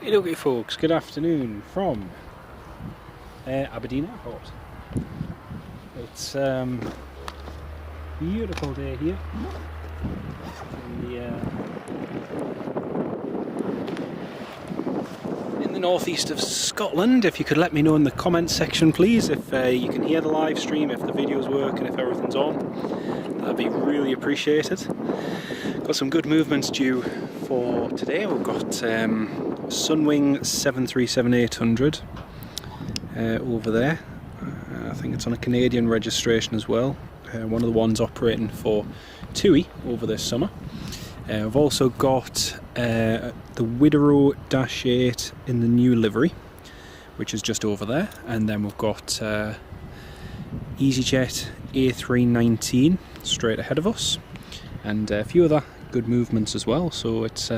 Hey okay folks, good afternoon from Aberdeen Airport. It's beautiful day here in the northeast of Scotland. If you could let me know in the comments section please if you can hear the live stream, if the videos work and if everything's on, that'd be really appreciated. Got some good movements due for today. We've got Sunwing 737-800 over there. I think it's on a Canadian registration as well. One of the ones operating for TUI over this summer. We've also got the Wideroe Dash 8 in the new livery, which is just over there. And then we've got EasyJet A319 straight ahead of us, and a few other good movements as well. So it's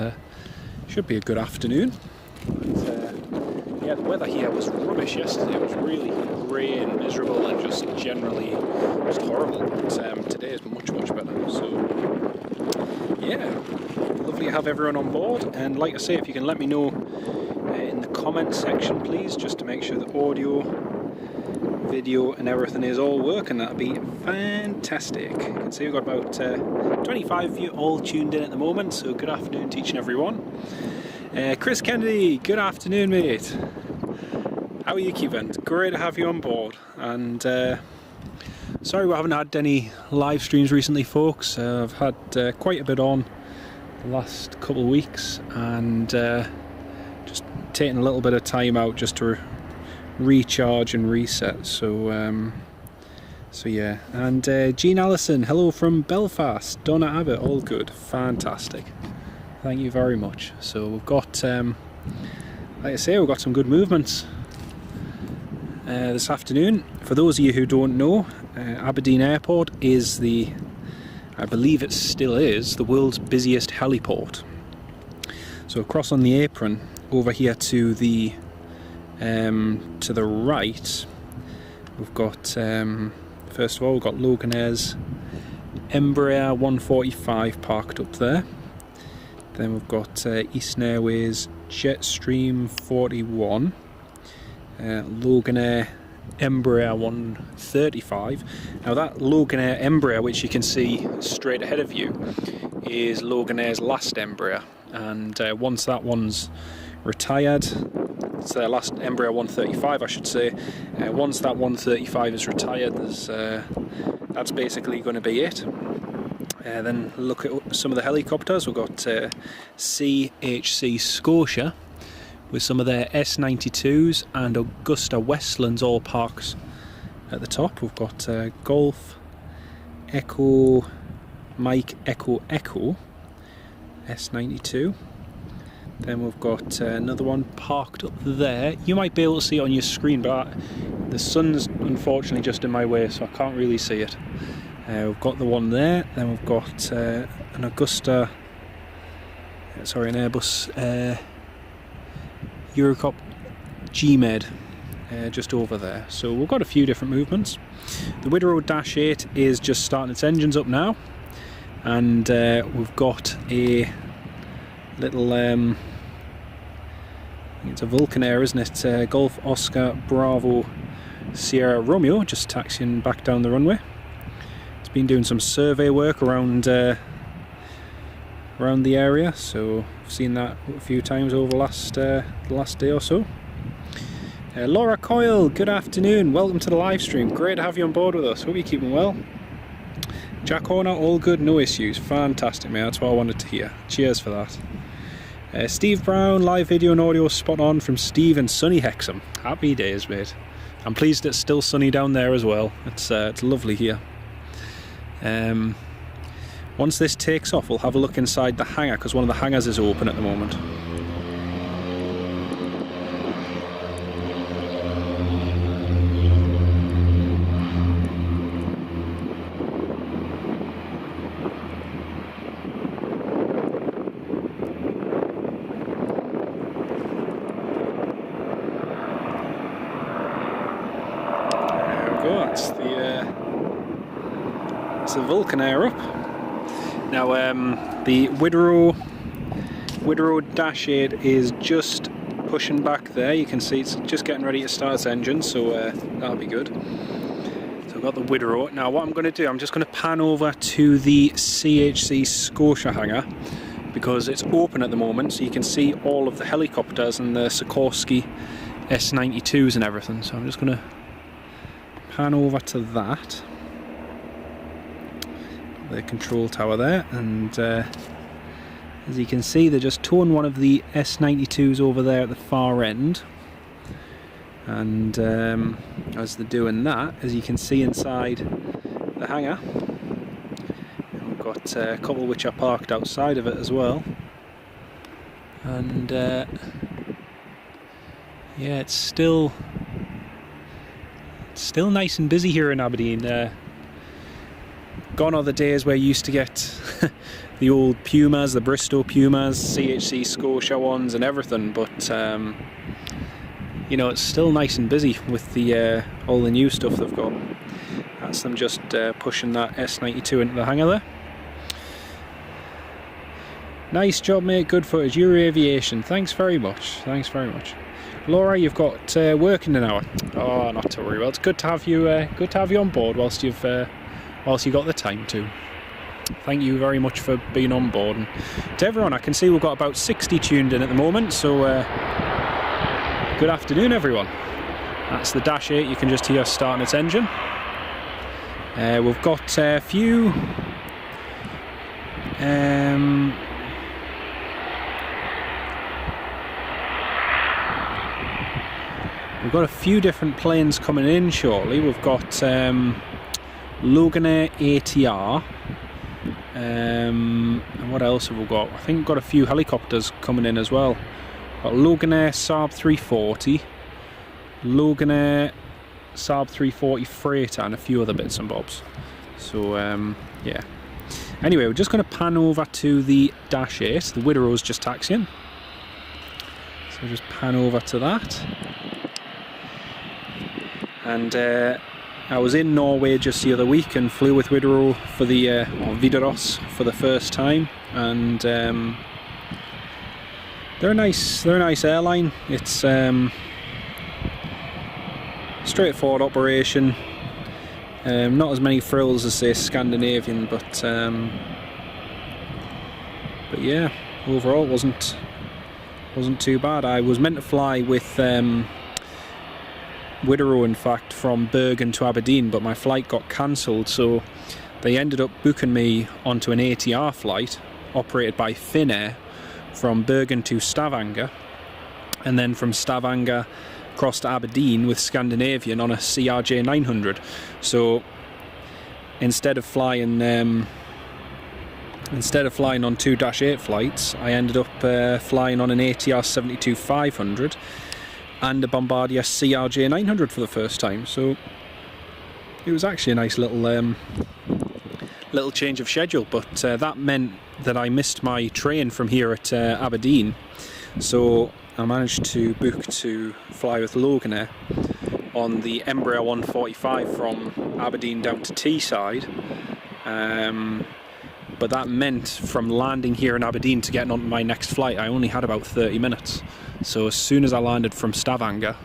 should be a good afternoon. But, yeah, the weather here was rubbish yesterday. It was really grey and miserable and just generally just horrible. But today is much better. So yeah, lovely to have everyone on board. And like I say, if you can let me know in the comments section please, just to make sure the audio, video and everything is all working, that'd be fantastic. You can see we've got about 25 of you all tuned in at the moment, so good afternoon to each and every one. Chris Kennedy, good afternoon mate. How are you keeping? It's great to have you on board. And sorry we haven't had any live streams recently folks. I've had quite a bit on the last couple of weeks, and just taking a little bit of time out just to recharge and reset. So so yeah. And Jean Allison, hello from Belfast. Donna Abbott, all good, fantastic, thank you very much. So we've got like I say, we've got some good movements this afternoon. For those of you who don't know, Aberdeen Airport is I believe it still is, the world's busiest heliport. So across on the apron over here to the right, we've got first of all we've got Loganair's Embraer 145 parked up there. Then we've got Eastern Airways Jetstream 41, Loganair Embraer 135. Now that Loganair Embraer, which you can see straight ahead of you, is Loganair's last Embraer, and once that one's retired, it's their last Embraer 135 I should say, once that 135 is retired, that's basically going to be it. Then look at some of the helicopters. We've got CHC Scotia with some of their S92s and Augusta Westlands all parked at the top. We've got Golf Echo Mike Echo Echo S92. Then we've got another one parked up there. You might be able to see it on your screen, but the sun's unfortunately just in my way, so I can't really see it. We've got the one there. Then we've got an Airbus Eurocop GMed just over there. So we've got a few different movements. The Wideroe Dash 8 is just starting its engines up now, and we've got a little I think it's a Vulcanair, isn't it? Golf Oscar Bravo Sierra Romeo, just taxiing back down the runway. It's been doing some survey work around the area, so I've seen that a few times over the last day or so. Laura Coyle, good afternoon, welcome to the live stream, great to have you on board with us, hope you're keeping well. Jack Horner, all good, no issues, fantastic mate, that's what I wanted to hear, cheers for that. Steve Brown, live video and audio spot on from Steve and sunny Hexham, happy days mate. I'm pleased it's still sunny down there as well, it's lovely here. Once this takes off, we'll have a look inside the hangar, because one of the hangars is open at the moment. There we go, that's the Vulcanair up. Now the Wideroe Dash 8 is just pushing back there. You can see it's just getting ready to start its engine, so that'll be good. So I've got the Wideroe. Now what I'm going to do, I'm just going to pan over to the CHC Scotia hangar, because it's open at the moment, so you can see all of the helicopters and the Sikorsky S92s and everything. So I'm just going to pan over to that, the control tower there, and as you can see, they're just towing one of the S92s over there at the far end. And as they're doing that, as you can see inside the hangar, we've got a couple which are parked outside of it as well. And yeah, it's still nice and busy here in Aberdeen. Gone are the days where you used to get the old Pumas, the Bristow Pumas, CHC Scotia ones and everything, but you know, it's still nice and busy with the all the new stuff they've got. That's them just pushing that S92 into the hangar there. Nice job, mate, good footage. Euro Aviation, thanks very much, thanks very much. Laura, you've got work in an hour. Oh, not to worry. Well, it's good to have you on board whilst you've got the time to. Thank you very much for being on board. And to everyone, I can see we've got about 60 tuned in at the moment, so good afternoon everyone. That's the Dash 8, you can just hear starting its engine. We've got a few different planes coming in shortly. We've got Loganair ATR. And what else have we got? I think we've got a few helicopters coming in as well. Got Loganair Saab 340, Loganair Saab 340 freighter, and a few other bits and bobs. So yeah. Anyway, we're just going to pan over to the Dash 8. The Wideroe's just taxiing. So just pan over to that. And I was in Norway just the other week and flew with Wideroe for the Wideroes for the first time, and they're a nice airline. It's straightforward operation, not as many frills as say Scandinavian, but yeah, overall it wasn't too bad. I was meant to fly with Wideroe, in fact, from Bergen to Aberdeen, but my flight got cancelled, so they ended up booking me onto an ATR flight operated by Finnair from Bergen to Stavanger, and then from Stavanger across to Aberdeen with Scandinavian on a CRJ 900. So instead of flying on two Dash 8 flights, I ended up flying on an ATR 72-500 and a Bombardier CRJ 900 for the first time. So it was actually a nice little change of schedule, but that meant that I missed my train from here at Aberdeen, so I managed to book to fly with Loganair on the Embraer 145 from Aberdeen down to Teesside. But that meant from landing here in Aberdeen to getting on my next flight, I only had about 30 minutes. So as soon as I landed from Stavanger,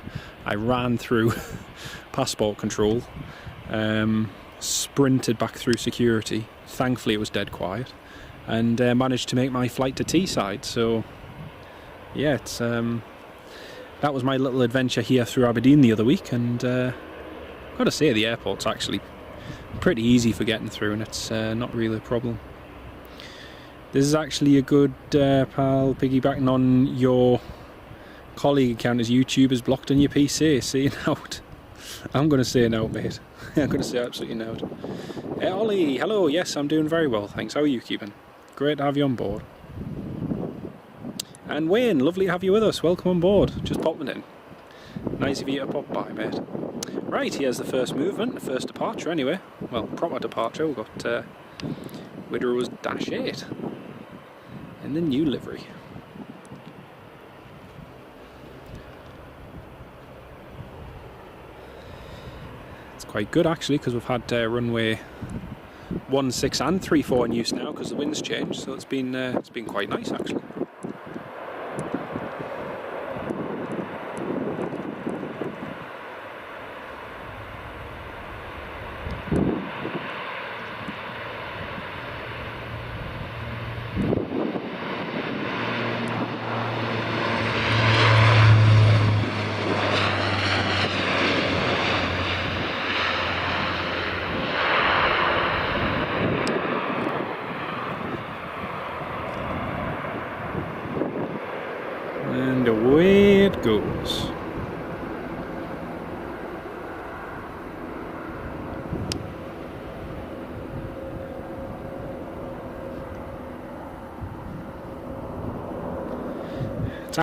I ran through passport control, sprinted back through security. Thankfully it was dead quiet, and managed to make my flight to Teesside. So yeah, it's that was my little adventure here through Aberdeen the other week, and I've got to say the airport's actually pretty easy for getting through, and it's not really a problem. This is actually a good pal, piggybacking on your colleague account as YouTube is blocked on your PC. Seeing out. I'm going to say no, mate. I'm going to say absolutely no. Hey, Ollie, hello. Yes, I'm doing very well, thanks. How are you keeping? Great to have you on board. And Wayne, lovely to have you with us. Welcome on board. Just popping in. Nice of you to pop by, mate. Right, here's the first movement, the first departure anyway. Well, proper departure. We've got Wideroe's Dash 8 in the new livery. It's quite good actually, because we've had runway 16 and 34 in use now because the wind's changed, so it's been quite nice actually. goes. It's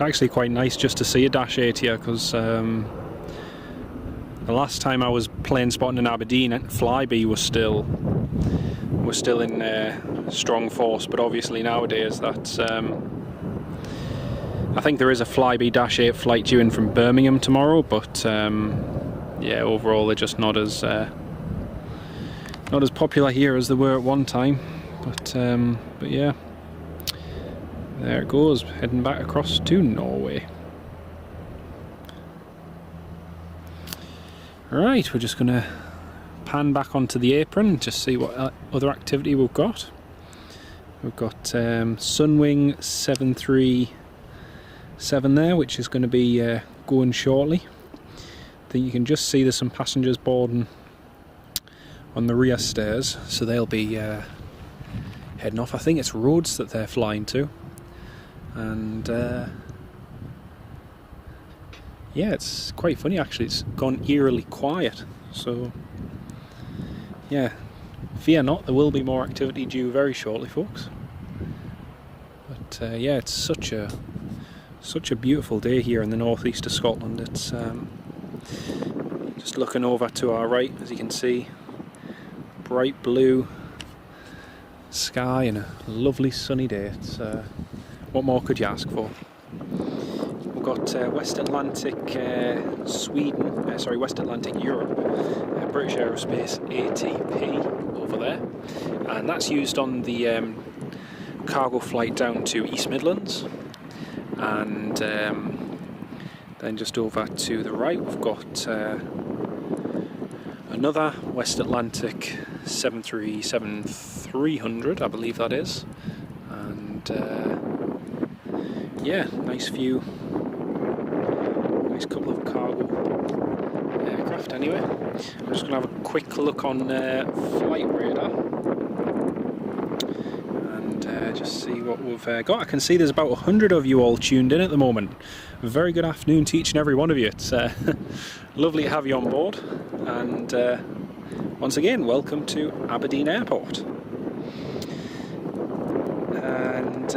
actually quite nice just to see a Dash ATR, because the last time I was Planespotting in Aberdeen, Flybe was still in strong force, but obviously nowadays that's I think there is a Flybe Dash 8 flight due in from Birmingham tomorrow, but yeah, overall they're just not as popular here as they were at one time. But yeah, there it goes, heading back across to Norway. Right, we're just gonna pan back onto the apron and just see what other activity we've got. We've got Sunwing 737 there, which is going to be going shortly. I think you can just see there's some passengers boarding on the rear stairs, so they'll be heading off. I think it's Rhodes that they're flying to, and yeah, it's quite funny actually. It's gone eerily quiet, so yeah, fear not, there will be more activity due very shortly, folks. But yeah, it's such a beautiful day here in the northeast of Scotland. It's just looking over to our right, as you can see, bright blue sky and a lovely sunny day. It's what more could you ask for? We've got West Atlantic Sweden, sorry, West Atlantic Europe, British Aerospace ATP over there, and that's used on the cargo flight down to East Midlands. And then just over to the right we've got another West Atlantic 737-300, I believe that is, and yeah, nice couple of cargo aircraft anyway. I'm just going to have a quick look on flight radar and just see what we've got. I can see there's about 100 of you all tuned in at the moment. Very good afternoon to each and every one of you. It's lovely to have you on board, and once again, welcome to Aberdeen Airport. And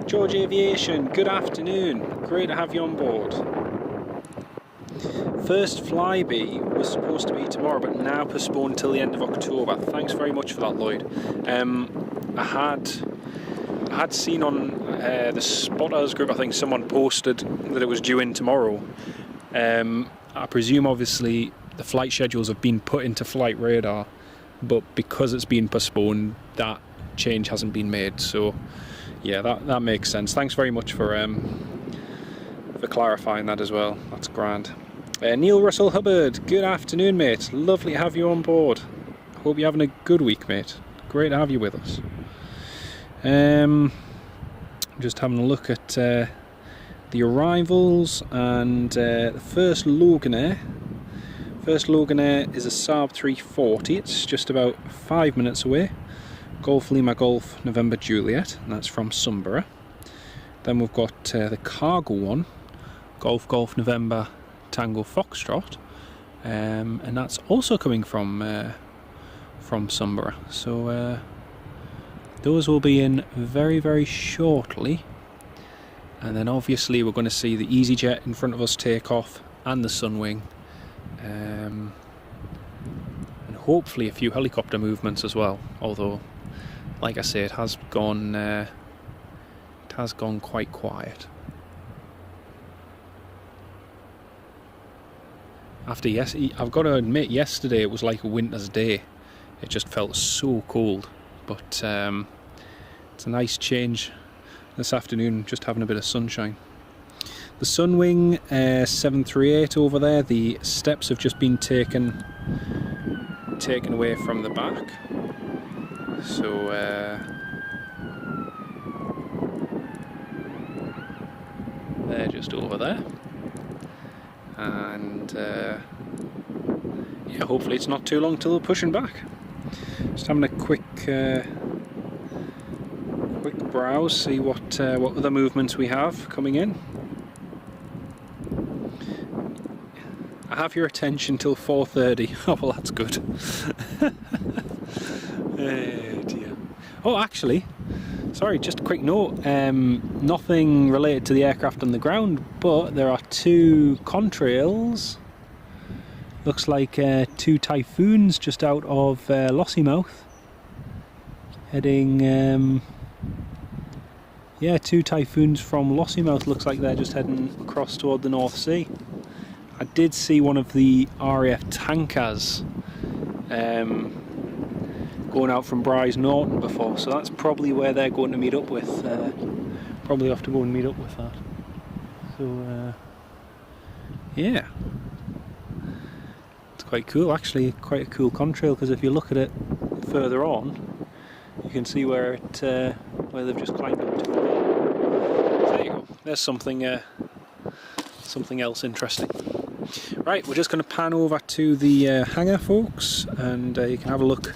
George Aviation, good afternoon. Great to have you on board. First flyby was supposed to be tomorrow, but now postponed till the end of October. Thanks very much for that, Lloyd. I had seen on the Spotters group, I think someone posted that it was due in tomorrow. I presume obviously the flight schedules have been put into flight radar, but because it's been postponed, that change hasn't been made. So yeah, that makes sense. Thanks very much for clarifying that as well. That's grand. Neil Russell Hubbard, good afternoon, mate. Lovely to have you on board. Hope you're having a good week, mate. Great to have you with us. Just having a look at the arrivals, and the first Loganair. First Loganair is a Saab 340. It's just about 5 minutes away. Golf Lima Golf November Juliet, and that's from Sunbury. Then we've got the cargo one, Golf Golf November Tango Foxtrot, and that's also coming from Sunbury. So those will be in very, very shortly. And then obviously we're going to see the CityJet in front of us take off, and the Sunwing, and hopefully a few helicopter movements as well. Although, like I say, it has gone quite quiet. After I've got to admit, yesterday it was like a winter's day. It just felt so cold, but it's a nice change this afternoon, just having a bit of sunshine. The Sunwing 738 over there, the steps have just been taken away from the back, so they're just over there, and yeah, hopefully it's not too long till they're pushing back. Just having a quick quick browse, see what other movements we have coming in. I have your attention till 4:30. Oh well, that's good. Oh dear. Oh, actually, sorry, just a quick note. Nothing related to the aircraft on the ground, but there are two contrails. Looks like two Typhoons just out of Lossiemouth. Heading, yeah, two Typhoons from Lossiemouth. Looks like they're just heading across toward the North Sea. I did see one of the RAF tankers going out from Bryce Norton before, so that's probably where they're going to meet up with. Probably have to go and meet up with that. So, yeah. It's quite cool, actually, quite a cool contrail, because if you look at it further on, you can see where it where they've just climbed up to. So there you go. There's something something else interesting. Right, we're just going to pan over to the hangar, folks, and you can have a look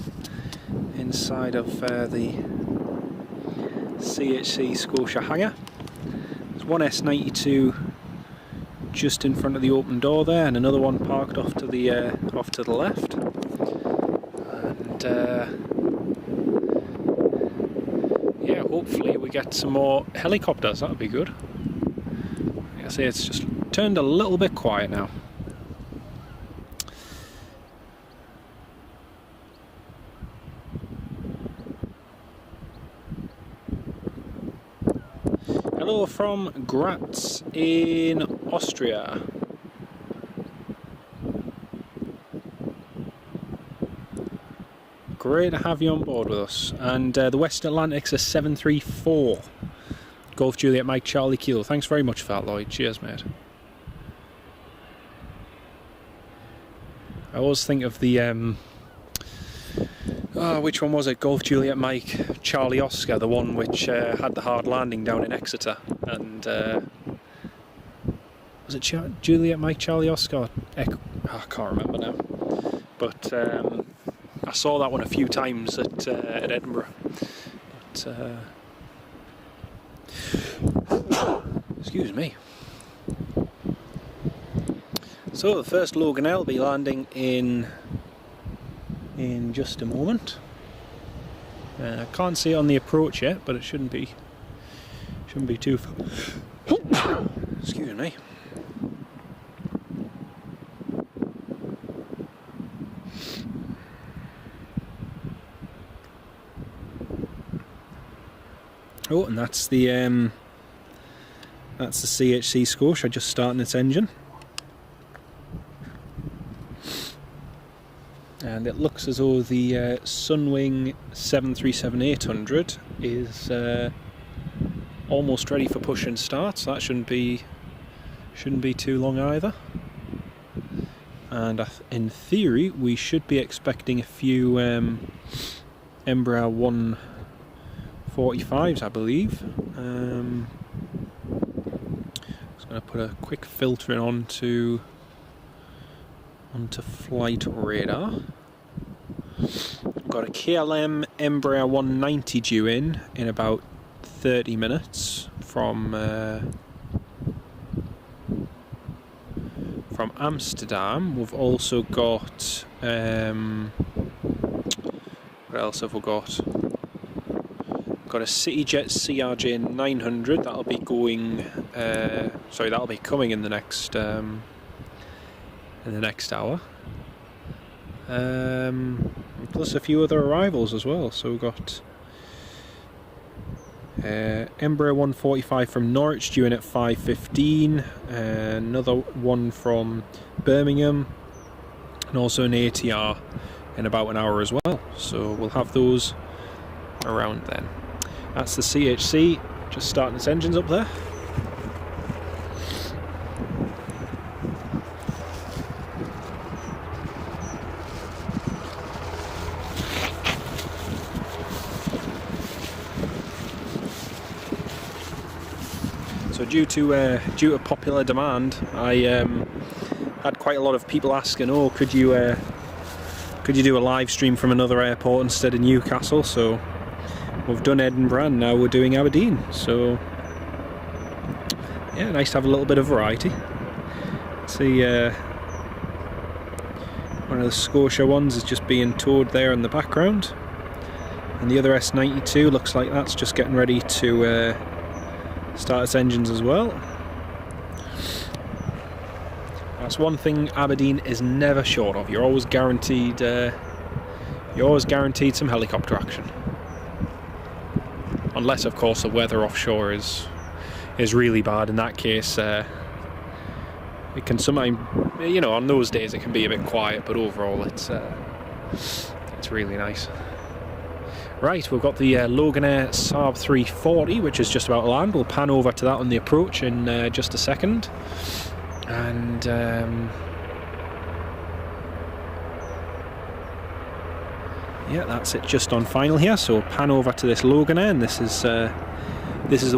inside of the CHC Scotia hangar. There's one S92 just in front of the open door there, and another one parked off to the left. And yeah, hopefully we get some more helicopters. That would be good. Like I say, it's just turned a little bit quiet now. Hello from Graz in Austria. Great to have you on board with us. And the West Atlantic's a 734. Golf Juliet Mike Charlie Kilo. Thanks very much for that, Lloyd. Cheers, mate. I always think of the which one was it? Golf Juliet Mike Charlie Oscar, the one which had the hard landing down in Exeter. And was it Juliet Mike Charlie Oscar? I can't remember now. But I saw that one a few times at Edinburgh. But, excuse me. So the first Loganair will be landing in just a moment. I can't see it on the approach yet, but it shouldn't be too far. Excuse me. Oh, and that's the CHC Scotia just starting its engine. And it looks as though the Sunwing 737-800 is almost ready for push and start, so that shouldn't be too long either. And in theory, we should be expecting a few Embraer 145s, I believe. I'm just going to put a quick filter onto flight radar. Got a KLM Embraer 190 due in about 30 minutes from Amsterdam. We've also got what else have we got? Got a CityJet CRJ 900 that'll be going. That'll be coming in the next hour. Plus a few other arrivals as well. So we've got Embraer 145 from Norwich due in at 5:15. Another one from Birmingham, and also an ATR in about an hour as well. So we'll have those around then. That's the CHC just starting its engines up there. So due to popular demand, I had quite a lot of people asking, "Oh, could you do a live stream from another airport instead of Newcastle?" So we've done Edinburgh and now we're doing Aberdeen, so yeah, nice to have a little bit of variety. See, one of the Scotia ones is just being towed there in the background, and the other S92 looks like that's just getting ready to start its engines as well. That's one thing Aberdeen is never short of. You're always guaranteed some helicopter action, unless of course the weather offshore is really bad. In that case, it can sometimes, you know, on those days it can be a bit quiet, but overall it's really nice. Right, we've got the Loganair Saab 340, which is just about to land. We'll pan over to that on the approach in just a second. And yeah, that's it, just on final here. So pan over to this Loganair, and this is the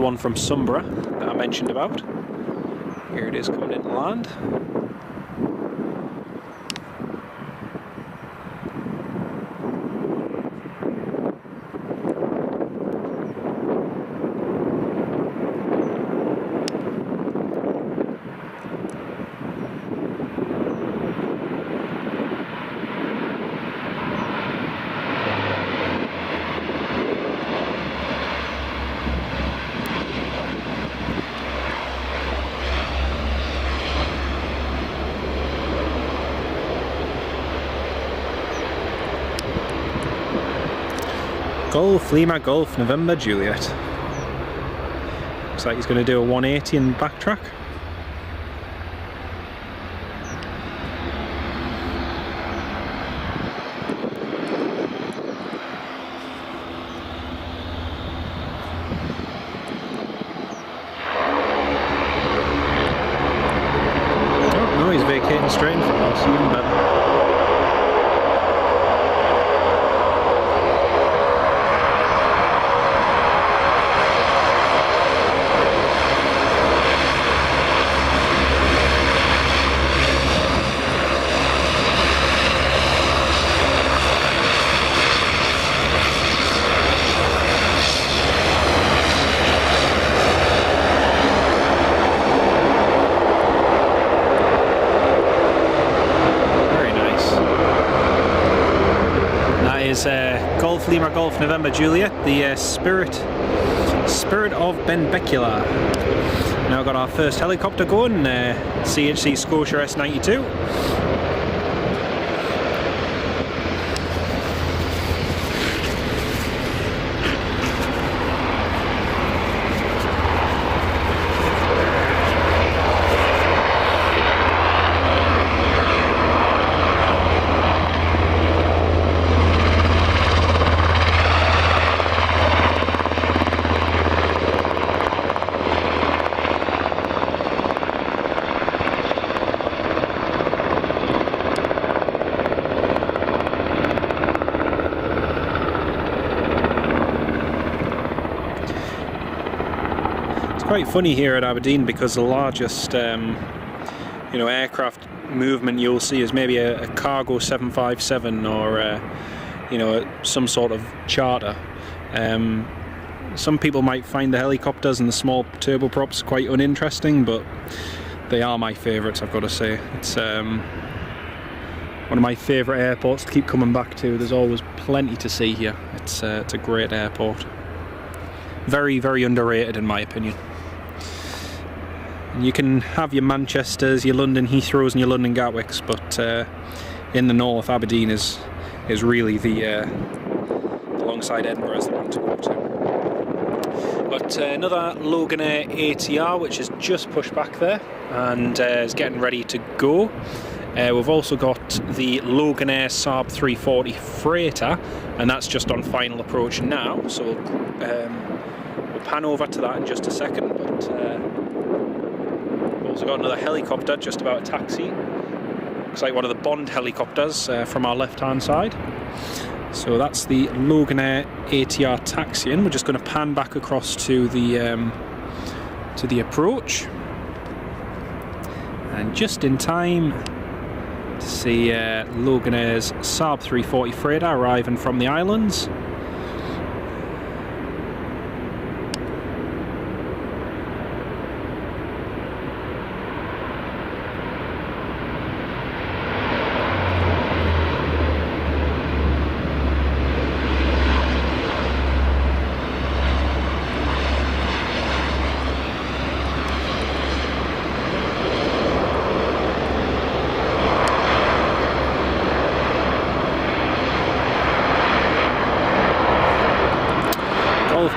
one from Sunwing that I mentioned about. Here it is coming into land. Golf, Lima, Golf, November, Juliet. Looks like he's going to do a 180 and backtrack. Oh no, he's vacating straight in front of us, even better. Golf Lima Golf November Juliet, the Spirit of Benbecula. Now got our first helicopter going, CHC Scotia S92. Quite funny here at Aberdeen, because the largest aircraft movement you'll see is maybe a cargo 757 or some sort of charter. Some people might find the helicopters and the small turboprops quite uninteresting, but they are my favourites, I've got to say. It's one of my favourite airports to keep coming back to. There's always plenty to see here. It's a great airport. Very, very underrated in my opinion. You can have your Manchesters, your London Heathrows and your London Gatwicks, but in the north, Aberdeen is really the alongside Edinburgh is the one to go to. But another Loganair ATR, which is just pushed back there and is getting ready to go. We've also got the Loganair Saab 340 freighter, and that's just on final approach now. So we'll pan over to that in just a second. But we've also got another helicopter just about to taxi. Looks like one of the Bond helicopters from our left-hand side. So that's the Loganair ATR taxiing. We're just going to pan back across to the approach, and just in time to see Loganair's Saab 340 freighter arriving from the islands.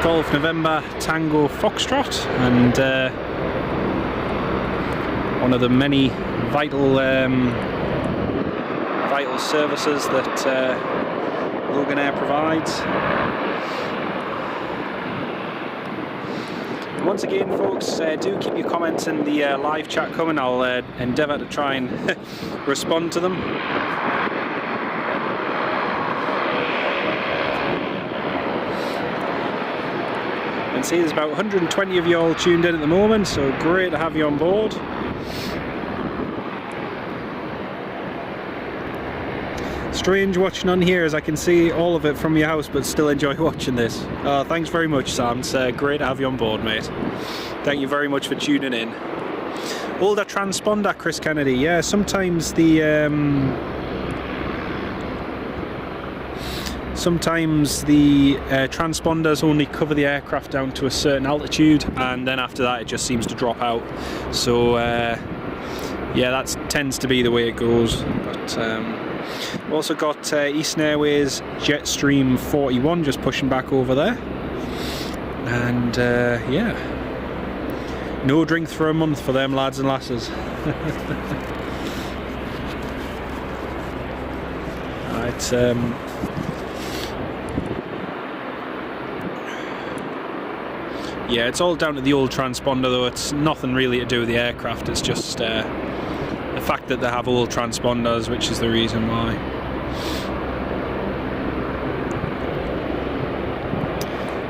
Golf November Tango Foxtrot, and one of the many vital services that Loganair provides. Once again, folks, do keep your comments in the live chat coming. I'll endeavour to try and respond to them. And see, there's about 120 of you all tuned in at the moment, so great to have you on board. Strange watching on here, as I can see all of it from your house, but still enjoy watching this. Thanks very much, Sam. It's great to have you on board, mate. Thank you very much for tuning in. Older transponder, Chris Kennedy. Yeah, sometimes the transponders only cover the aircraft down to a certain altitude, and then after that it just seems to drop out. So yeah, that tends to be the way it goes. But we've also got Eastern Airways Jetstream 41 just pushing back over there, and yeah, no drinks for a month for them lads and lasses. Right, yeah, it's all down to the old transponder though. It's nothing really to do with the aircraft, it's just the fact that they have old transponders, which is the reason why.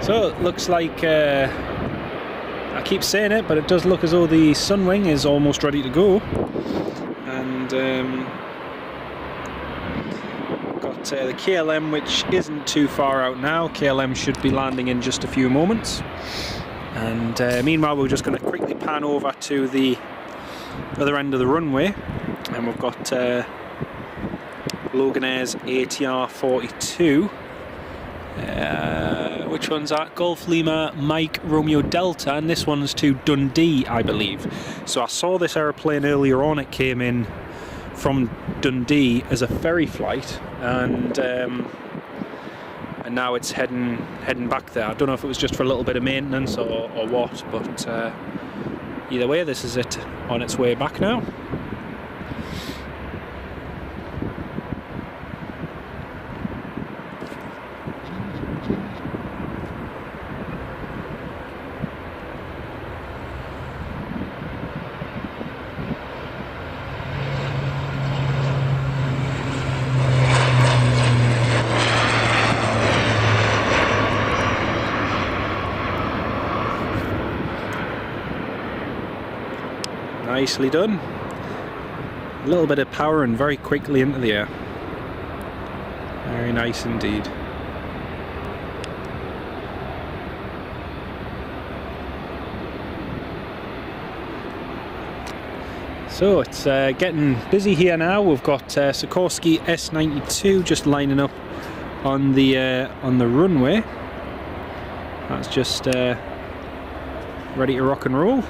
So it looks like, I keep saying it, but it does look as though the Sunwing is almost ready to go. And got the KLM, which isn't too far out now. KLM should be landing in just a few moments. And meanwhile, we're just going to quickly pan over to the other end of the runway, and we've got Loganair's ATR 42. Which one's that? Golf Lima Mike Romeo Delta, and this one's to Dundee, I believe. So I saw this aeroplane earlier on. It came in from Dundee as a ferry flight, and now it's heading back there. I don't know if it was just for a little bit of maintenance or what, but either way, this is it on its way back now. Nicely done. A little bit of power and very quickly into the air. Very nice indeed. So it's getting busy here now. We've got Sikorsky S92 just lining up on the runway. That's just ready to rock and roll.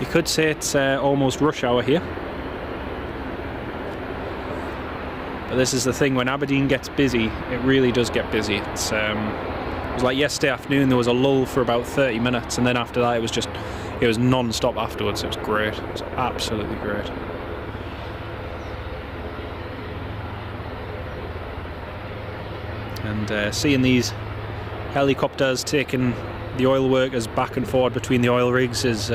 You could say it's almost rush hour here. But this is the thing, when Aberdeen gets busy, it really does get busy. It was like yesterday afternoon, there was a lull for about 30 minutes, and then after that it was non-stop afterwards. It was great. It was absolutely great. And seeing these helicopters taking the oil workers back and forward between the oil rigs is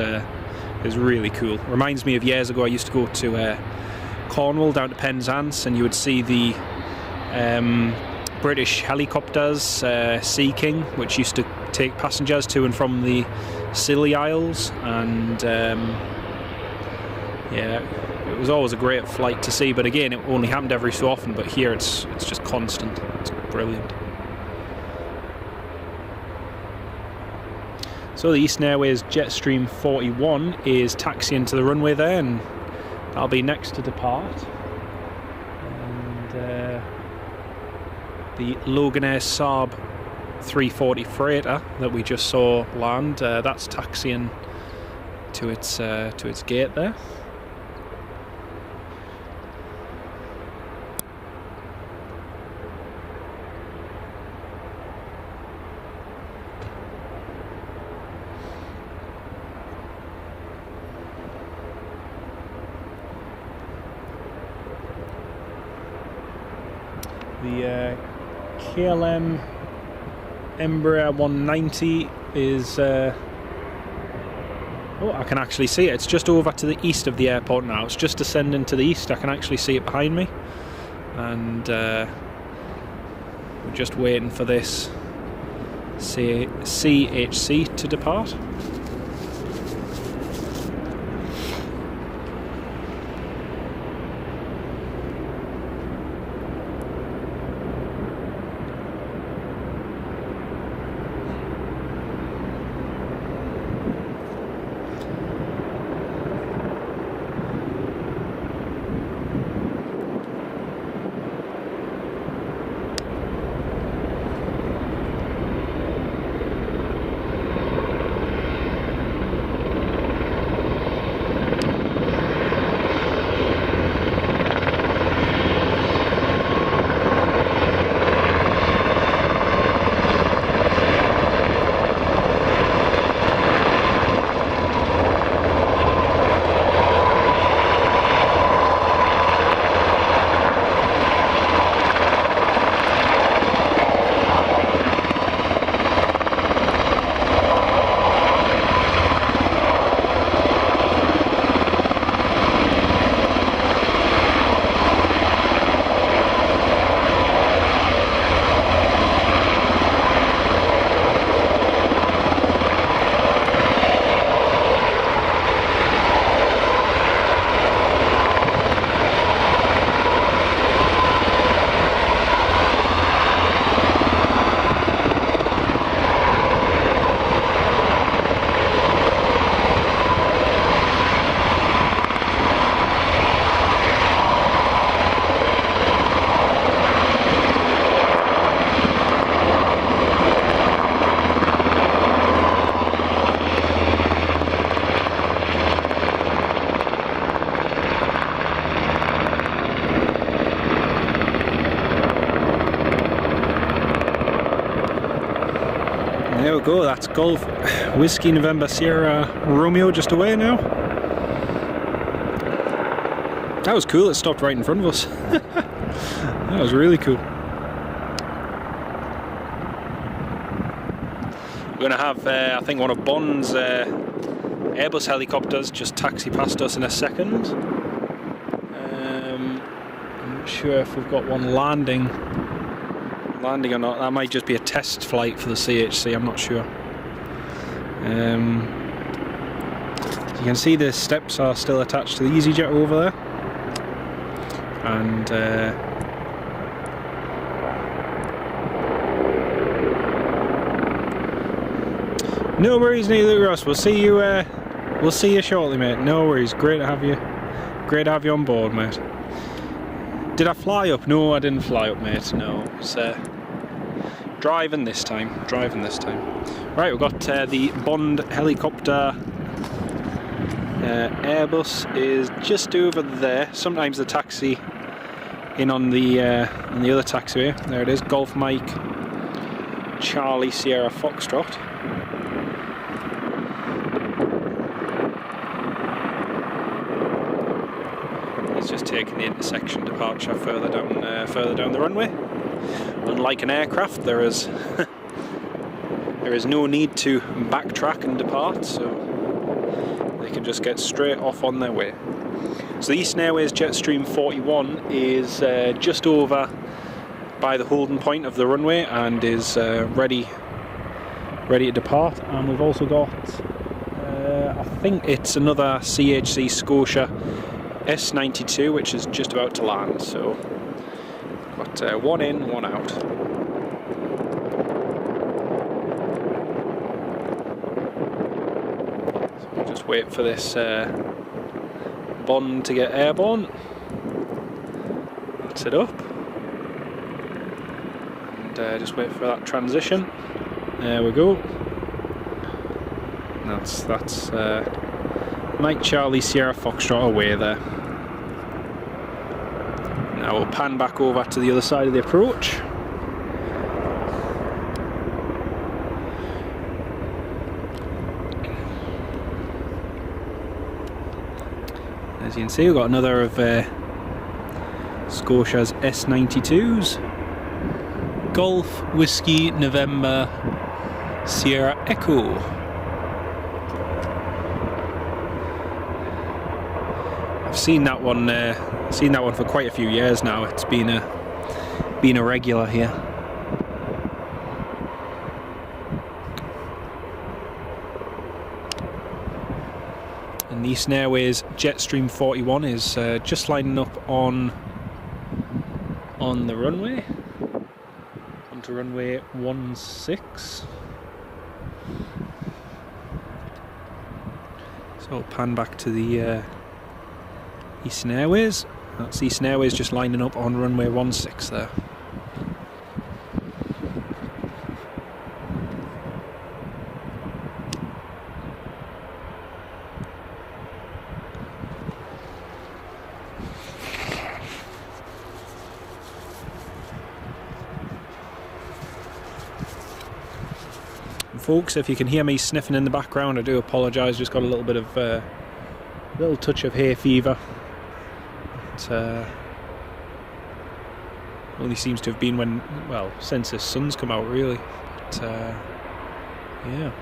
really cool. Reminds me of years ago. I used to go to Cornwall down to Penzance, and you would see the British helicopters, Sea King, which used to take passengers to and from the Scilly Isles, and yeah, it was always a great flight to see. But again, it only happened every so often. But here, it's just constant. It's brilliant. So the Eastern Airways Jetstream 41 is taxiing to the runway there, and that'll be next to depart. And the Loganair Saab 340 freighter that we just saw land, that's taxiing to its gate there. The KLM Embraer 190 is... oh, I can actually see it. It's just over to the east of the airport now. It's just descending to the east. I can actually see it behind me. And we're just waiting for this CHC to depart. There we go, that's Golf Whiskey November Sierra Romeo just away now. That was cool, it stopped right in front of us. That was really cool. We're going to have, I think, one of Bond's Airbus helicopters just taxi past us in a second. I'm not sure if we've got one landing or not. That might just be a test flight for the CHC, I'm not sure. You can see the steps are still attached to the EasyJet over there. And no worries, neither of us. We'll see you shortly, mate. No worries. Great to have you on board, mate. Did I fly up? No, I didn't fly up, mate. No, it's driving this time. Right, we've got the Bond helicopter. Airbus is just over there. Sometimes the taxi in on the other taxiway. There it is. Golf Mike Charlie Sierra Foxtrot. It's just taking the intersection departure further down the runway. Unlike an aircraft, there is no need to backtrack and depart, so they can just get straight off on their way. So the Eastern Airways Jetstream 41 is just over by the holding point of the runway and is ready to depart. And we've also got, I think it's another CHC Scotia S92, which is just about to land. So got one in, one out. So we'll just wait for this Bond to get airborne. That's it up. And just wait for that transition. There we go. And that's Mike Charlie Sierra Foxtrot away there. Now we'll pan back over to the other side of the approach. As you can see, we've got another of Scotia's S92s. Golf Whiskey November Sierra Echo. I've seen that one for quite a few years now. It's been a regular here. And the Eastern Airways Jetstream 41 is just lining up on the runway, onto runway 16. So I'll pan back to the Eastern Airways. That's Eastern Airways just lining up on runway 16 there. Folks, if you can hear me sniffing in the background, I do apologise. Just got a little bit of little touch of hay fever. It only seems to have been since the sun's come out, really. But yeah.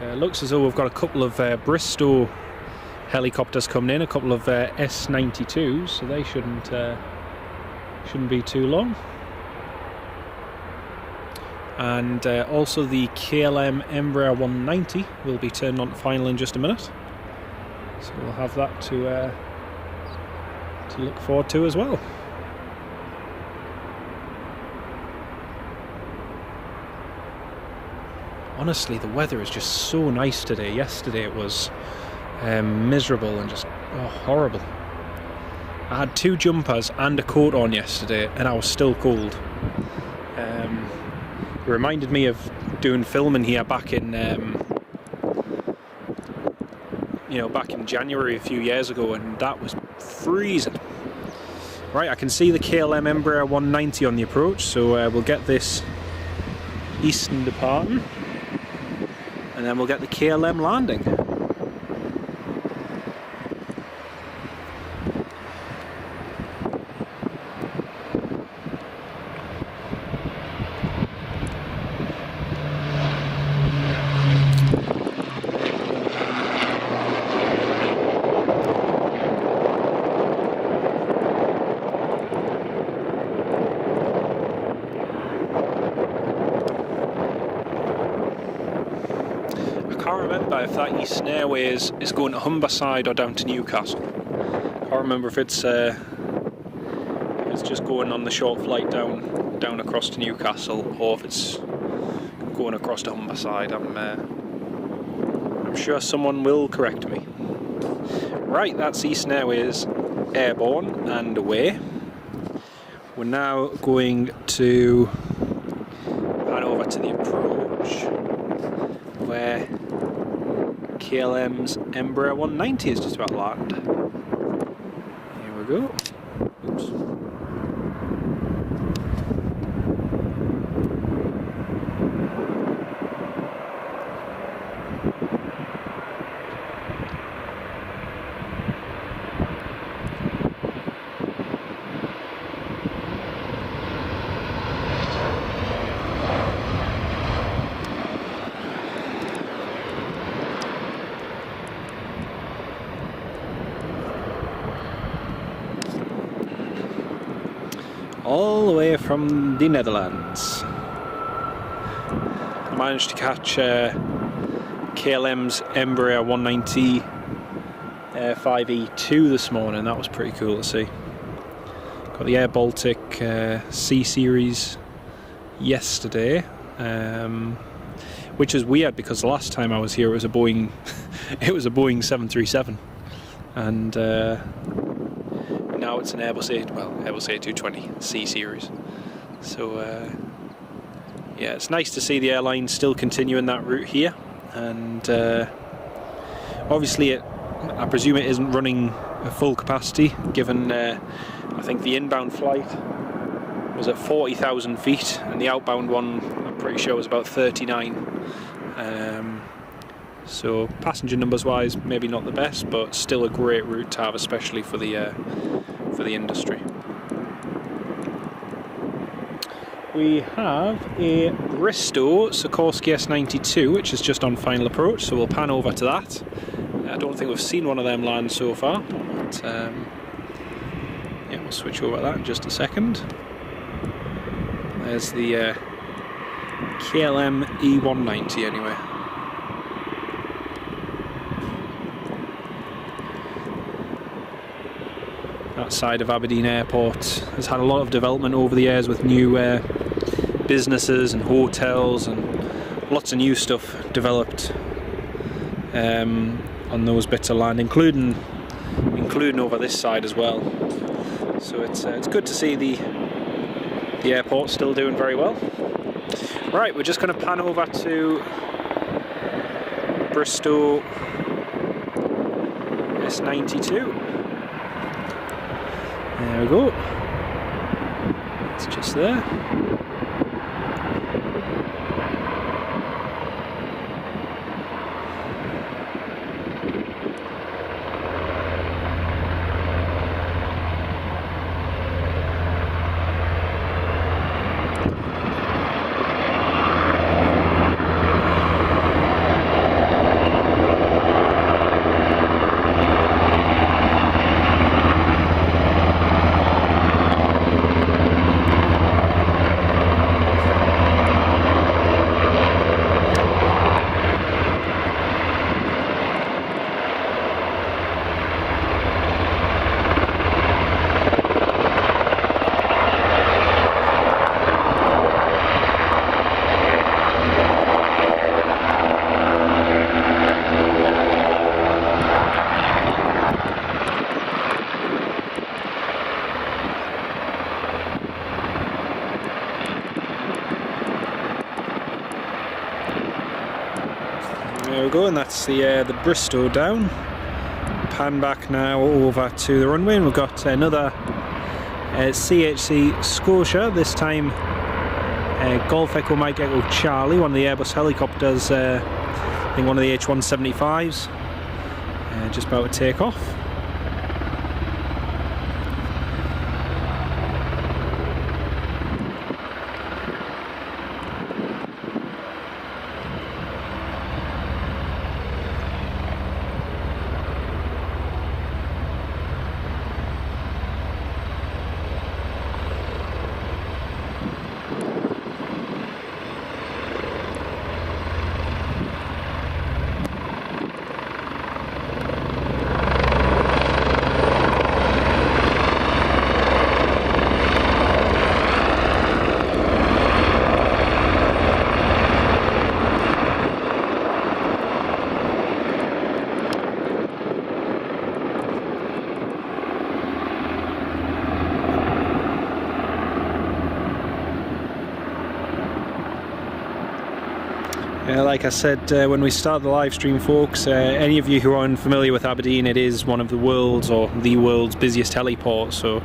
It looks as though we've got a couple of Bristow helicopters coming in, a couple of S92s, so they shouldn't be too long. And also the KLM Embraer 190 will be turned on to final in just a minute, so we'll have that to look forward to as well. Honestly, the weather is just so nice today. Yesterday it was miserable and just horrible. I had 2 jumpers and a coat on yesterday and I was still cold. It reminded me of doing filming here back in back in January a few years ago, and that was freezing. Right, I can see the KLM Embraer 190 on the approach, so we'll get this Eastern departing and then we'll get the KLM landing. I can't remember if that Eastern Airways is going to Humberside or down to Newcastle. I can't remember if it's just going on the short flight down across to Newcastle, or if it's going across to Humberside. I'm sure someone will correct me. Right, that's Eastern Airways airborne and away. We're now going to pan over to the approach, where KLM's Embraer 190 is just about to land. Here we go. Oops. All the way from the Netherlands. I managed to catch KLM's Embraer 190 5E2 this morning. That was pretty cool to see. Got the Air Baltic C series yesterday, which is weird because the last time I was here it was a Boeing it was a Boeing 737, and now it's an Airbus A220 C series. So yeah, it's nice to see the airline still continuing that route here, and obviously I presume it isn't running at full capacity, given I think the inbound flight was at 40,000 feet and the outbound one I'm pretty sure was about 39. So passenger numbers wise maybe not the best, but still a great route to have, especially for the for the industry. We have a Bristow Sikorsky S92, which is just on final approach, so we'll pan over to that. I don't think we've seen one of them land so far, but yeah, we'll switch over to that in just a second. There's the KLM E190 anyway. That side of Aberdeen Airport has had a lot of development over the years with new businesses and hotels and lots of new stuff developed on those bits of land, including over this side as well. So it's good to see the airport still doing very well. Right, we're just going to pan over to Bristow S92. There we go. It's just there. There we go, and that's the Bristow down. Pan back now over to the runway, and we've got another CHC Scotia, this time Golf Echo Mike Echo Charlie, one of the Airbus helicopters, I think one of the H175s, just about to take off. Like I said when we started the live stream, folks, any of you who aren't familiar with Aberdeen, it is one of the world's or the world's busiest heliports. So,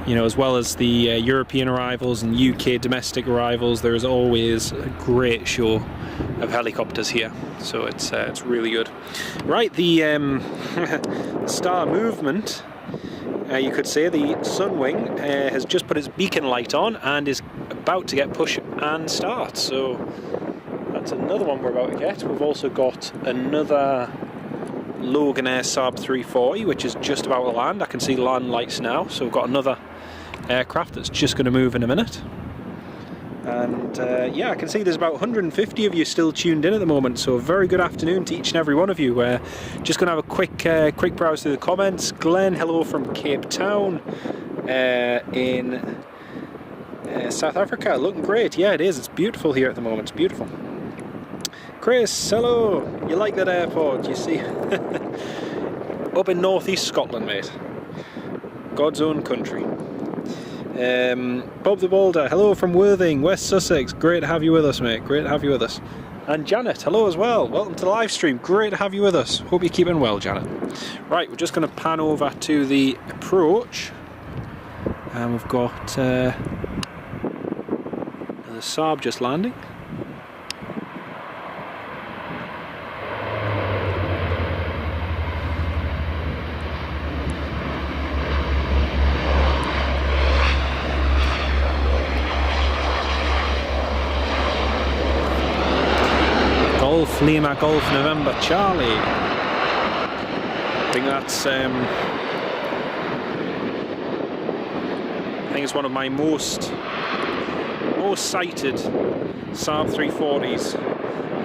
you know, as well as the European arrivals and UK domestic arrivals, there is always a great show of helicopters here. So it's really good. Right, the star movement, you could say, the Sunwing has just put its beacon light on and is about to get push and start. So that's another one we're about to get. We've also got another Loganair Saab 340, which is just about to land. I can see land lights now, so we've got another aircraft that's just going to move in a minute. And yeah, I can see there's about 150 of you still tuned in at the moment, so a very good afternoon to each and every one of you. Just going to have a quick browse through the comments. Glenn, hello from Cape Town in South Africa. Looking great. Yeah, it is. It's beautiful here at the moment. It's beautiful. Chris, hello. You like that airport? You see, up in northeast Scotland, mate. God's own country. Bob the Boulder, hello from Worthing, West Sussex. Great to have you with us, mate. Great to have you with us. And Janet, hello as well. Welcome to the live stream. Great to have you with us. Hope you're keeping well, Janet. Right, we're just going to pan over to the approach, and we've got the Saab just landing. Lima Golf November Charlie. I think that's I think it's one of my most cited Saab 340s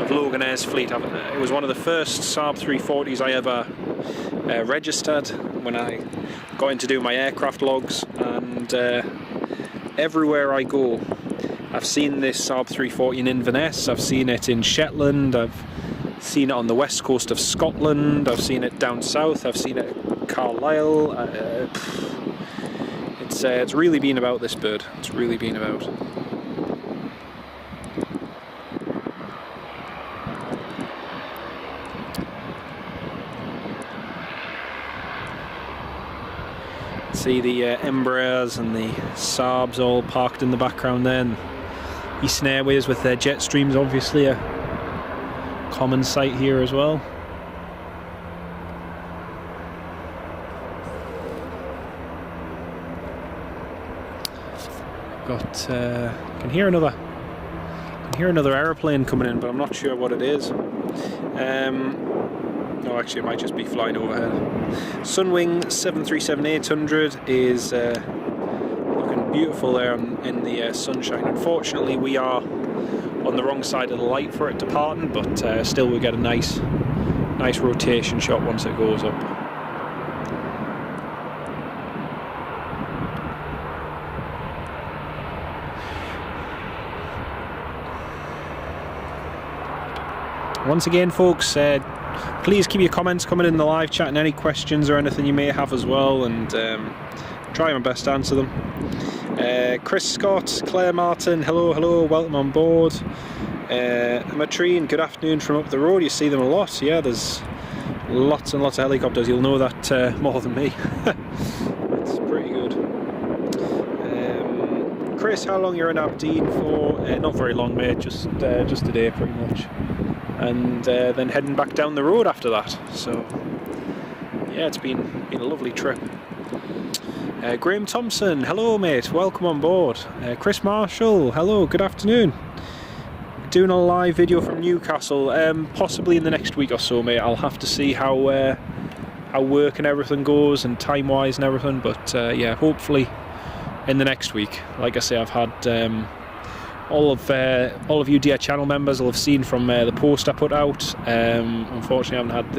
of Loganair's fleet. It was one of the first Saab 340s I ever registered when I got in to do my aircraft logs, and everywhere I go I've seen this Saab 340 in Inverness, I've seen it in Shetland, I've seen it on the west coast of Scotland, I've seen it down south, I've seen it at Carlisle. It's really been about, this bird. It's really been about. See the Embraers and the Saabs all parked in the background there, and Eastern Airways with their jet streams, obviously a common sight here as well. Got can hear another aeroplane coming in, but I'm not sure what it is. No, actually it might just be flying overhead. Sunwing 737-800 is looking beautiful there in the sunshine. Unfortunately we are on the wrong side of the light for it departing, but still we get a nice rotation shot once it goes up. Once again folks, please keep your comments coming in the live chat and any questions or anything you may have as well, and try my best to answer them. Chris Scott, Claire Martin, hello, welcome on board. Matrine, good afternoon from up the road. You see them a lot. Yeah, there's lots and lots of helicopters. You'll know that more than me. It's pretty good. Chris, how long you're in Aberdeen for? Not very long, mate. Just a day, pretty much. And then heading back down the road after that. So yeah, it's been a lovely trip. Graham Thompson, hello mate, welcome on board. Chris Marshall, hello, good afternoon. Doing a live video from Newcastle, possibly in the next week or so, mate. I'll have to see how work and everything goes and time wise and everything, but yeah, hopefully in the next week. Like I say, I've had all of you dear channel members will have seen from the post I put out. Unfortunately I haven't had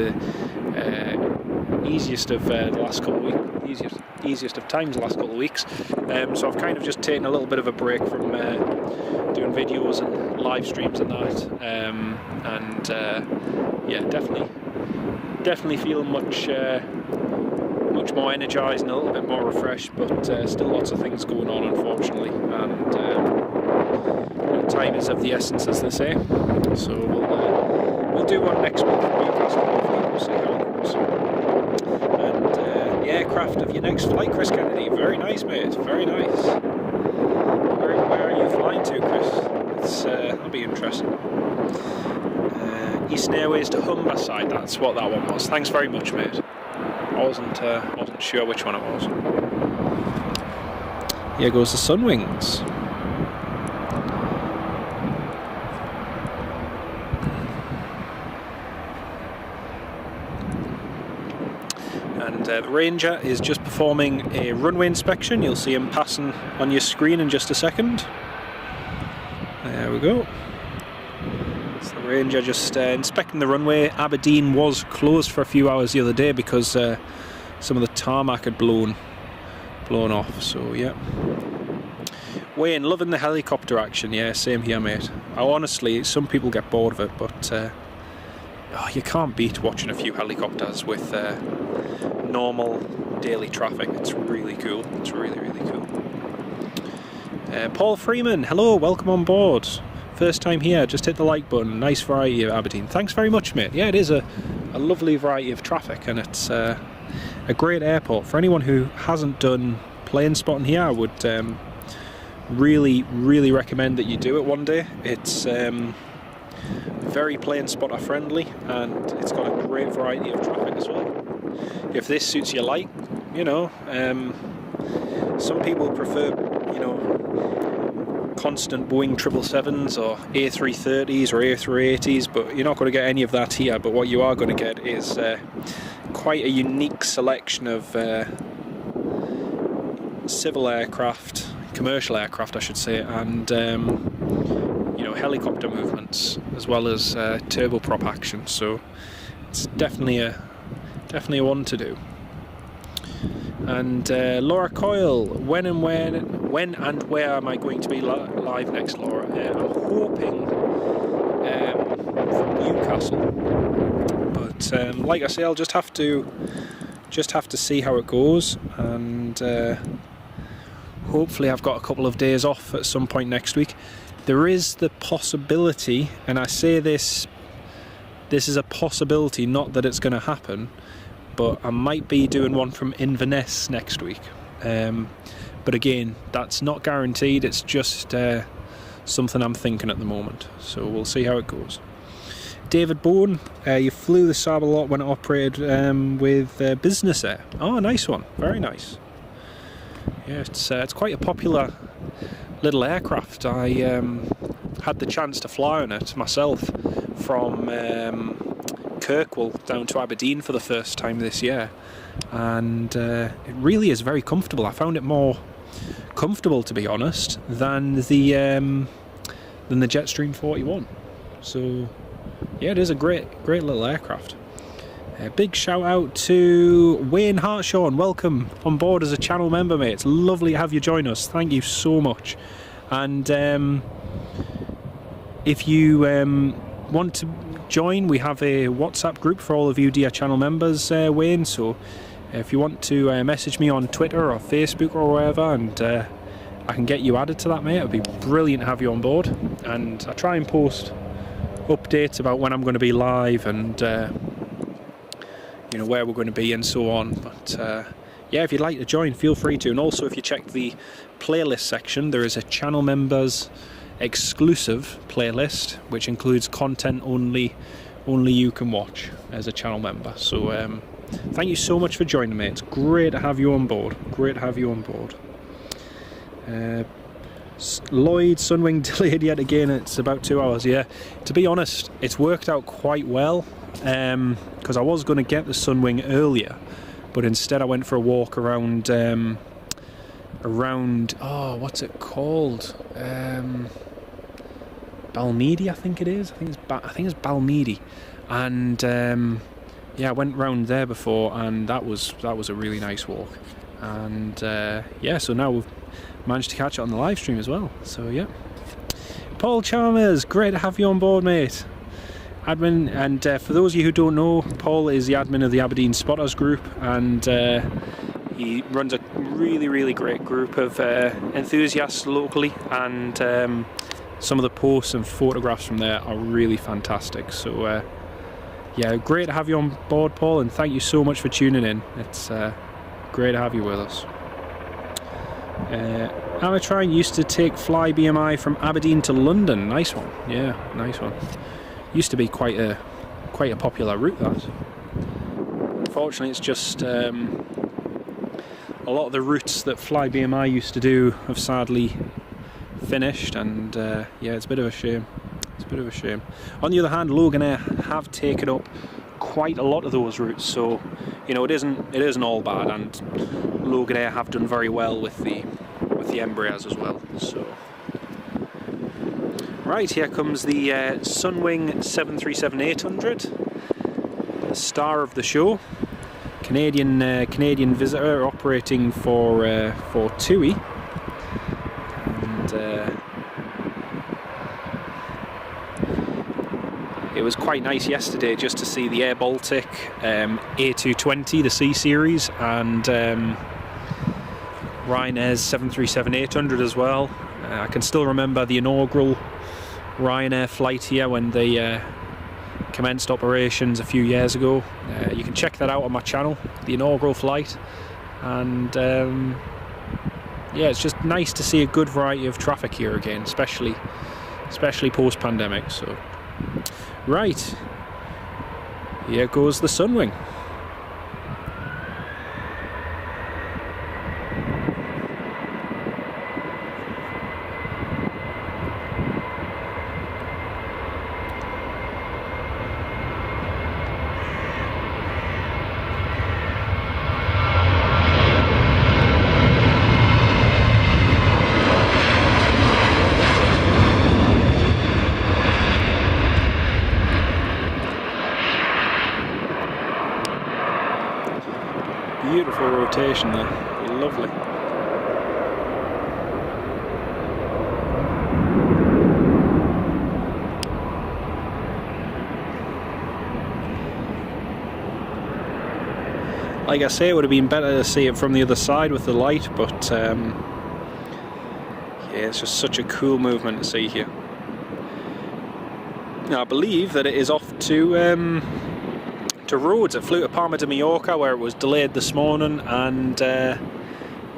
the easiest of the last couple of weeks, easiest of times the last couple of weeks, so I've kind of just taken a little bit of a break from doing videos and live streams and that, and yeah, definitely feeling much more energised and a little bit more refreshed, but still lots of things going on unfortunately, and time is of the essence, as they say. So we'll do one next week from Newcastle. We'll see how it goes. And the aircraft of your next flight, Chris Kennedy. Very nice, mate. Very nice. Where are you flying to, Chris? That'll be interesting. Eastern Airways to Humberside. That's what that one was. Thanks very much, mate. I wasn't sure which one it was. Here goes the Sunwings. The Ranger is just performing a runway inspection. You'll see him passing on your screen in just a second. There we go. It's the Ranger just inspecting the runway. Aberdeen was closed for a few hours the other day because some of the tarmac had blown off. So yeah. Wayne, loving the helicopter action. Yeah, same here, mate. Honestly, some people get bored of it, but you can't beat watching a few helicopters with normal daily traffic. It's really cool. It's really cool. Paul Freeman, hello, welcome on board. First time here, just hit the like button. Nice variety of Aberdeen. Thanks very much, mate. Yeah, it is a lovely variety of traffic, and it's a great airport. For anyone who hasn't done Planespotting here, I would really recommend that you do it one day. It's very Planespotter friendly, and it's got a great variety of traffic as well. If this suits your light, you know, some people prefer, you know, constant Boeing 777s or A330s or A380s, but you're not going to get any of that here. But what you are going to get is quite a unique selection of civil aircraft, commercial aircraft I should say, and you know, helicopter movements as well as turboprop action. So it's definitely a one to do. And Laura Coyle, when and where am I going to be live next, Laura? I'm hoping from Newcastle, but like I say, I'll just have to see how it goes, and hopefully I've got a couple of days off at some point next week. There is the possibility, and I say this is a possibility, not that it's going to happen, but I might be doing one from Inverness next week. But again, that's not guaranteed, it's just something I'm thinking at the moment. So we'll see how it goes. David Bourne, you flew the Saab a lot when it operated with Business Air. Oh, nice one, very nice. Yeah, it's quite a popular little aircraft. I had the chance to fly on it myself from Kirkwall down to Aberdeen for the first time this year, and it really is very comfortable. I found it more comfortable, to be honest, than the Jetstream 41. So yeah, it is a great little aircraft. A big shout out to Wayne Hartshaw, welcome on board as a channel member, mate. It's lovely to have you join us. Thank you so much. And if you want to join, we have a WhatsApp group for all of you dear channel members, Wayne. So if you want to message me on Twitter or Facebook or wherever, and I can get you added to that, mate, it'd be brilliant to have you on board. And I try and post updates about when I'm going to be live and you know, where we're going to be and so on. But yeah, if you'd like to join, feel free to. And also, if you check the playlist section, there is a channel members exclusive playlist which includes content only you can watch as a channel member. So thank you so much for joining me. It's great to have you on board. Lloyd, Sunwing delayed yet again. It's about 2 hours. Yeah, to be honest, it's worked out quite well, because I was going to get the Sunwing earlier, but instead I went for a walk around oh, what's it called, Balmeedy, I think it is. I think it's Balmeedy, and yeah, I went round there before, and that was a really nice walk. And yeah, so now we've managed to catch it on the live stream as well. So yeah, Paul Chalmers, great to have you on board, mate. Admin, and for those of you who don't know, Paul is the admin of the Aberdeen Spotters group, and he runs a really great group of enthusiasts locally, and some of the posts and photographs from there are really fantastic. So yeah, great to have you on board, Paul, and thank you so much for tuning in. It's great to have you with us. Amatron used to take Fly BMI from Aberdeen to London. Nice one. Yeah, nice one. Used to be quite a popular route, that. Unfortunately, it's just a lot of the routes that Fly BMI used to do have sadly finished, and yeah, it's a bit of a shame. On the other hand, Loganair have taken up quite a lot of those routes, so you know, it isn't all bad, and Loganair have done very well with the Embraers as well. So right, here comes the Sunwing 737-800, the star of the show, Canadian visitor operating for TUI, and it was quite nice yesterday just to see the Air Baltic A220, the C series, and Ryanair's 737-800 as well. I can still remember the inaugural Ryanair flight here when they commenced operations a few years ago. You can check that out on my channel, the inaugural flight, and yeah, it's just nice to see a good variety of traffic here again, especially post-pandemic. So right, here goes the Sunwing. rotation there. Lovely. Like I say, it would have been better to see it from the other side with the light, but yeah, it's just such a cool movement to see here. Now, I believe that it is off to Rhodes. It flew to Palma de Mallorca, where it was delayed this morning, and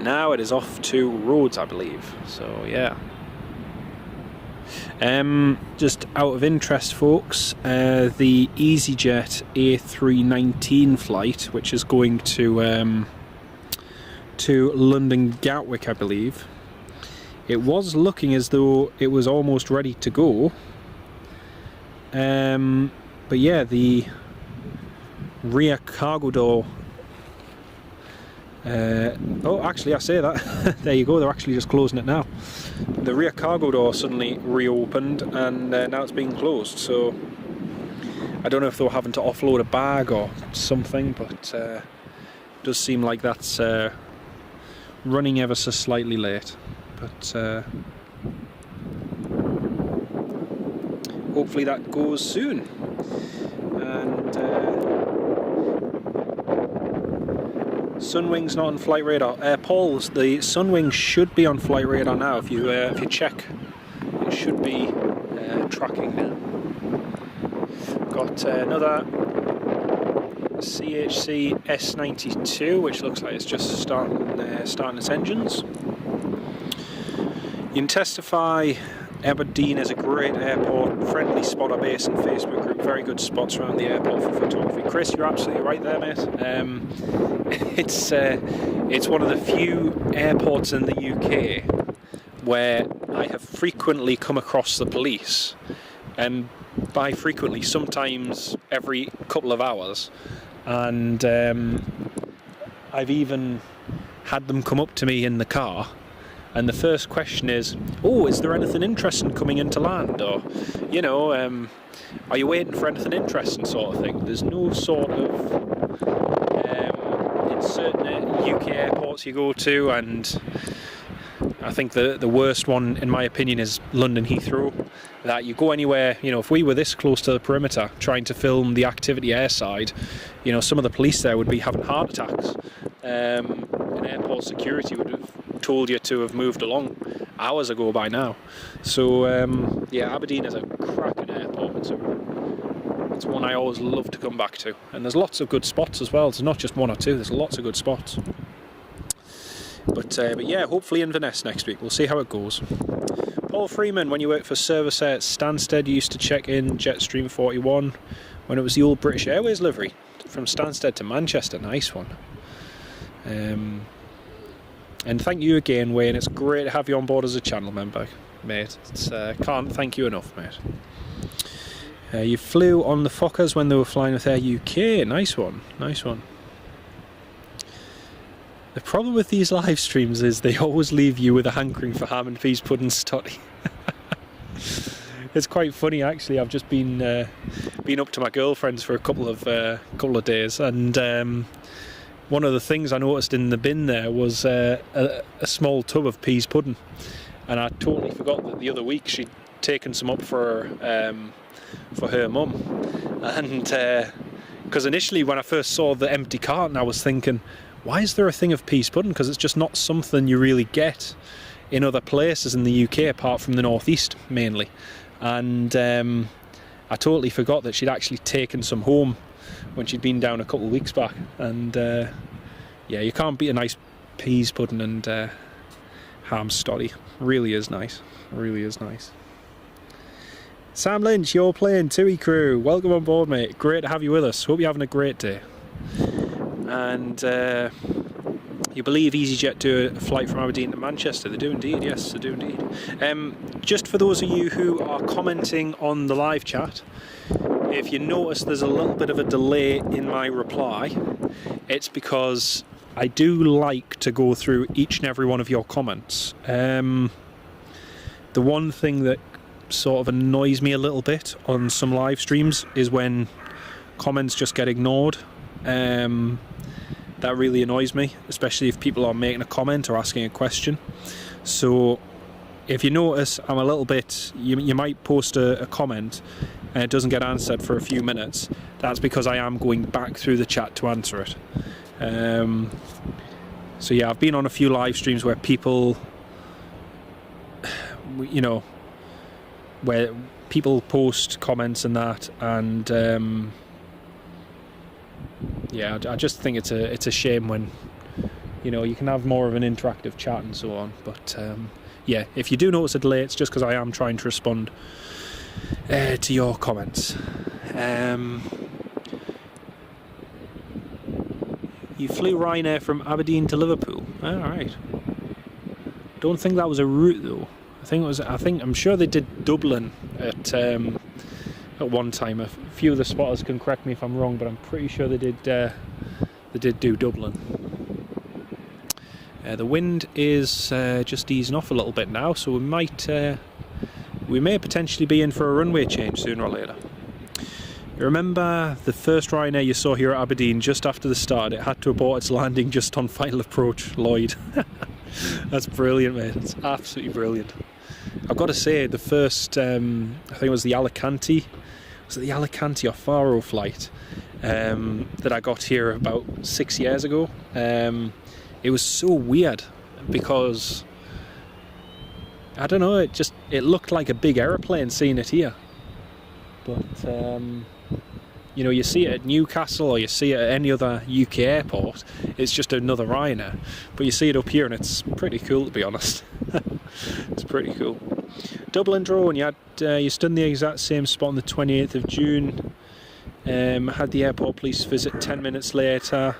now it is off to Rhodes, I believe. So yeah. Just out of interest, folks, the EasyJet A319 flight, which is going to London Gatwick, I believe, it was looking as though it was almost ready to go. But yeah, the rear cargo door. Oh, actually, I say that. There you go. They're actually just closing it now. The rear cargo door suddenly reopened, and now it's being closed. So I don't know if they were having to offload a bag or something, but it does seem like that's running ever so slightly late. But hopefully that goes soon. And Sunwing's not on flight radar. Paul, the Sunwing should be on flight radar now. If you check, it should be tracking now. Got another CHC S92, which looks like it's just starting its engines. You can testify. Aberdeen is a great airport, friendly spotter base and Facebook group, very good spots around the airport for photography. Chris, you're absolutely right there, mate. It's one of the few airports in the UK where I have frequently come across the police, and by frequently, sometimes every couple of hours, and I've even had them come up to me in the car. And the first question is, oh, is there anything interesting coming into land? Or, you know, are you waiting for anything interesting, sort of thing? There's no sort of, in certain UK airports you go to, and I think the worst one, in my opinion, is London Heathrow. That you go anywhere, you know, if we were this close to the perimeter trying to film the activity airside, you know, some of the police there would be having heart attacks. And airport security would have told you to have moved along hours ago by now. So yeah, Aberdeen is a cracking airport. It's one I always love to come back to, and there's lots of good spots as well. It's not just one or two, there's lots of good spots. But yeah, hopefully Inverness next week. We'll see how it goes. Paul Freeman, when you worked for Service Air at Stansted, you used to check in Jetstream 41 when it was the old British Airways livery from Stansted to Manchester. Nice one. And thank you again, Wayne. It's great to have you on board as a channel member, mate. Can't thank you enough, mate. You flew on the Fokkers when they were flying with Air UK. Nice one, nice one. The problem with these live streams is they always leave you with a hankering for ham and peas pudding stotty. It's quite funny, actually. I've just been up to my girlfriend's for a couple of days, and one of the things I noticed in the bin there was a small tub of peas pudding, and I totally forgot that the other week she'd taken some up for her mum, and because initially when I first saw the empty carton I was thinking, why is there a thing of peas pudding? Because it's just not something you really get in other places in the UK apart from the northeast mainly, and I totally forgot that she'd actually taken some home when she'd been down a couple of weeks back. And yeah, you can't beat a nice peas pudding and ham stoddy. Really is nice, really is nice. Sam Lynch, your plane, TUI crew, welcome on board, mate. Great to have you with us. Hope you're having a great day. And you believe EasyJet do a flight from Aberdeen to Manchester? They do indeed, yes, they do indeed. Just for those of you who are commenting on the live chat, if you notice there's a little bit of a delay in my reply, it's because I do like to go through each and every one of your comments. The one thing that sort of annoys me a little bit on some live streams is when comments just get ignored. That really annoys me, especially if people are making a comment or asking a question. So if you notice I'm a little bit, you might post a comment and it doesn't get answered for a few minutes. That's because I am going back through the chat to answer it. So yeah, I've been on a few live streams where people, you know, where people post comments and that, and yeah, I just think it's a shame when, you know, you can have more of an interactive chat and so on. But yeah, if you do notice a delay, it's just because I am trying to respond to your comments. You flew Ryanair from Aberdeen to Liverpool. Alright. Don't think that was a route though. I'm sure they did Dublin at one time. A few of the spotters can correct me if I'm wrong, but I'm pretty sure they did do Dublin. The wind is just easing off a little bit now, so we may potentially be in for a runway change sooner or later. You remember the first Ryanair you saw here at Aberdeen just after the start? It had to abort its landing just on final approach. Lloyd. That's brilliant, mate. It's absolutely brilliant. I've got to say, the first, I think it was the Alicante, was it the Alicante or Faro flight that I got here about 6 years ago? It was so weird because, I don't know, it looked like a big aeroplane seeing it here. But, you know, you see it at Newcastle or you see it at any other UK airport, it's just another Ryanair. But you see it up here and it's pretty cool, to be honest. It's pretty cool. Dublin drone, you stood in the exact same spot on the 28th of June. Had the airport police visit 10 minutes later.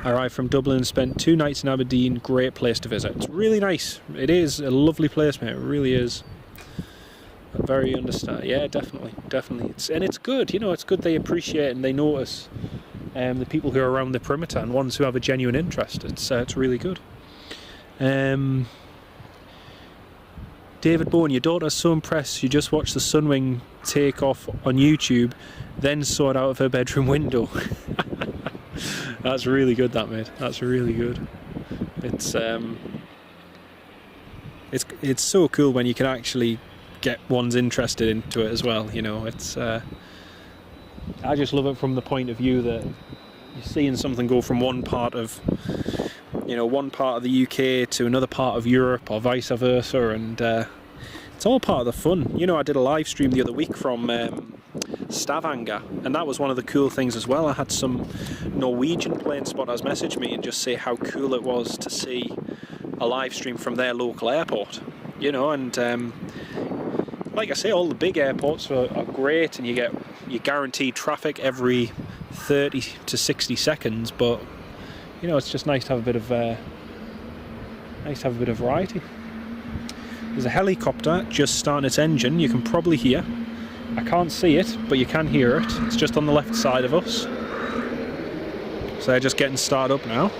Arrived from Dublin and spent 2 nights in Aberdeen. Great place to visit. It's really nice. It is a lovely place, mate. It really is. Very understand. Yeah, definitely. It's good. You know, it's good they appreciate and they notice the people who are around the perimeter and ones who have a genuine interest. It's really good. David Bowen, your daughter's so impressed. She just watched the Sunwing take off on YouTube, then saw it out of her bedroom window. That's really good, that, mate. That's really good. It's so cool when you can actually get one's interested into it as well. You know, I just love it from the point of view that you're seeing something go from one part of the UK to another part of Europe or vice versa, and it's all part of the fun. You know, I did a live stream the other week from Stavanger, and that was one of the cool things as well. I had some Norwegian plane spotters message me and just say how cool it was to see a live stream from their local airport. You know, and like I say, all the big airports are great, and you guaranteed traffic every 30 to 60 seconds. But you know, it's just nice to have a bit of variety. There's a helicopter just starting its engine. You can probably hear. I can't see it, but you can hear it. It's just on the left side of us. So they're just getting started up now.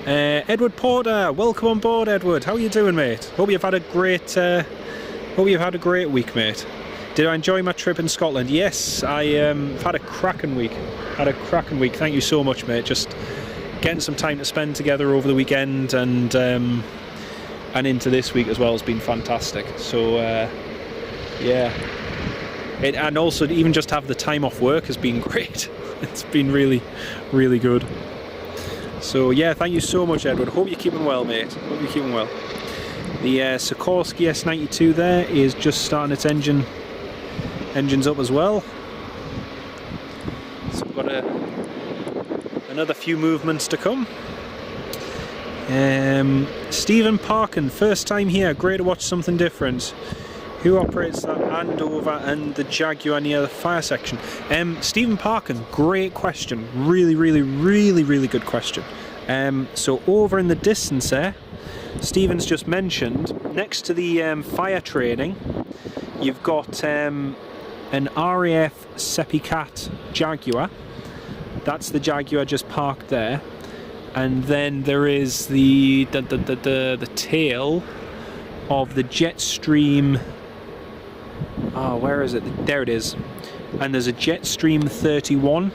Edward Porter, welcome on board, Edward. How are you doing, mate? Hope you've had a great week, mate. Did I enjoy my trip in Scotland? Yes, I've had a cracking week. Thank you so much, mate. Just getting some time to spend together over the weekend and into this week as well has been fantastic. So yeah, and also even just have the time off work has been great. It's been really, really good. So yeah, thank you so much, Edward. Hope you're keeping well, mate. Hope you're keeping well. The Sikorsky S92 there is just starting its engines up as well. So we've got another few movements to come. Stephen Parkin, first time here. Great to watch something different. Who operates that Andover and the Jaguar near the fire section? Stephen Parkin, great question. Really, really, really, really good question. So over in the distance there, Stephen's just mentioned, next to the fire training, you've got an RAF Sepicat Jaguar. That's the Jaguar just parked there. And then there is the tail of the Jetstream. Oh, where is it? There it is. And there's a Jetstream 31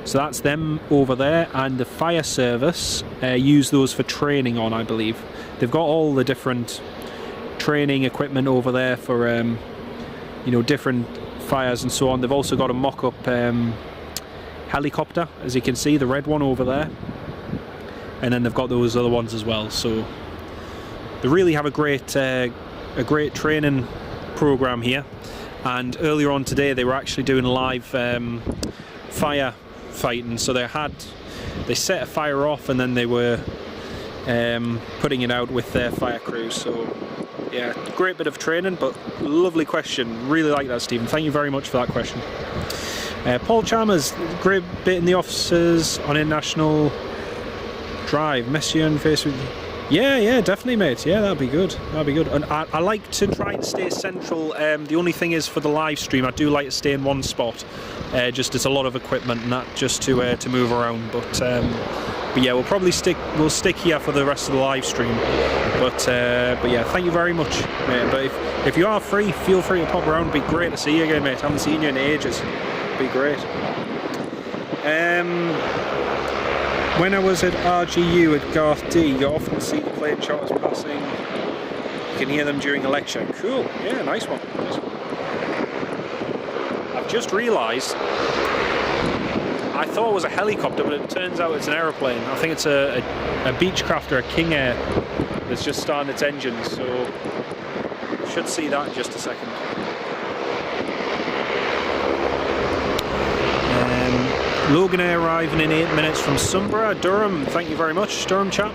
So that's them over there, and the fire service use those for training on, I believe. They've got all the different training equipment over there for you know, different fires and so on. They've also got a mock-up helicopter, as you can see, the red one over there, and then they've got those other ones as well. So they really have a great training program here. And earlier on today they were actually doing live fire fighting. So they set a fire off, and then they were putting it out with their fire crews. So yeah, great bit of training, but lovely question. Really like that, Stephen. Thank you very much for that question. Paul Chalmers, great bit in the offices on International Drive. Messier and Facebook. Yeah, definitely, mate. Yeah, that'd be good. That'd be good. And I like to try and stay central. The only thing is, for the live stream, I do like to stay in one spot. Just it's a lot of equipment and that, just to move around. But yeah, we'll stick here for the rest of the live stream. But yeah, thank you very much, mate. But if you are free, feel free to pop around. It'd be great to see you again, mate. I haven't seen you in ages. It'd be great. When I was at RGU at Garth D, you often see the plane charters passing. You can hear them during a lecture. Cool. Yeah, nice one. Nice one. I've just realised, I thought it was a helicopter, but it turns out it's an aeroplane. I think it's a Beechcraft or a King Air that's just starting its engines, so should see that in just a second. Loganair arriving in 8 minutes from Sunborough, Durham. Thank you very much, Durham chap.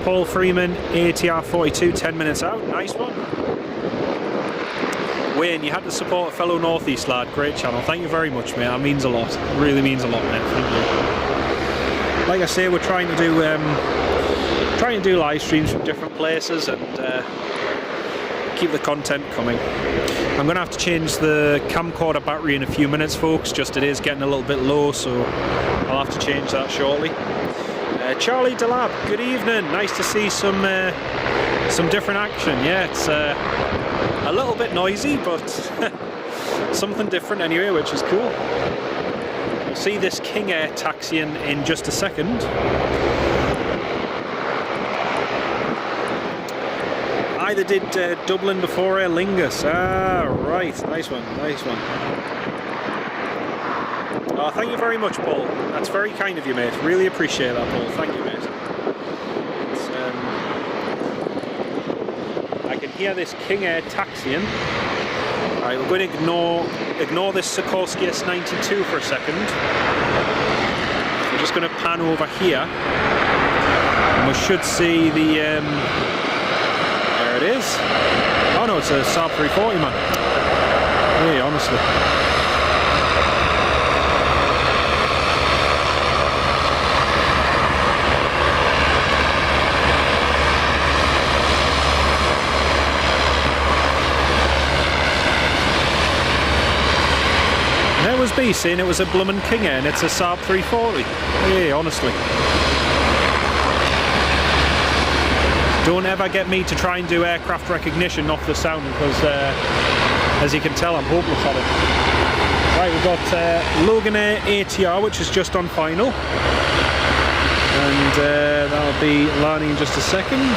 Paul Freeman, ATR 42, 10 minutes out. Nice one. Wayne, you had to support a fellow Northeast lad. Great channel. Thank you very much, mate. That means a lot. It really means a lot, mate. Thank you. Like I say, we're trying to do live streams from different places and keep the content coming. I'm going to have to change the camcorder battery in a few minutes, folks. Just it is getting a little bit low, so I'll have to change that shortly. Charlie Delab, good evening. Nice to see some different action. Yeah, it's a little bit noisy, but something different anyway, which is cool. We'll see this King Air taxiing in just a second. Either did Dublin before Aer Lingus. Ah, right. Nice one, nice one. Oh, thank you very much, Paul. That's very kind of you, mate. Really appreciate that, Paul. Thank you, mate. I can hear this King Air taxiing. Right, we're going to ignore this Sikorsky S92 for a second. We're just going to pan over here, and we should see the. There it is. Oh no, it's a Saab 340, man. Hey, honestly. There was B saying it was a bloomin' King Air and it's a Saab 340. Hey, honestly. Don't ever get me to try and do aircraft recognition off the sound, because as you can tell, I'm hopeless at it. Right, we've got Loganair ATR, which is just on final, and that'll be landing in just a second.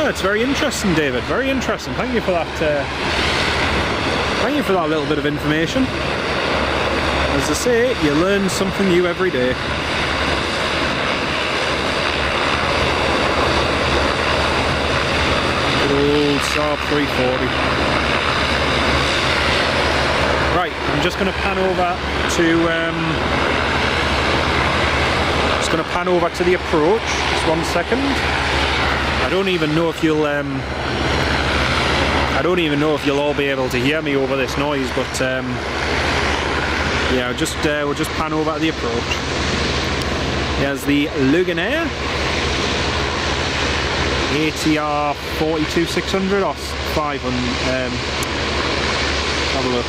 It's very interesting, David. Very interesting. Thank you for that. Thank you for that little bit of information. As I say, you learn something new every day. Good old Saab 340. Right, I'm just going to pan over to the approach. Just 1 second. I don't even know if you'll all be able to hear me over this noise, but yeah, we'll just pan over to the approach. There's the Loganair ATR 42-600 or 500. Have a look.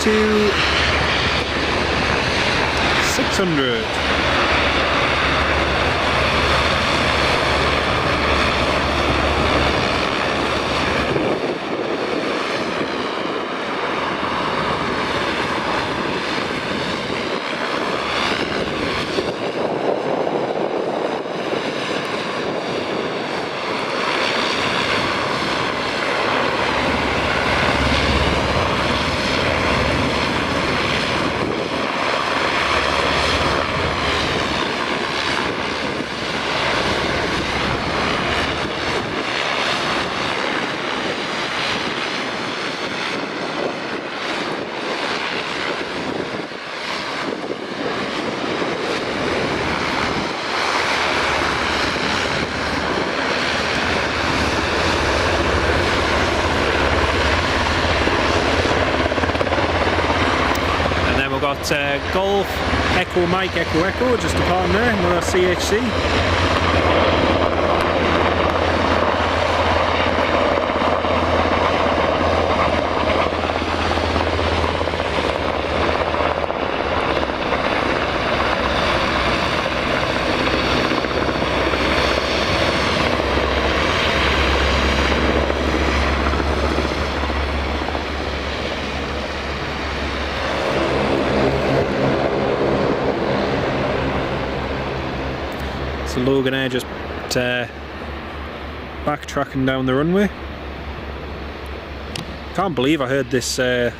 to 600. Golf, Echo Mike, Echo Echo, just departing there, another CHC. So Loganair just backtracking down the runway. Can't believe I heard this this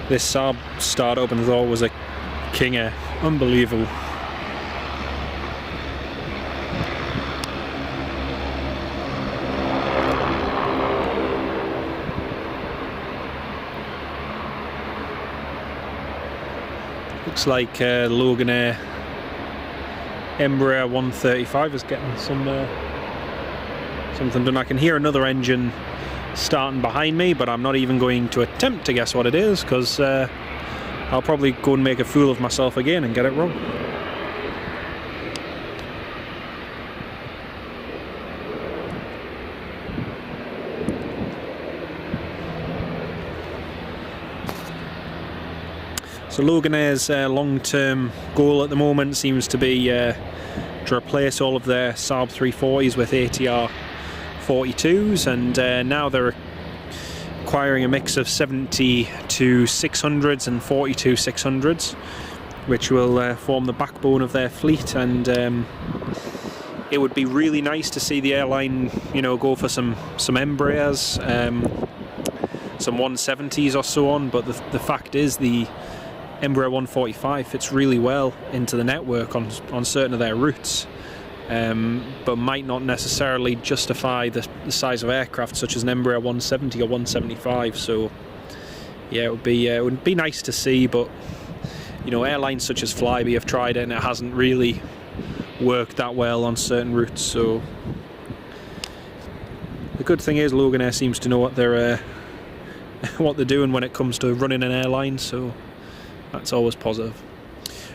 Saab start up and thought it was a King Air. Unbelievable. Looks like Loganair Embraer 135 is getting something done. I can hear another engine starting behind me, but I'm not even going to attempt to guess what it is, because I'll probably go and make a fool of myself again and get it wrong. So Loganair's long-term goal at the moment seems to be to replace all of their Saab 340s with ATR 42s, and now they're acquiring a mix of 72 600s and 42 600s, which will form the backbone of their fleet. And it would be really nice to see the airline, you know, go for some Embraers, some 170s or so on. But the fact is, the Embraer 145 fits really well into the network on certain of their routes, but might not necessarily justify the size of aircraft such as an Embraer 170 or 175. So yeah, it would be nice to see, but you know, airlines such as Flybe have tried it and it hasn't really worked that well on certain routes. So the good thing is Loganair seems to know what they're doing when it comes to running an airline, so that's always positive.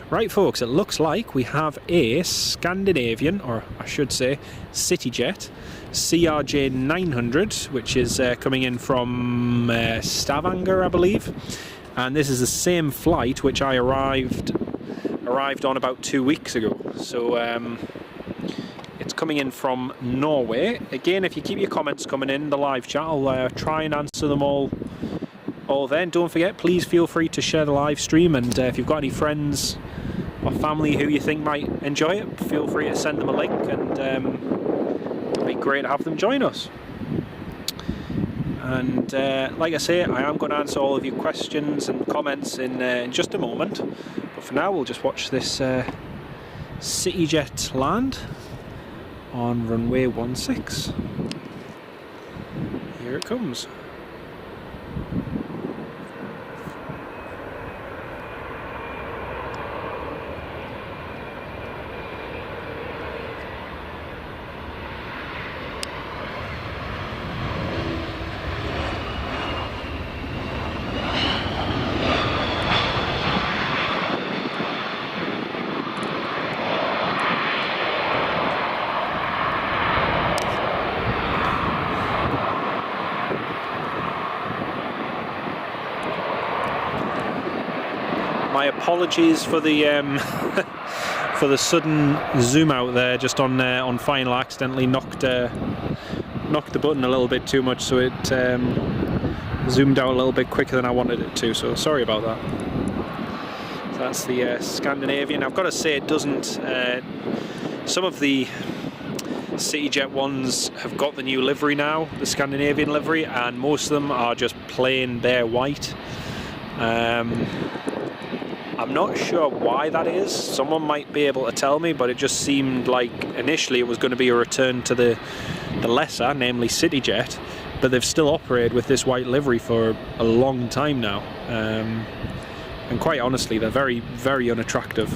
Right folks, it looks like we have a Scandinavian, or I should say CityJet CRJ 900, which is coming in from Stavanger, I believe, and this is the same flight which I arrived on about 2 weeks ago. So it's coming in from Norway. Again, if you keep your comments coming in the live chat, I'll try and answer them all then. Don't forget, please feel free to share the live stream, and if you've got any friends or family who you think might enjoy it, feel free to send them a link, and it'd be great to have them join us. And like I say, I am going to answer all of your questions and comments in just a moment, but for now we'll just watch this CityJet land on runway 16. Here it comes. My apologies for the for the sudden zoom out there. Just on final, accidentally knocked the button a little bit too much, so it zoomed out a little bit quicker than I wanted it to. So sorry about that. So that's the Scandinavian. I've got to say, it doesn't. Some of the CityJet ones have got the new livery now, the Scandinavian livery, and most of them are just plain bare white. I'm not sure why that is. Someone might be able to tell me, but it just seemed like initially it was going to be a return to the lesser, namely CityJet, but they've still operated with this white livery for a long time now. And quite honestly, they're very, very unattractive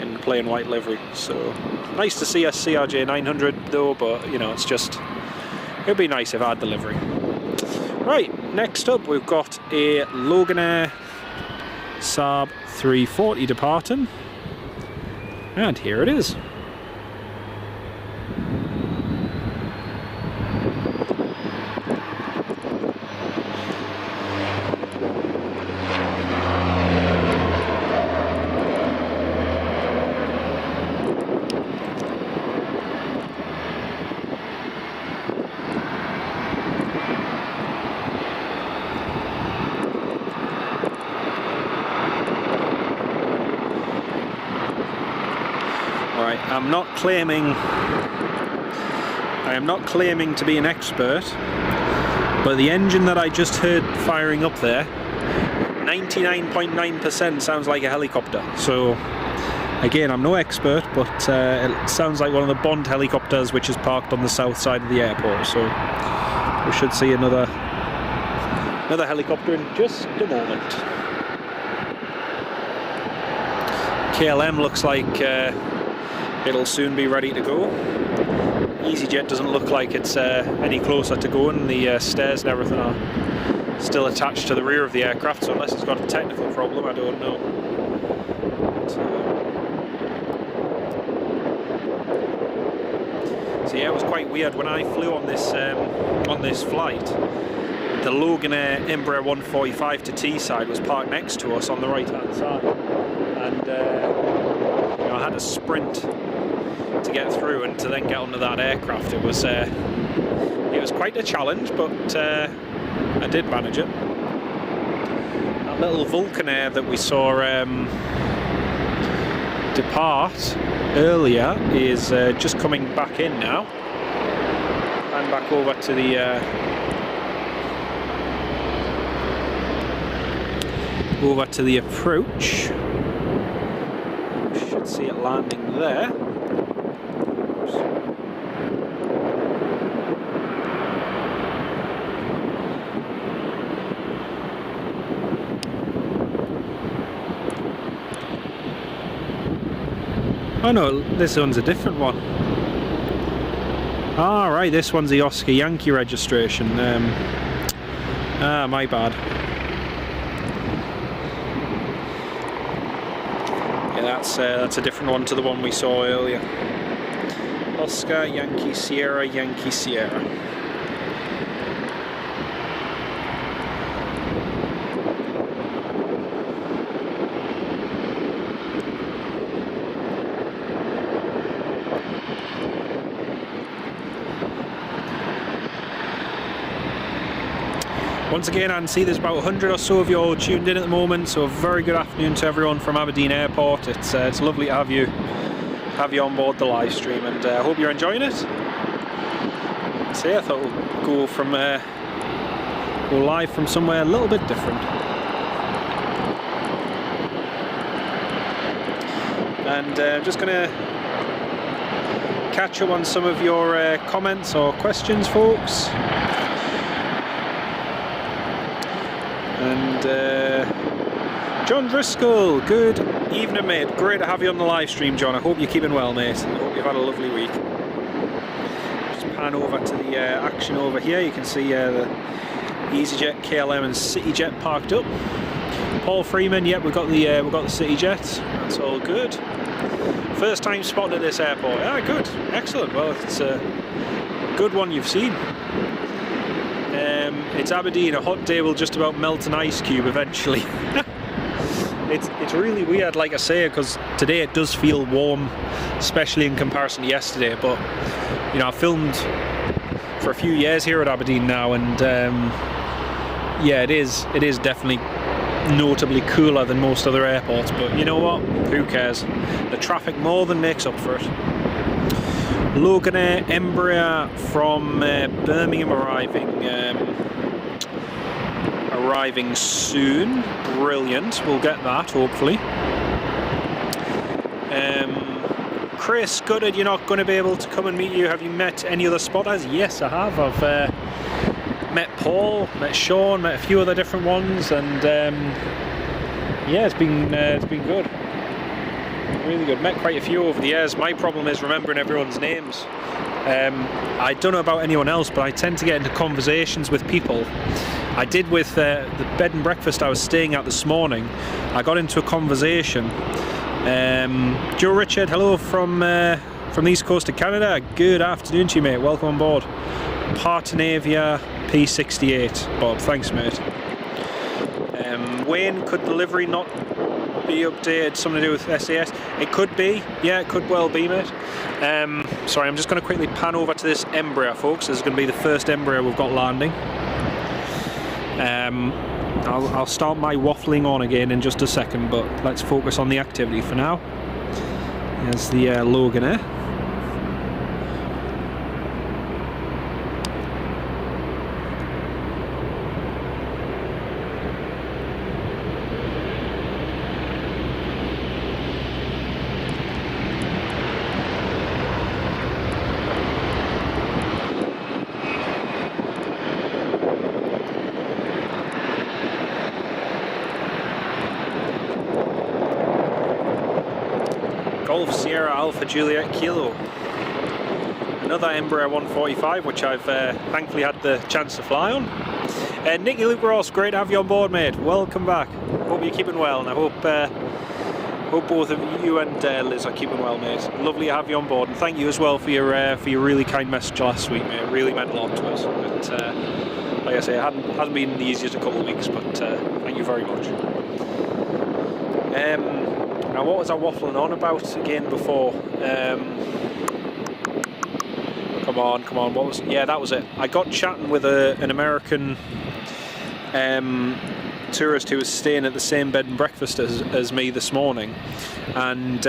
in plain white livery. So nice to see a CRJ 900 though, but you know, it's just, it'd be nice if I had the livery. Right, next up we've got a Loganair Saab 340 departing, and here it is. I am not claiming to be an expert, but the engine that I just heard firing up there, 99.9% sounds like a helicopter. So again, I'm no expert, but it sounds like one of the Bond helicopters which is parked on the south side of the airport. So we should see another helicopter in just a moment. KLM looks like it'll soon be ready to go. EasyJet doesn't look like it's any closer to going. The stairs and everything are still attached to the rear of the aircraft, so unless it's got a technical problem, I don't know. So yeah, it was quite weird when I flew on this flight. The Loganair Embraer 145 to Teesside was parked next to us on the right hand side, and you know, I had to sprint to get through and to then get onto that aircraft. It was quite a challenge, but I did manage it. That little Vulcanair that we saw depart earlier is just coming back in now, and back over to the approach. We should see it landing there. Oh no, this one's a different one. Ah, right, this one's the Oscar Yankee registration. My bad. Yeah, that's a different one to the one we saw earlier. Oscar Yankee Sierra Yankee Sierra. Once again, I can see there's about 100 or so of you all tuned in at the moment, so a very good afternoon to everyone from Aberdeen Airport. It's lovely to have you on board the live stream, and I hope you're enjoying it. So yeah, I thought we'll go live from somewhere a little bit different. And I'm just going to catch up on some of your comments or questions, folks. And John Driscoll, good evening, mate. Great to have you on the live stream, John. I hope you're keeping well, mate. I hope you've had a lovely week. Just pan over to the action over here. You can see the EasyJet, KLM, and CityJet parked up. Paul Freeman, yep, we've got the CityJet. That's all good. First time spotted at this airport. Ah, good, excellent. Well, it's a good one you've seen. It's Aberdeen. A hot day will just about melt an ice cube eventually. It's really weird, like I say, because today it does feel warm, especially in comparison to yesterday. But you know, I've filmed for a few years here at Aberdeen now, and yeah, it is definitely notably cooler than most other airports. But you know what? Who cares? The traffic more than makes up for it. Loganair Embraer from Birmingham arriving soon. Brilliant. We'll get that hopefully. Chris, gutted you're not going to be able to come and meet you. Have you met any other spotters? Yes, I have. I've met Paul, met Sean, met a few other different ones, and yeah, it's been good. Really good. Met quite a few over the years. My problem is remembering everyone's names. I don't know about anyone else, but I tend to get into conversations with people. I did with the bed and breakfast I was staying at this morning. I got into a conversation. Joe Richard, hello from the east coast of Canada. Good afternoon to you, mate. Welcome on board. Partenavia P68. Bob, thanks, mate. Wayne, could delivery not be updated? Something to do with SAS? It could be. Yeah, it could well be, mate. Sorry, I'm just going to quickly pan over to this Embraer, folks. This is going to be the first Embraer we've got landing. I'll start my waffling on again in just a second, but let's focus on the activity for now. Here's the Loganair. Golf Sierra Alpha Juliet Kilo. Another Embraer 145, which I've thankfully had the chance to fly on. Nicky Luke Ross, great to have you on board, mate. Welcome back. Hope you're keeping well, and I hope both of you and Liz are keeping well, mate. Lovely to have you on board, and thank you as well for your really kind message last week, mate. It really meant a lot to us. But, like I say, it hasn't been the easiest a couple of weeks, but thank you very much. Now, what was I waffling on about again before? Come on, what was? Yeah, that was it. I got chatting with an American tourist who was staying at the same bed and breakfast as me this morning, and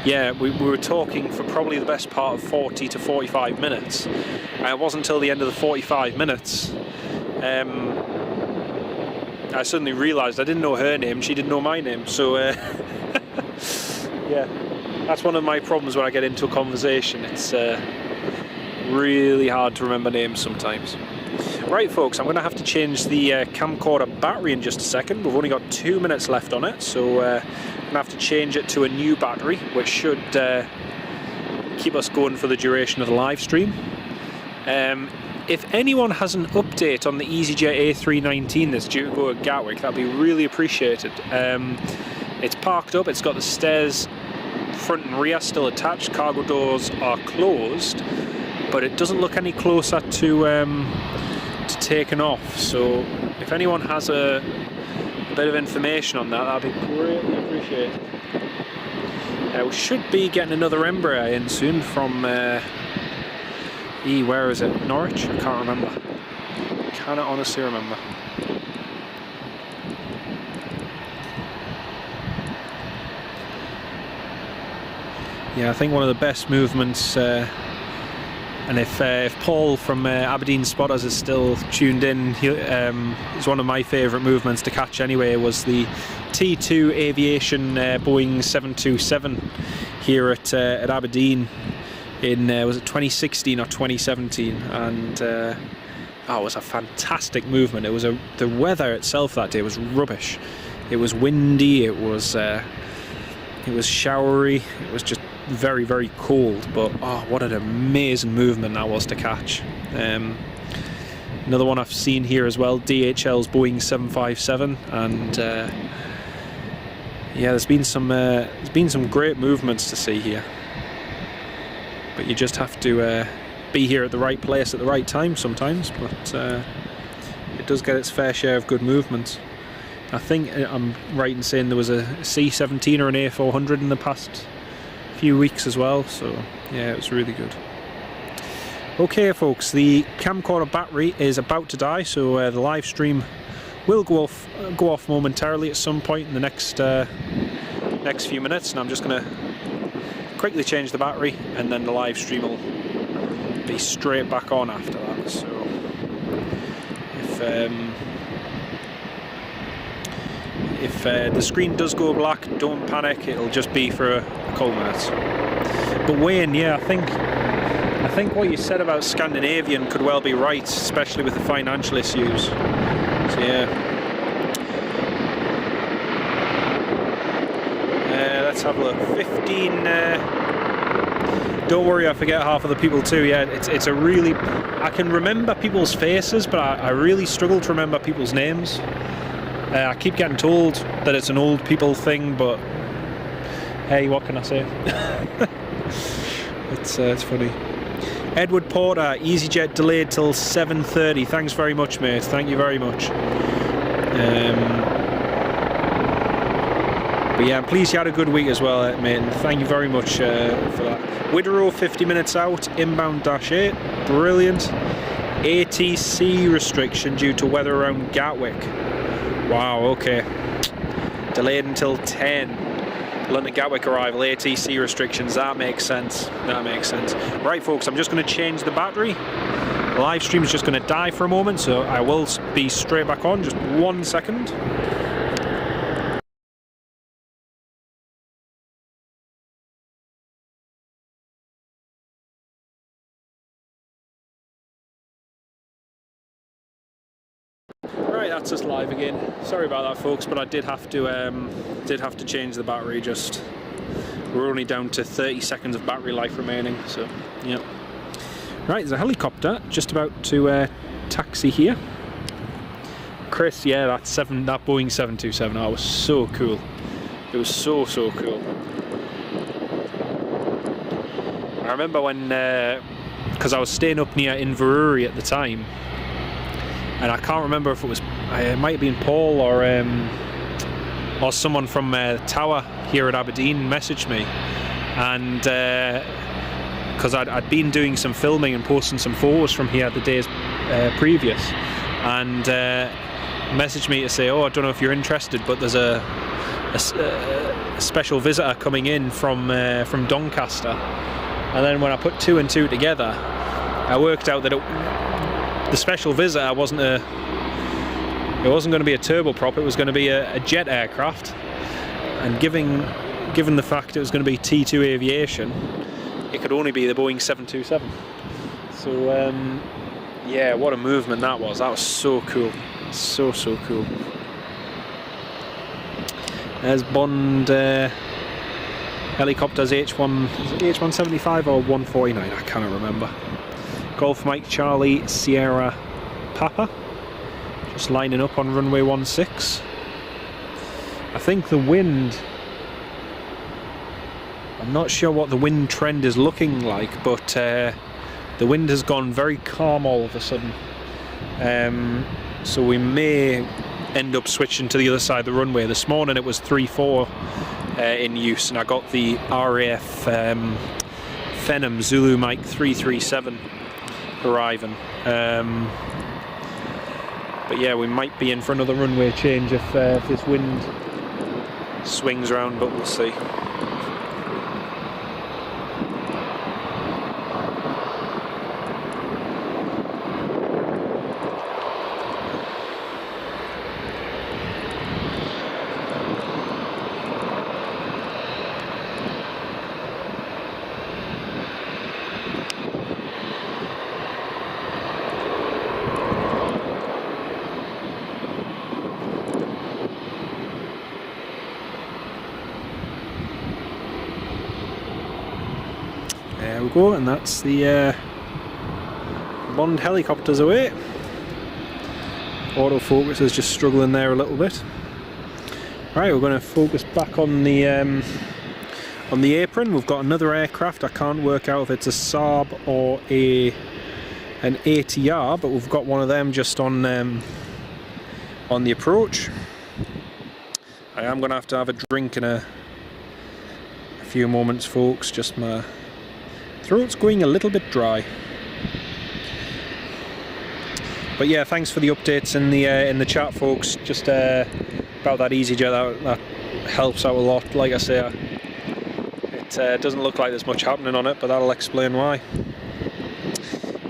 yeah, we were talking for probably the best part of 40 to 45 minutes. And it wasn't until the end of the 45 minutes I suddenly realised I didn't know her name, she didn't know my name, so yeah, that's one of my problems when I get into a conversation. It's really hard to remember names sometimes. Right, folks, I'm going to have to change the camcorder battery in just a second. We've only got 2 minutes left on it, so I'm going to have to change it to a new battery, which should keep us going for the duration of the live stream. If anyone has an update on the EasyJet A319 that's due to go at Gatwick, that'd be really appreciated. It's parked up, it's got the stairs front and rear still attached, cargo doors are closed, but it doesn't look any closer to taking off. So if anyone has a bit of information on that, that'd be greatly appreciated. We should be getting another Embraer in soon from where is it? Norwich? I can't remember. Cannot honestly remember. Yeah, I think one of the best movements, and if Paul from Aberdeen Spotters is still tuned in, it's one of my favourite movements to catch anyway, was the T2 Aviation Boeing 727 here at Aberdeen in, was it 2016 or 2017, and it was a fantastic movement. It was the weather itself that day was rubbish. It was windy, it was showery, it was just very, very cold, but oh, what an amazing movement that was to catch. Another one I've seen here as well, DHL's Boeing 757, and yeah, there's been some great movements to see here. But you just have to be here at the right place at the right time sometimes, but it does get its fair share of good movements. I think I'm right in saying there was a C17 or an A400 in the past few weeks as well, so yeah, it was really good. Okay folks, the camcorder battery is about to die, so the live stream will go off momentarily at some point in the next few minutes, and I'm just going to quickly change the battery and then the live stream will be straight back on after that. So if the screen does go black, don't panic, it'll just be for a couple minutes. But Wayne, yeah, I think what you said about Scandinavian could well be right, especially with the financial issues. So yeah. Let's have a look. 15. Don't worry, I forget half of the people too. Yeah, it's a really. I can remember people's faces, but I really struggle to remember people's names. I keep getting told that it's an old people thing, but hey, what can I say? It's funny. Edward Porter, EasyJet delayed till 7:30. Thanks very much, mate. Thank you very much. But yeah, I'm pleased you had a good week as well, mate, and thank you very much for that. Wideroe 50 minutes out, inbound -8, brilliant. ATC restriction due to weather around Gatwick. Wow, okay. Delayed until 10. London Gatwick arrival, ATC restrictions, that makes sense. That makes sense. Right folks, I'm just going to change the battery. The live stream is just going to die for a moment, so I will be straight back on, just 1 second. Right, that's us live again. Sorry about that, folks, but I did have to change the battery. Just we're only down to 30 seconds of battery life remaining, so yeah. Right, there's a helicopter just about to taxi here. Chris, yeah, that Boeing 727. Oh, it was so cool. It was so cool. I remember when, because I was staying up near Inverurie at the time. And I can't remember if it was, it might have been Paul or someone from Tower here at Aberdeen messaged me, and because I'd been doing some filming and posting some photos from here the days previous, and messaged me to say, oh, I don't know if you're interested, but there's a special visitor coming in from Doncaster. And then when I put 2 and 2 together, I worked out that the special visitor wasn't going to be a turboprop, it was going to be a jet aircraft, and given the fact it was going to be T2 aviation, it could only be the Boeing 727. So yeah, what a movement that was so cool, so cool. There's Bond helicopters, H175 or 149, I cannot remember. Golf Mike Charlie Sierra Papa, just lining up on runway 16. I think the wind, I'm not sure what the wind trend is looking like, but the wind has gone very calm all of a sudden. So we may end up switching to the other side of the runway. This morning it was 3-4 in use, and I got the RAF Phenom Zulu Mike 337 arriving, but yeah, we might be in for another runway change if this wind swings around, but we'll see. There we go, and that's the Bond helicopters away. Autofocus is just struggling there a little bit. Right, we're going to focus back on the apron. We've got another aircraft. I can't work out if it's a Saab or an ATR, but we've got one of them just on the approach. I am going to have a drink in a few moments, folks. Just my throat's going a little bit dry. But yeah, thanks for the updates in the chat, folks. Just about that EasyJet, that helps out a lot. Like I say, it doesn't look like there's much happening on it, but that'll explain why.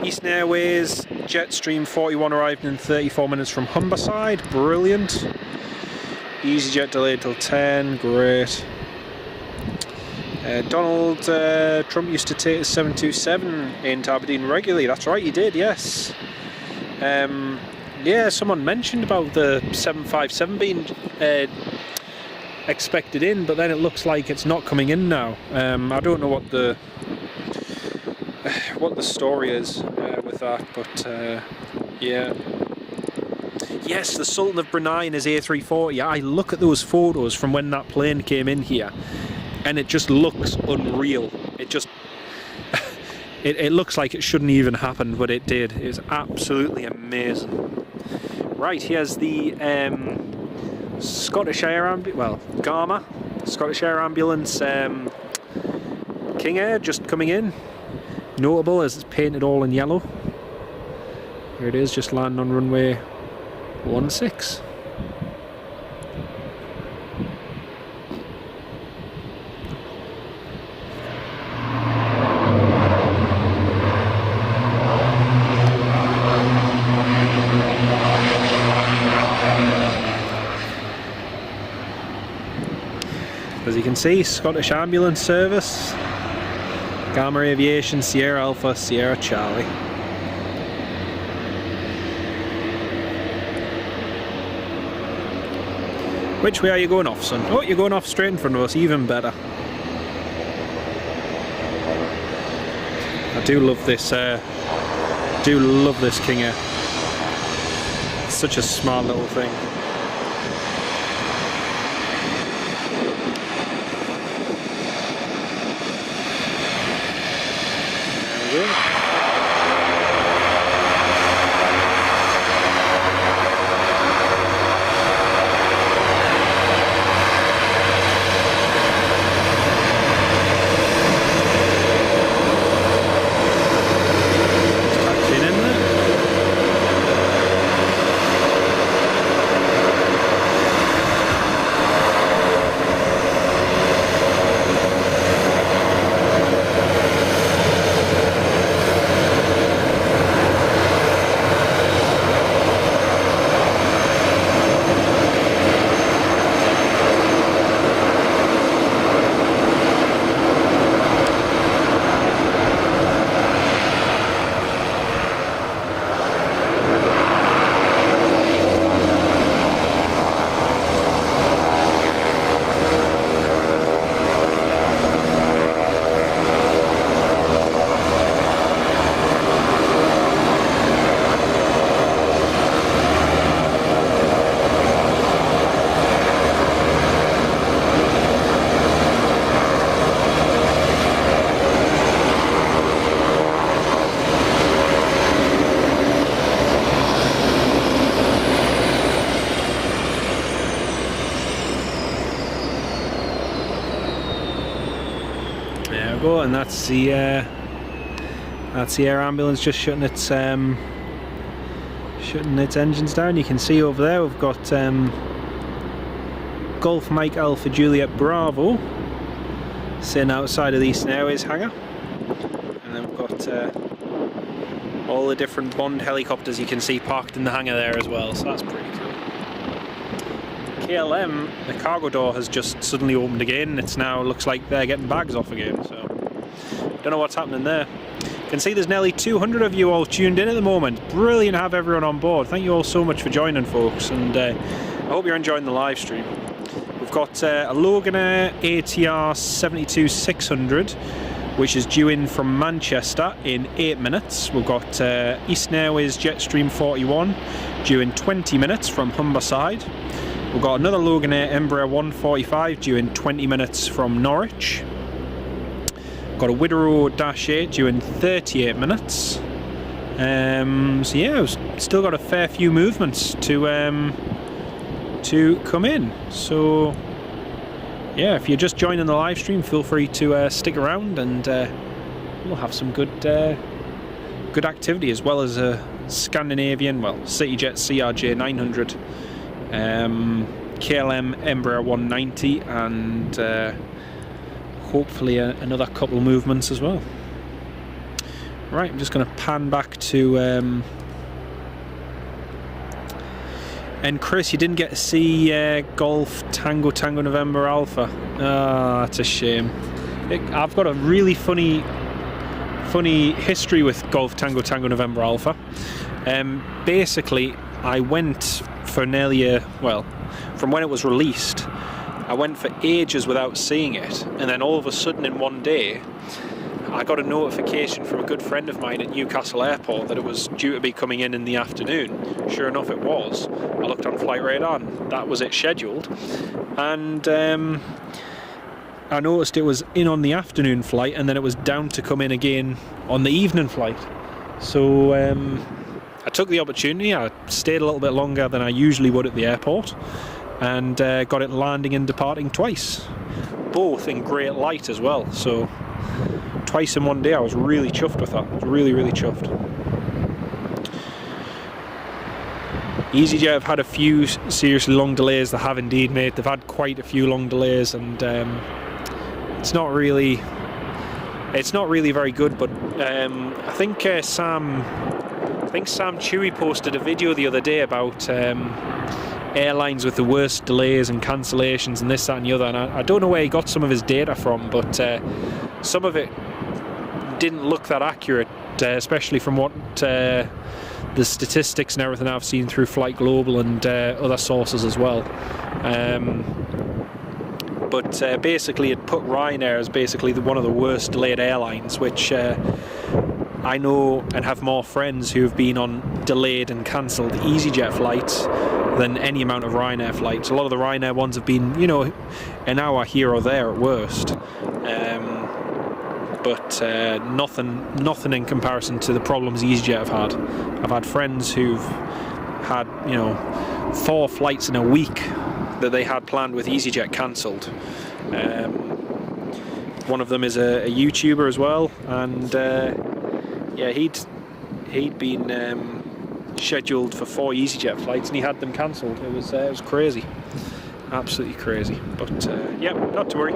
Eastern Airways Jetstream 41 arrived in 34 minutes from Humberside. Brilliant. EasyJet delayed till 10. Great. Donald Trump used to take his 727 into Aberdeen regularly. That's right, he did. Yes. Yeah, someone mentioned about the 757 being expected in, but then it looks like it's not coming in now. I don't know what the story is with that, but yeah. Yes, the Sultan of Brunei in his A340. I look at those photos from when that plane came in here, and it just looks unreal. It just it looks like it shouldn't even happen, but it did. It was absolutely amazing. Right, here's the Scottish Air Garma Scottish Air Ambulance King Air just coming in. Notable as it's painted all in yellow. Here it is, just landing on runway 16. As you can see, Scottish Ambulance Service, Gamma Aviation, Sierra Alpha, Sierra Charlie. Which way are you going off, son? Oh, you're going off straight in front of us, even better. I do love this King Air. It's such a smart little thing. There we go. And that's the air ambulance just shutting its engines down. You can see over there we've got Golf Mike Alpha Juliet Bravo sitting outside of the Eastern Airways hangar, and then we've got all the different Bond helicopters you can see parked in the hangar there as well, so that's pretty cool. KLM, the cargo door has just suddenly opened again. It's now looks like they're getting bags off again, so don't know what's happening there. You can see there's nearly 200 of you all tuned in at the moment. Brilliant to have everyone on board. Thank you all so much for joining, folks, and I hope you're enjoying the live stream. We've got a Loganair ATR 72600, which is due in from Manchester in 8 minutes. We've got Eastern Airways Jetstream 41 due in 20 minutes from Humberside. We've got another Loganair Embraer 145 due in 20 minutes from Norwich. Got a Wideroe Dash 8 due in 38 minutes. So yeah, we've still got a fair few movements to to come in. So yeah, if you're just joining the live stream, feel free to stick around, and we'll have some good activity, as well as a Scandinavian, well, CityJet CRJ 900, KLM Embraer 190, and hopefully another couple of movements as well. Right, I'm just going to pan back to and Chris, you didn't get to see Golf Tango Tango November Alpha. Ah, that's a shame. I've got a really funny history with Golf Tango Tango November Alpha. Basically, I went for nearly from when it was released, I went for ages without seeing it, and then all of a sudden in one day I got a notification from a good friend of mine at Newcastle Airport that it was due to be coming in the afternoon. Sure enough, it was. I looked on Flight Radar and that was it scheduled, and I noticed it was in on the afternoon flight, and then it was down to come in again on the evening flight. So I took the opportunity. I stayed a little bit longer than I usually would at the airport, and got it landing and departing twice, both in great light as well. So twice in one day. I was really chuffed with that. I was really chuffed. EasyJet have had a few seriously long delays. They have indeed, mate. They've had quite a few long delays, and it's not really very good. But I think Sam Chewy posted a video the other day about airlines with the worst delays and cancellations and this, that and the other, and I don't know where he got some of his data from, but some of it didn't look that accurate, especially from what the statistics and everything I've seen through Flight Global and other sources as well. But basically it put Ryanair as basically one of the worst delayed airlines, which I know and have more friends who have been on delayed and cancelled EasyJet flights than any amount of Ryanair flights. A lot of the Ryanair ones have been, an hour here or there at worst, but nothing in comparison to the problems EasyJet have had. I've had friends who've had 4 flights in a week that they had planned with EasyJet cancelled. One of them is a YouTuber as well, and yeah, he'd been scheduled for 4 EasyJet flights and he had them cancelled. It was crazy, absolutely crazy. But yeah, not to worry.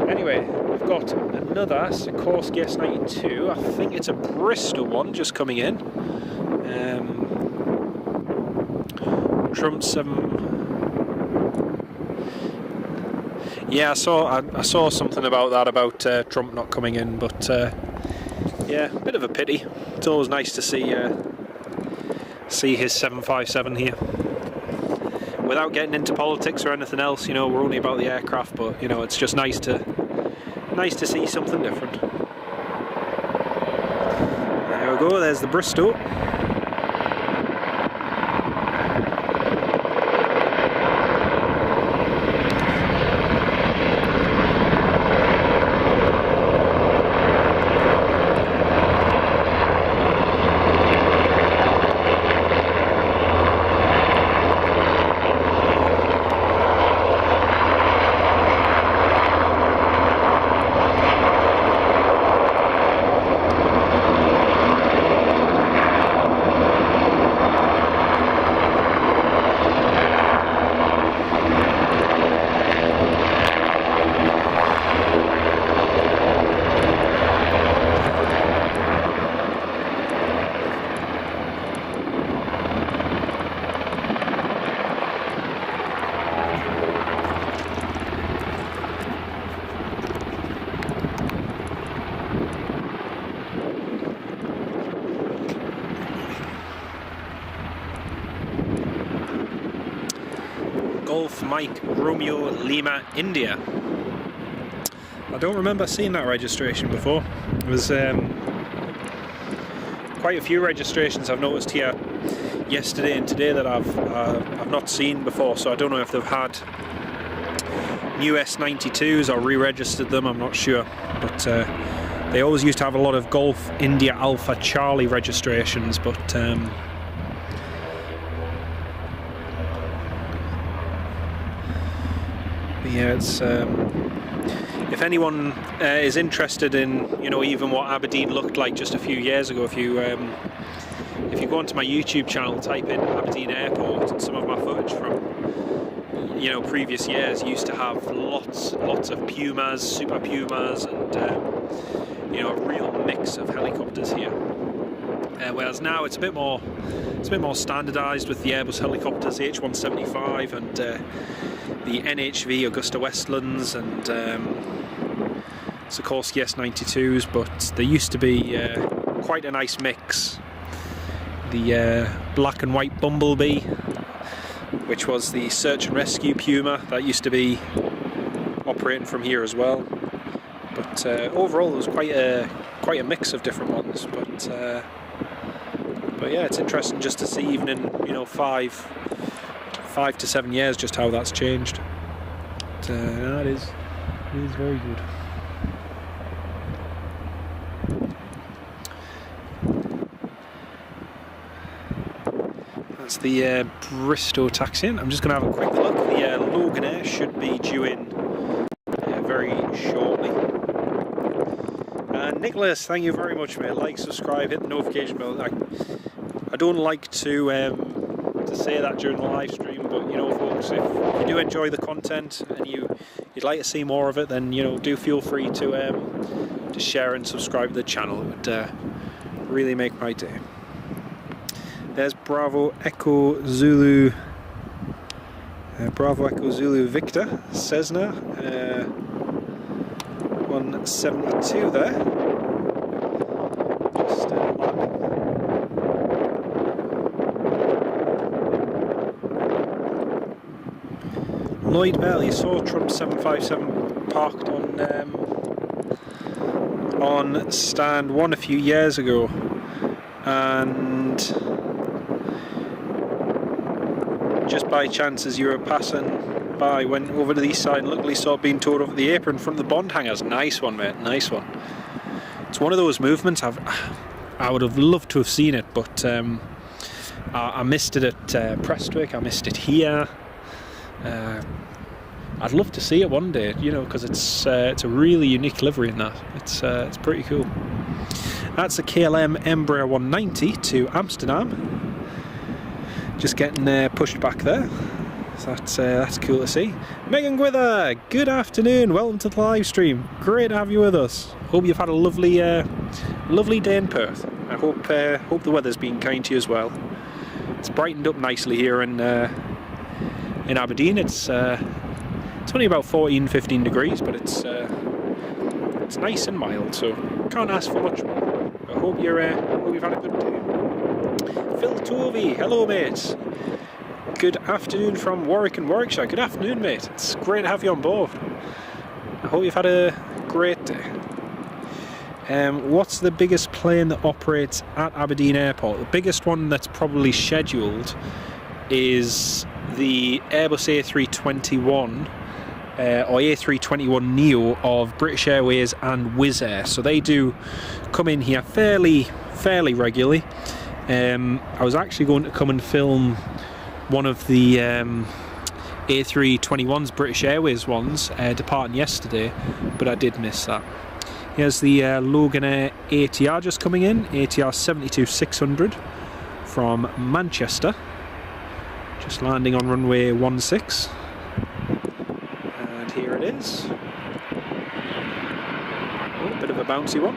Anyway, we've got another Sikorsky S92. I think it's a Bristol one just coming in. Trump 7. Yeah, I saw something about that, about Trump not coming in, but yeah, a bit of a pity. It's always nice to see his 757 here. Without getting into politics or anything else, we're only about the aircraft, but it's just nice to see something different. There we go. There's the Bristol. Golf Mike Romeo Lima India. I don't remember seeing that registration before. It was quite a few registrations I've noticed here yesterday and today that I've not seen before, so I don't know if they've had new S92s or re-registered them, I'm not sure, but they always used to have a lot of Golf India Alpha Charlie registrations, but Yeah, it's if anyone is interested in, you know, even what Aberdeen looked like just a few years ago, if you go onto my YouTube channel, type in Aberdeen Airport, and some of my footage from, you know, previous years used to have lots of Pumas, Super Pumas, and you know, a real mix of helicopters here. Whereas now it's a bit more standardised with the Airbus helicopters, the H175 and the NHV Augusta Westlands and Sikorsky S92s, but there used to be quite a nice mix. The black and white Bumblebee, which was the search and rescue Puma, that used to be operating from here as well. But overall, there was quite a mix of different ones. But yeah, it's interesting just to see, even in, you know, 5 to 7 years, just how that's changed. But, no, it is very good. That's the Bristow taxi. I'm just going to have a quick look. The Loganair should be due in very shortly. Nicholas, thank you very much, mate. Like, subscribe, hit the notification bell. I don't like to say that during the live stream, but, you know, folks, if you do enjoy the content and you'd like to see more of it, then, you know, do feel free to share and subscribe to the channel. It would really make my day. There's Bravo Echo Zulu Victor Cessna 172 there. Just landing. Lloyd Bell, you saw Trump 757 parked on stand 1 a few years ago, and just by chance as you were passing by, went over to the east side and luckily saw it being towed over the apron in front of the Bond hangars. Nice one, mate, nice one. It's one of those movements I would have loved to have seen it, but I missed it at Prestwick, I missed it here. I'd love to see it one day, you know, because it's a really unique livery in that. It's pretty cool. That's a KLM Embraer 190 to Amsterdam. Just getting pushed back there. So that's cool to see. Megan Gwither, good afternoon. Welcome to the live stream. Great to have you with us. Hope you've had a lovely day in Perth. I hope the weather's been kind to you as well. It's brightened up nicely here in Aberdeen. It's only about 14-15 degrees, but it's nice and mild, so can't ask for much more. I hope you've had a good day. Phil Tovey, hello mate. Good afternoon from Warwick in Warwickshire. Good afternoon, mate. It's great to have you on board. I hope you've had a great day. What's the biggest plane that operates at Aberdeen Airport? The biggest one that's probably scheduled is the Airbus A321 or A321neo of British Airways and Wizz Air. So they do come in here fairly regularly. I was actually going to come and film one of the A321's British Airways ones departing yesterday, but I did miss that. Here's the Loganair ATR just coming in, ATR 72600 from Manchester, just landing on runway 16, and here it is. Oh, a bit of a bouncy one.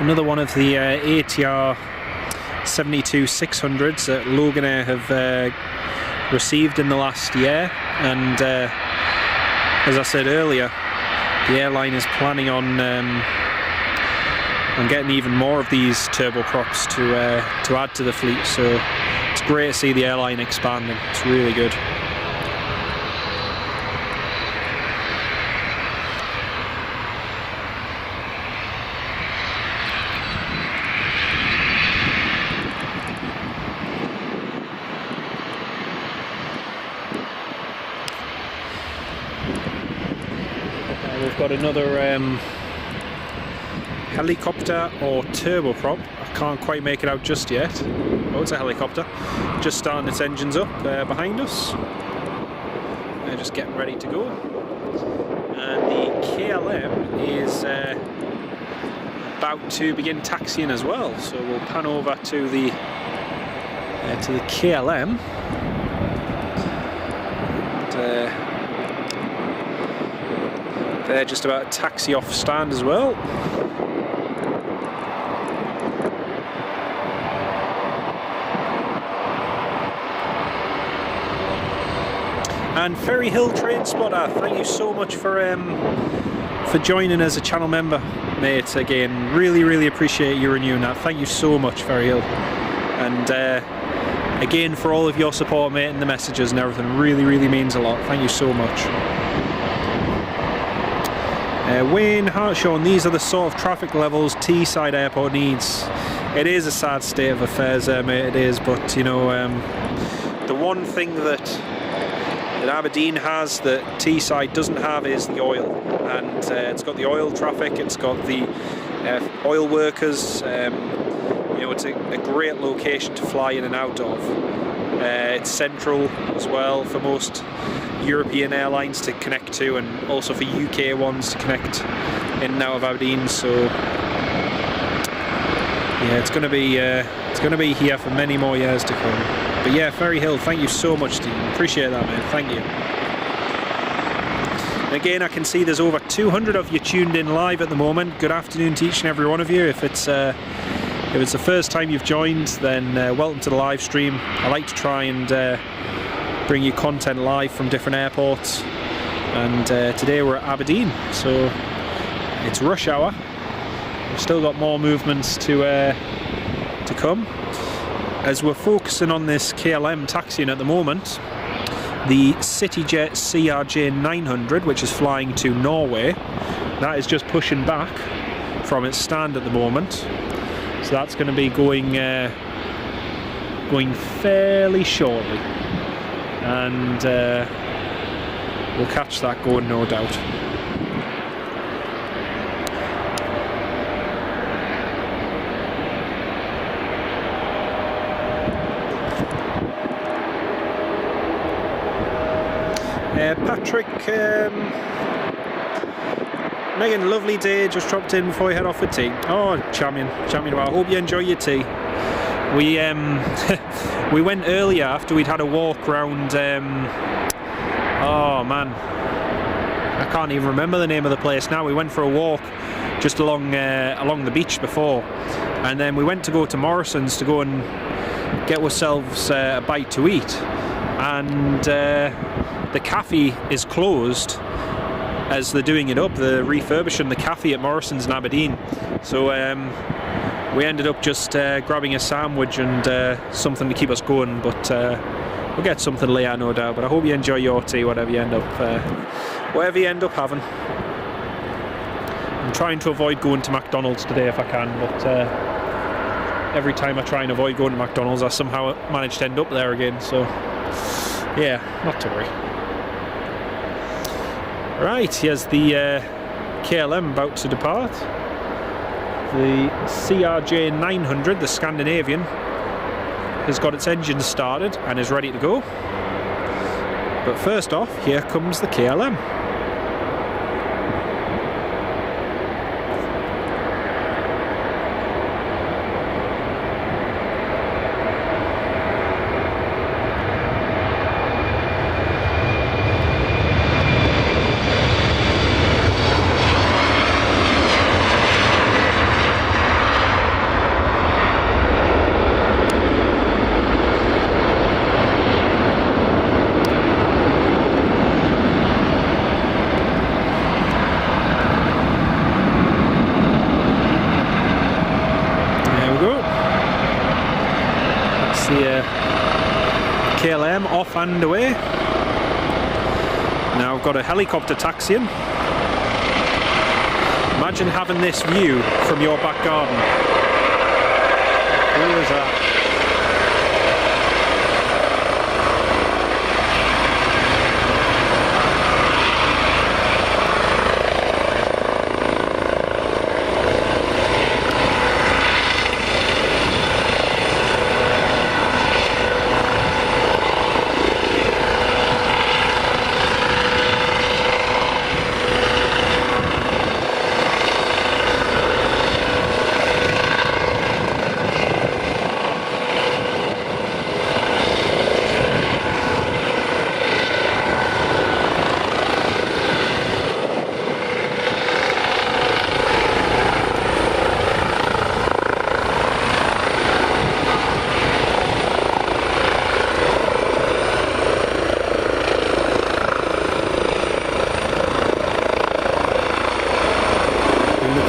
Another one of the ATR 72600s that Loganair have received in the last year, and as I said earlier, the airline is planning on and getting even more of these turboprops to add to the fleet. So it's great to see the airline expanding. It's really good. We've got another helicopter or turboprop. I can't quite make it out just yet. Oh, it's a helicopter. Just starting its engines up behind us. They're just getting ready to go. And the KLM is about to begin taxiing as well. So we'll pan over to the KLM. And, they're just about to taxi off stand as well. And Ferry Hill Train Spotter, thank you so much for joining as a channel member, mate. Again, really appreciate you renewing that. Thank you so much, Ferry Hill. And again, for all of your support, mate, and the messages and everything, really means a lot. Thank you so much. Wayne Hartshorn, these are the sort of traffic levels Teesside Airport needs. It is a sad state of affairs there, mate, it is, but you know, the one thing that Aberdeen has that Teesside doesn't have is the oil, and it's got the oil traffic, it's got the oil workers, you know, it's a great location to fly in and out of. It's central as well for most European airlines to connect to, and also for UK ones to connect in and out of Aberdeen. So yeah, it's going to be here for many more years to come. But yeah, Ferry Hill, thank you so much, Dean. Appreciate that, man. Thank you. And again, I can see there's over 200 of you tuned in live at the moment. Good afternoon to each and every one of you. If it's the first time you've joined, then welcome to the live stream. I like to try and bring you content live from different airports, and today we're at Aberdeen, so it's rush hour. We've still got more movements to come. As we're focusing on this KLM taxiing at the moment, the CityJet CRJ 900, which is flying to Norway, that is just pushing back from its stand at the moment. So that's going to be going fairly shortly, and we'll catch that going, no doubt. Patrick, Megan, lovely day, just dropped in before you head off for tea. Oh, champion, well, I hope you enjoy your tea. We we went earlier after we'd had a walk round, oh man, I can't even remember the name of the place now. We went for a walk just along the beach before, and then we went to go to Morrison's to go and get ourselves a bite to eat, and the cafe is closed as they're doing it up. They're refurbishing the cafe at Morrison's in Aberdeen. So we ended up just grabbing a sandwich and something to keep us going, but we'll get something later, no doubt. But I hope you enjoy your tea, whatever you end up having. I'm trying to avoid going to McDonald's today if I can, but every time I try and avoid going to McDonald's, I somehow manage to end up there again. So yeah, not to worry. Right, here's the KLM about to depart. The CRJ 900, the Scandinavian, has got its engine started and is ready to go. But first off, here comes the KLM. the KLM off and away. Now I've got a helicopter taxiing. Imagine having this view from your back garden. How cool is that?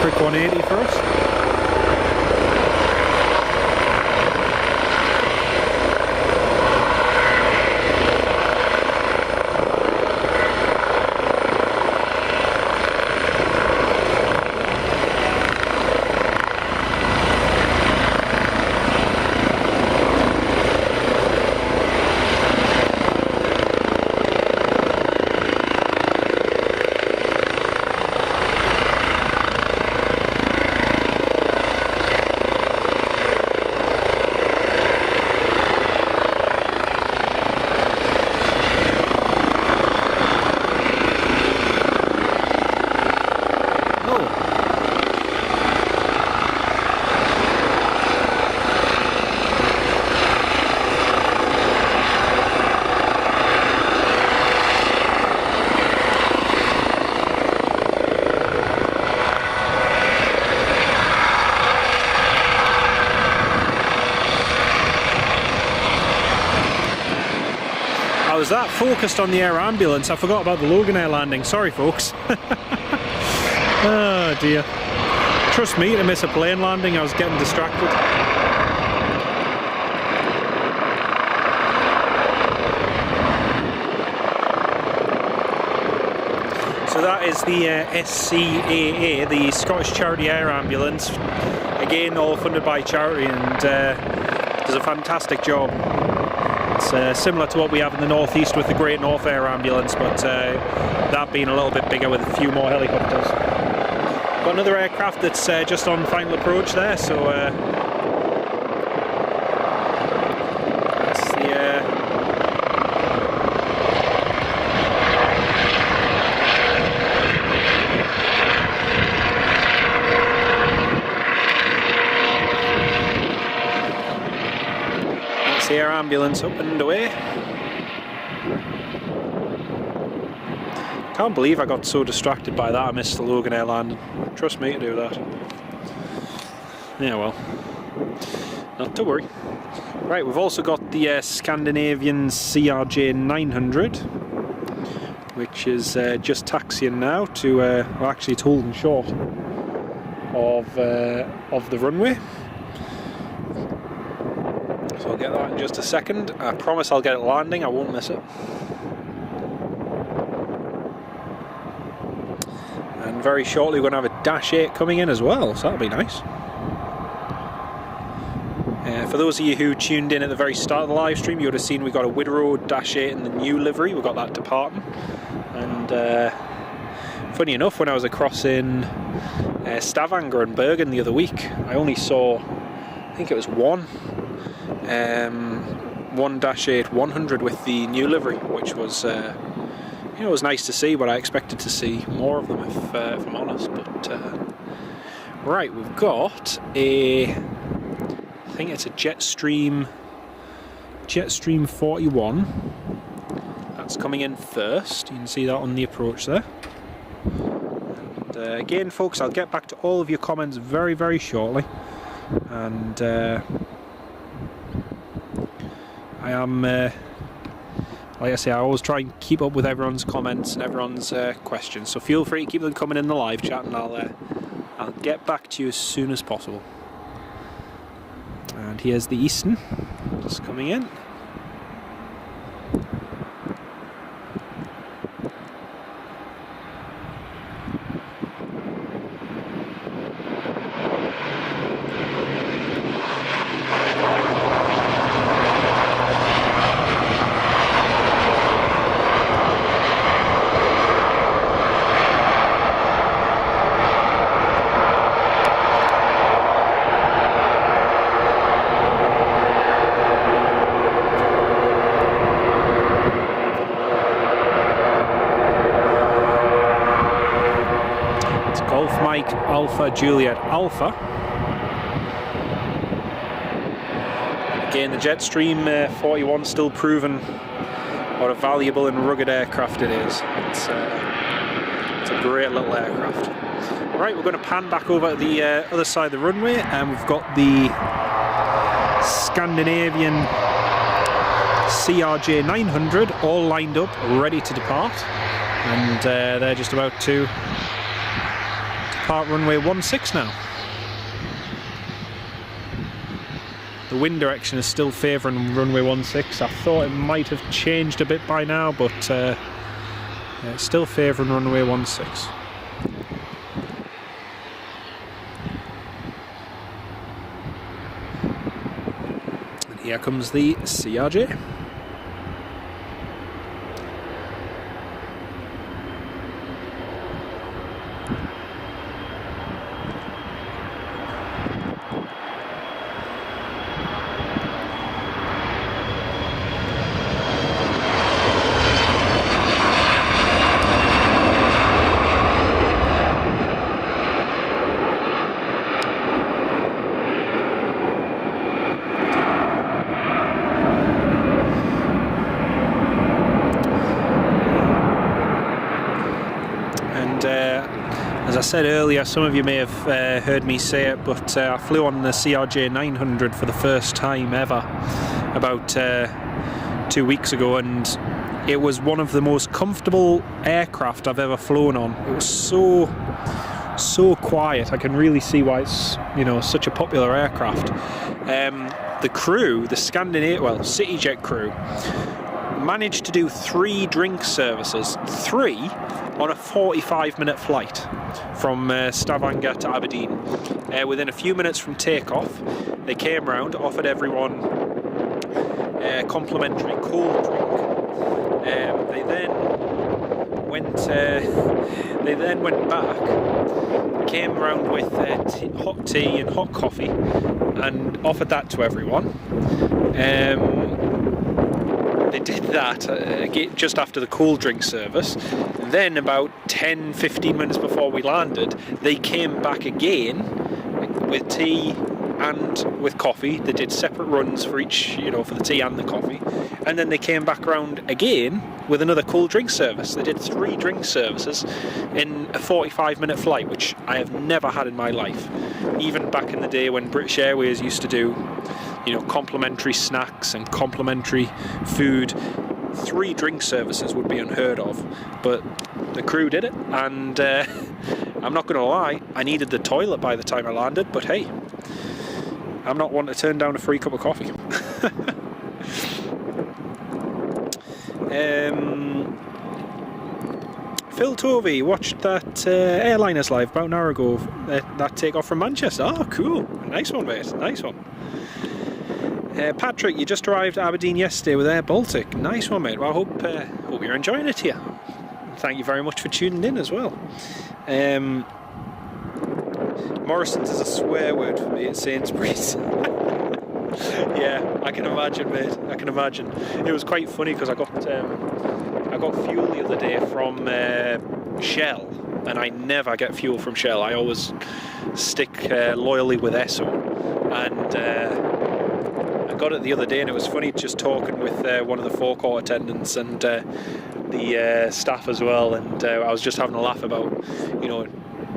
Quick 180 for us. I was that focused on the air ambulance, I forgot about the Loganair landing. Sorry folks. Oh dear. Trust me, to miss a plane landing, I was getting distracted. So that is the SCAA, the Scottish Charity Air Ambulance. Again, all funded by charity, and does a fantastic job. It's similar to what we have in the northeast with the Great North Air Ambulance, but that being a little bit bigger with a few more helicopters. Got another aircraft that's just on final approach there, so that's the air ambulance up and away. Can't believe I got so distracted by that I missed the Loganair landing. Trust me to do that. Yeah, well, not to worry. Right, we've also got the Scandinavian CRJ 900, which is just taxiing now to, well, actually it's holding short of the runway. So I'll get that in just a second. I promise I'll get it landing, I won't miss it. And very shortly we're going to have a Dash 8 coming in as well, so that'll be nice. For those of you who tuned in at the very start of the live stream, you would have seen we got a Wideroe Dash 8 in the new livery. We got that departing. And funny enough, when I was across in Stavanger and Bergen the other week, I only saw, I think it was one Dash 8 100 with the new livery, which was you know, it was nice to see, but I expected to see more of them if I'm honest. But right, we've got a, I think it's a Jetstream 41. That's coming in first. You can see that on the approach there. And again, folks, I'll get back to all of your comments very, very shortly. And I am, like I say, I always try and keep up with everyone's comments and everyone's questions. So feel free to keep them coming in the live chat, and I'll get back to you as soon as possible. And here's the Eastern. Just coming in. Alpha Juliet Alpha. Again, the Jetstream 41 still proving what a valuable and rugged aircraft it is. It's a great little aircraft. Right, we're going to pan back over to the other side of the runway, and we've got the Scandinavian CRJ 900 all lined up, ready to depart, and they're just about to depart runway 16 now. The wind direction is still favouring runway 16. I thought it might have changed a bit by now, but yeah, it's still favouring runway 16. And here comes the CRJ. As I said earlier, some of you may have heard me say it, but I flew on the CRJ 900 for the first time ever about 2 weeks ago, and it was one of the most comfortable aircraft I've ever flown on. It was so quiet. I can really see why it's, you know, such a popular aircraft. The crew, the CityJet crew, managed to do 3 drink services, 3 on a 45-minute flight from Stavanger to Aberdeen. Within a few minutes from takeoff, they came round, offered everyone a complimentary cold drink. They then went back, came round with hot tea and hot coffee, and offered that to everyone. They did that just after the cold drink service. Then about 10-15 minutes before we landed, they came back again with tea and with coffee. They did separate runs for each, you know, for the tea and the coffee. And then they came back around again with another cold drink service. They did 3 drink services in a 45-minute flight, which I have never had in my life. Even back in the day when British Airways used to do, you know, complimentary snacks and complimentary food, 3 drink services would be unheard of, but the crew did it, and I'm not going to lie, I needed the toilet by the time I landed, but hey, I'm not one to turn down a free cup of coffee. Phil Tovey watched that Airliners Live about an hour ago, that takeoff from Manchester. Oh, cool. Nice one, mate. Nice one. Patrick, you just arrived at Aberdeen yesterday with Air Baltic. Nice one, mate. Well, I hope you're enjoying it here. Thank you very much for tuning in as well. Morrison's is a swear word for me at Sainsbury's. Yeah, I can imagine, mate. I can imagine. It was quite funny because I got fuel the other day from Shell, and I never get fuel from Shell. I always stick loyally with Esso, and I got it the other day, and it was funny just talking with one of the forecourt attendants and the staff as well, and I was just having a laugh about, you know,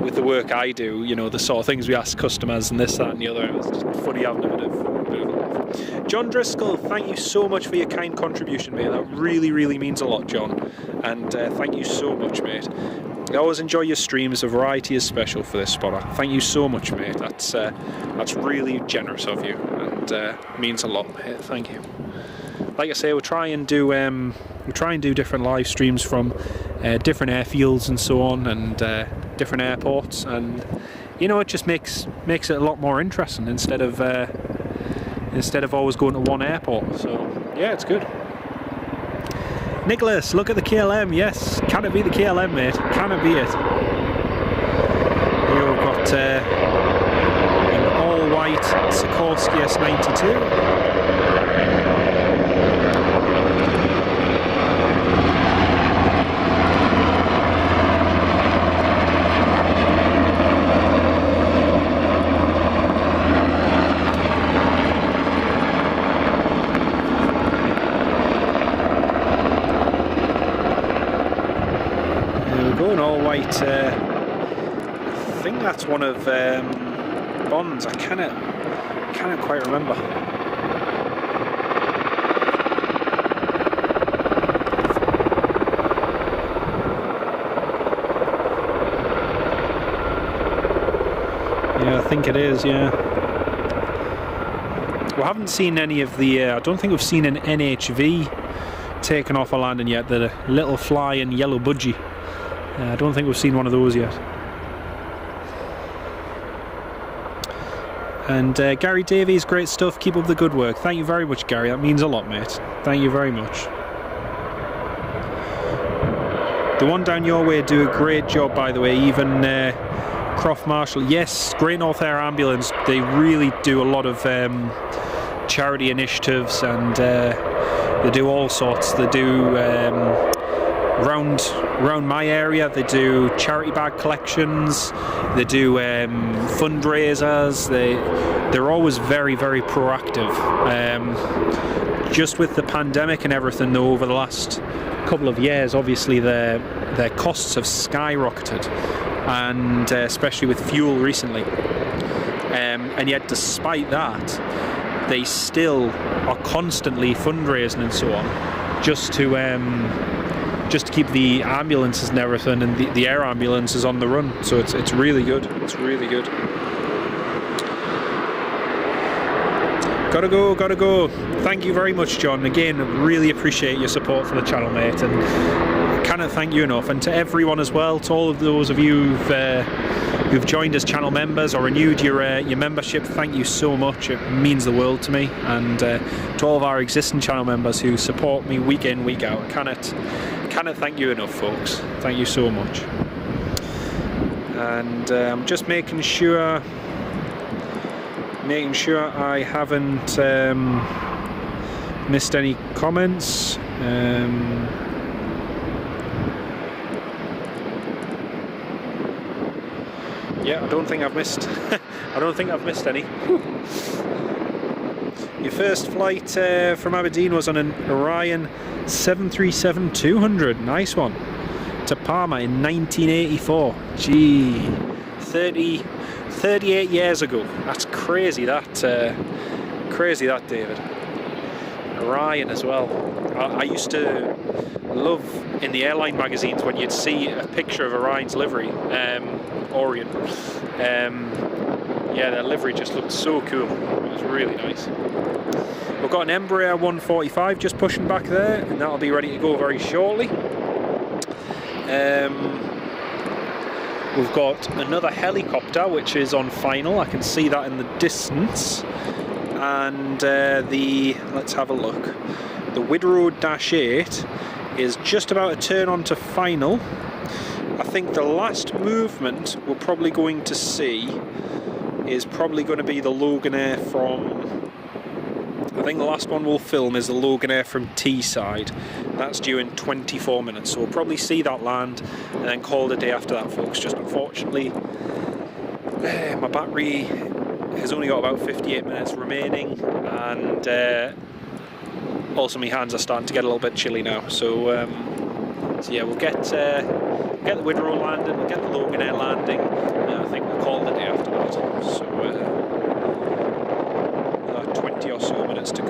with the work I do, you know, the sort of things we ask customers and this, that and the other. It was just funny having a bit of a laugh. John Driscoll, thank you so much for your kind contribution, mate. That really, really means a lot, John, and thank you so much, mate. I always enjoy your streams. A variety is special for this spotter. Thank you so much, mate. That's really generous of you. and means a lot, mate. Thank you. Like I say, we'll try and do different live streams from different airfields and so on, and different airports, and you know, it just makes it a lot more interesting instead of always going to one airport. So yeah, it's good. Nicholas, look at the KLM. Yes, can it be the KLM, mate? Can it be it? Here we've got an all-white Sikorsky S92. I think that's one of Bond's. I cannot quite remember. Yeah, I think it is. Yeah. We haven't seen any of the. I don't think we've seen an NHV taken off a landing yet. The little flying yellow budgie. I don't think we've seen one of those yet. And Gary Davies, great stuff. Keep up the good work. Thank you very much, Gary. That means a lot, mate. Thank you very much. The one down your way do a great job, by the way. Even Croft Marshall. Yes, Great North Air Ambulance. They really do a lot of charity initiatives, and they do all sorts. They do around my area, they do charity bag collections, they do fundraisers. They're always very, very proactive. Just with the pandemic and everything though, over the last couple of years, obviously their costs have skyrocketed, and especially with fuel recently, and yet despite that they still are constantly fundraising and so on, just to keep the ambulances and everything, and the air ambulances on the run. So it's really good. It's really good. Gotta go. Thank you very much, John. Again, really appreciate your support for the channel, mate, and cannot thank you enough. And to everyone as well, to all of those of you who've joined as channel members or renewed your membership, thank you so much. It means the world to me. And to all of our existing channel members who support me week in, week out, cannot thank you enough, folks. Thank you so much. And I'm just making sure I haven't missed any comments. Yeah, I don't think I've missed. I don't think I've missed any. Your first flight from Aberdeen was on an Orion 737-200. Nice one. To Parma in 1984. Gee, 38 years ago. That's crazy. Crazy that, David. Orion as well. I used to love in the airline magazines when you'd see a picture of Orion's livery, Orion. Yeah, their livery just looked so cool. It was really nice. We've got an Embraer 145 just pushing back there, and that'll be ready to go very shortly. We've got another helicopter which is on final. I can see that in the distance. And let's have a look. The Wideroe Dash 8 is just about to turn on to final. I think the last movement we're probably going to see is probably going to be the Loganair from... I think the last one we'll film is the Loganair from Teesside. That's due in 24 minutes, so we'll probably see that land and then call it a day after that, folks. Just unfortunately, my battery has only got about 58 minutes remaining, and also my hands are starting to get a little bit chilly now. So yeah, we'll get the Wideroe landing, we'll get the Loganair landing, and I think we'll call it a day after that. So 20 or so minutes to go.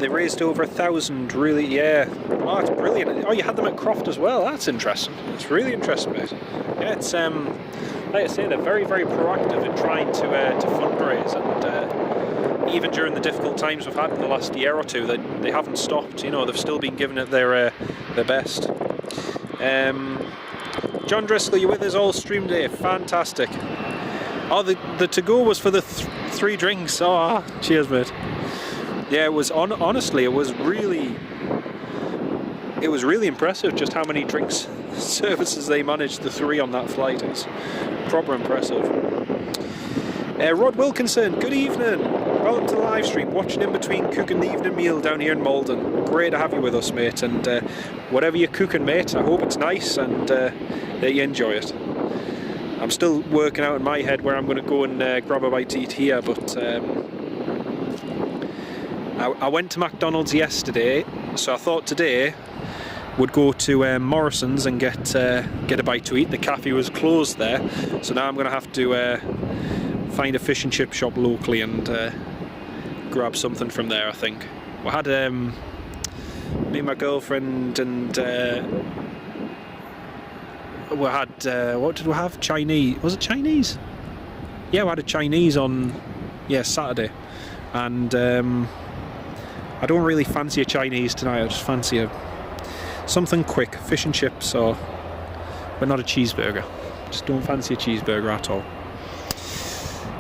They raised over 1,000, really, yeah. Oh, it's brilliant. Oh, you had them at Croft as well. That's interesting. It's really interesting, mate. Yeah, it's like I say, they're very, very proactive in trying to fundraise, and even during the difficult times we've had in the last year or two, they haven't stopped. You know, they've still been giving it their best. John Driscoll, you with us all stream day? Fantastic. Oh, the to-go was for the 3 drinks. Oh, cheers, mate. Yeah, it was honestly, it was really impressive just how many drinks services they managed, the 3 on that flight. It's proper impressive. Rod Wilkinson, good evening. Welcome to the live stream. Watching in between cooking the evening meal down here in Malden. Great to have you with us, mate. And whatever you're cooking, mate, I hope it's nice and that you enjoy it. I'm still working out in my head where I'm going to go and grab a bite to eat here, but I went to McDonald's yesterday, so I thought today would go to Morrison's and get a bite to eat. The cafe was closed there, so now I'm going to have to find a fish and chip shop locally and grab something from there, I think. We had me and my girlfriend and we had what did we have? Chinese. Was it Chinese? Yeah, we had a Chinese on Saturday, and I don't really fancy a Chinese tonight. I just fancy something quick, fish and chips, but not a cheeseburger. Just don't fancy a cheeseburger at all.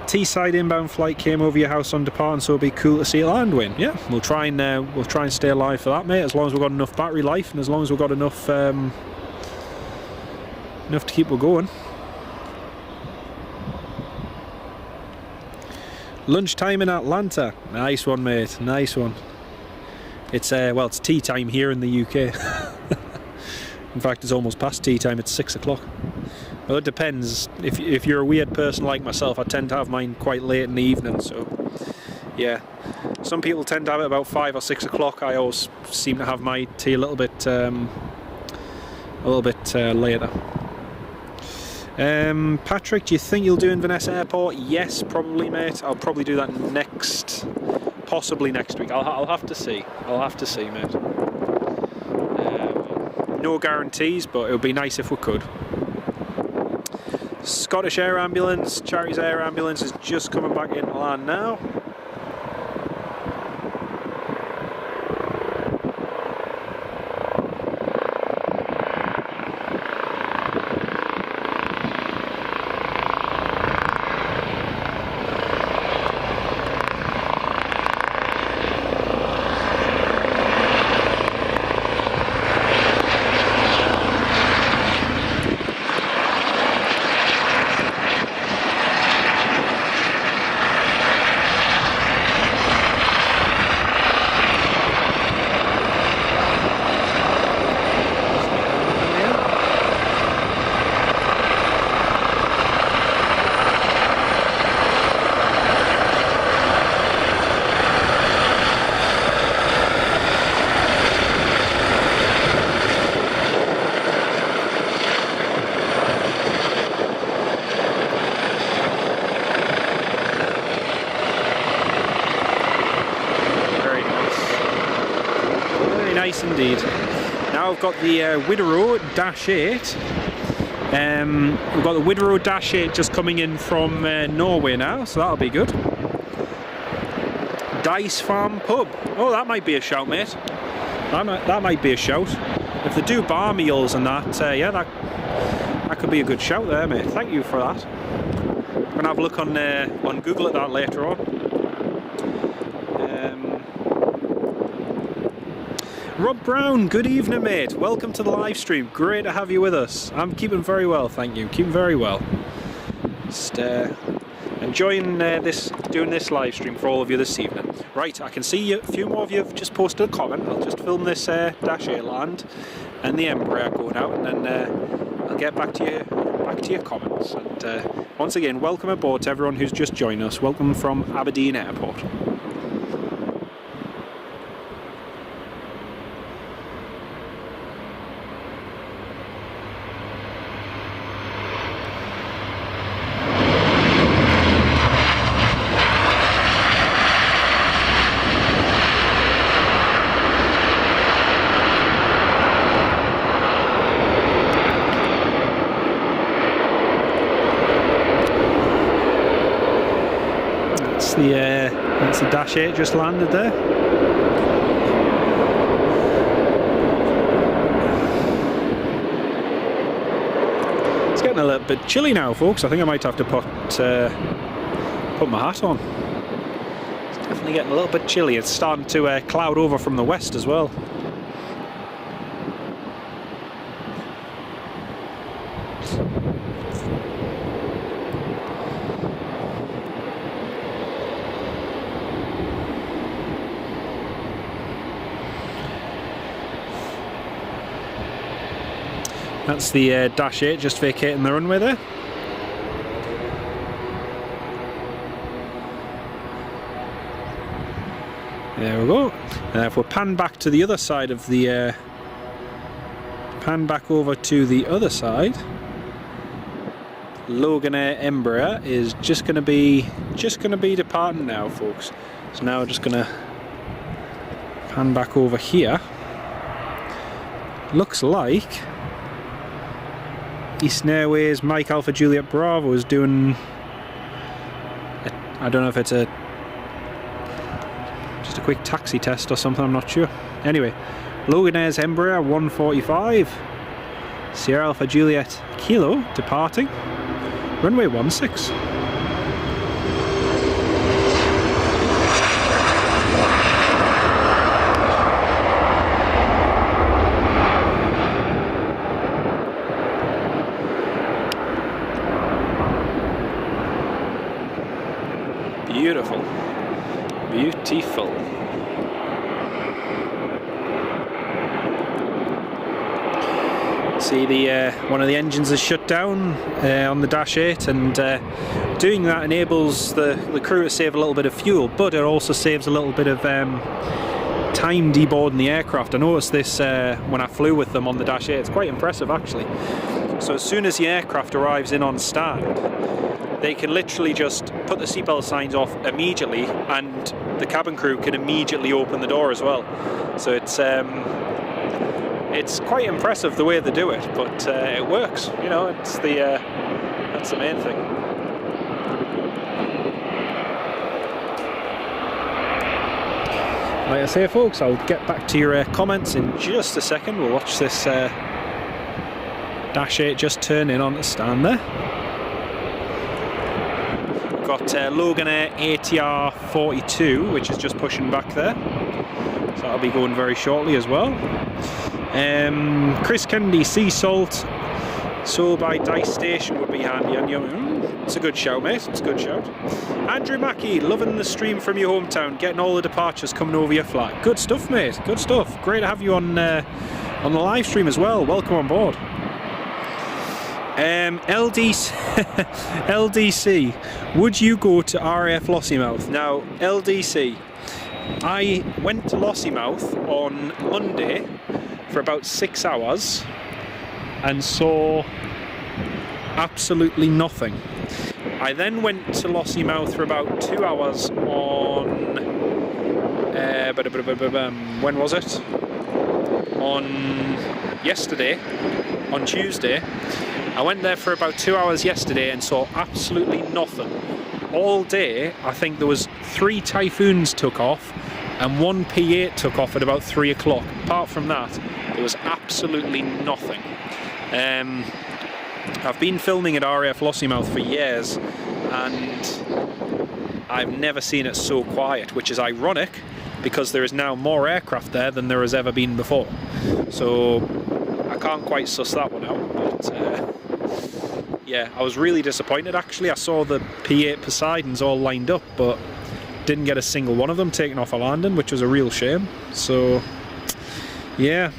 Teesside inbound flight came over your house on departing, so it'll be cool to see it land, Wayne. Yeah, we'll try and stay alive for that, mate. As long as we've got enough battery life and as long as we've got enough to keep it going. Lunchtime in Atlanta. Nice one, mate. Nice one. It's it's tea time here in the UK. In fact, it's almost past tea time. It's 6 o'clock. Well, it depends. If you're a weird person like myself, I tend to have mine quite late in the evening. So, yeah. Some people tend to have it about 5 or 6 o'clock. I always seem to have my tea a little bit later. Patrick, do you think you'll do Inverness Airport? Yes, probably, mate. I'll probably do that possibly next week. I'll have to see. I'll have to see, mate. No guarantees, but it would be nice if we could. Scottish Air Ambulance, Charity's Air Ambulance is just coming back into land now. Indeed. Now I've got the Wideroe Dash 8. We've got the Wideroe Dash 8 just coming in from Norway now, so that'll be good. Dyce Farm Pub. Oh, that might be a shout, mate. That might be a shout. If they do bar meals and that, yeah, that could be a good shout there, mate. Thank you for that. I'm gonna have a look on Google at that later on. Rob Brown, good evening, mate. Welcome to the live stream. Great to have you with us. I'm keeping very well, thank you. Keeping very well. Just enjoying doing this live stream for all of you this evening. Right, I can see a few more of you have just posted a comment. I'll just film this Dash 8 land and the Embraer going out, and then I'll get back to your comments. And once again, welcome aboard to everyone who's just joined us. Welcome from Aberdeen Airport. That's the Dash 8 just landed there. It's getting a little bit chilly now, folks. I think I might have to put my hat on. It's definitely getting a little bit chilly. It's starting to cloud over from the west as well. That's the Dash 8 just vacating the runway there. There we go. If we pan back to the other side of the pan back over to the other side, Loganair Embraer is just going to be departing now, folks. So now we're just going to pan back over here. Looks like Eastern Airways Mike Alpha Juliet Bravo is doing, I don't know if it's just a quick taxi test or something, I'm not sure. Anyway, Loganair's Embraer 145, Sierra Alpha Juliet Kilo departing, runway 16. Beautiful, beautiful. See, one of the engines is shut down on the Dash 8, and doing that enables the crew to save a little bit of fuel, but it also saves a little bit of time deboarding the aircraft. I noticed this when I flew with them on the Dash 8. It's quite impressive, actually. So as soon as the aircraft arrives in on stand, they can literally just put the seatbelt signs off immediately, and the cabin crew can immediately open the door as well. So it's quite impressive the way they do it, but it works. You know, it's that's the main thing. Like I say, folks, I'll get back to your comments in just a second. We'll watch this Dash 8 just turn in on the stand there. Got Loganair ATR 42, which is just pushing back there, so that'll be going very shortly as well. Chris Kennedy, sea salt, so by Dyce station would be handy. And it's a good shout, mate. It's a good shout. Andrew Mackey, loving the stream from your hometown, getting all the departures coming over your flight. Good stuff, mate. Good stuff. Great to have you on the live stream as well. Welcome on board. LDC, would you go to RAF Lossiemouth? Now, LDC, I went to Lossiemouth on Monday for about 6 hours and saw absolutely nothing. I then went to Lossiemouth for about 2 hours on when was it? On yesterday, on Tuesday. I went there for about 2 hours yesterday and saw absolutely nothing. All day, I think there was 3 Typhoons took off and 1 P8 took off at about 3 o'clock. Apart from that, there was absolutely nothing. I've been filming at RAF Lossiemouth for years, and I've never seen it so quiet, which is ironic because there is now more aircraft there than there has ever been before. So I can't quite suss that one out, but yeah, I was really disappointed actually. I saw the P8 Poseidons all lined up, but didn't get a single one of them taken off a landing, which was a real shame. So yeah,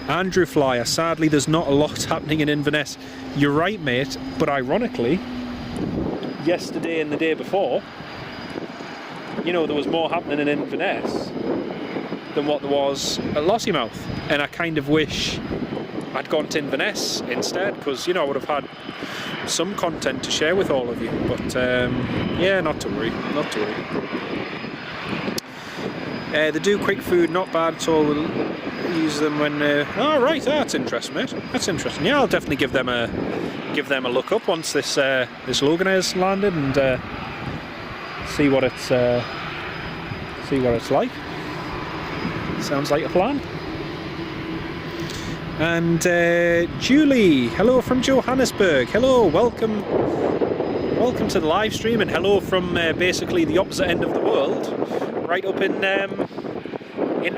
Andrew Flyer, sadly there's not a lot happening in Inverness. You're right, mate, but ironically, yesterday and the day before, you know, there was more happening in Inverness than what there was at Lossiemouth, and I kind of wish I'd gone to Inverness instead, because, you know, I would have had some content to share with all of you. But yeah, not to worry, not to worry. They do quick food, not bad at all. We'll use them when. Oh right, that's interesting, mate. That's interesting. Yeah, I'll definitely give them a look up once this Loganair's landed and see what it's like. Sounds like a plan. And Julie, hello from Johannesburg. Hello, welcome to the live stream, and hello from basically the opposite end of the world, right up in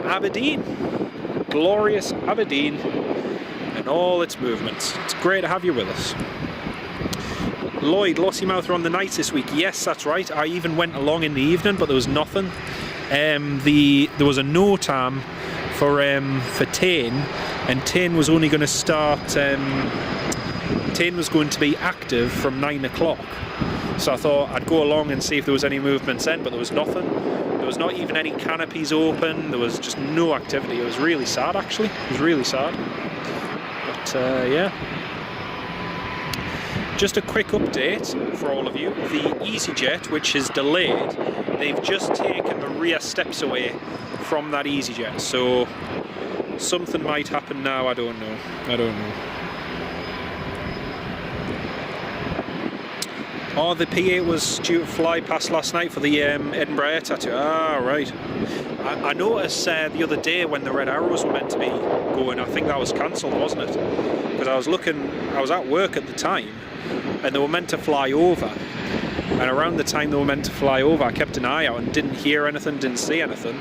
Aberdeen, glorious Aberdeen, and all its movements. It's great to have you with us. Lloyd, Lossiemouth are on the nights this week. Yes, that's right. I even went along in the evening, but there was nothing. There was a no time for Tane, and Tane was only going to start. Tane was going to be active from 9 o'clock, so I thought I'd go along and see if there was any movements then, but there was nothing. There was not even any canopies open. There was just no activity. It was really sad, actually. It was really sad. But yeah. Just a quick update for all of you. The EasyJet, which is delayed, they've just taken the rear steps away from that EasyJet. So something might happen now. I don't know. Oh, the P8 was due to fly past last night for the Edinburgh Air tattoo. Ah, right. I noticed the other day when the Red Arrows were meant to be going, I think that was cancelled, wasn't it? Because I was at work at the time, and they were meant to fly over. And around the time they were meant to fly over, I kept an eye out and didn't hear anything, didn't see anything.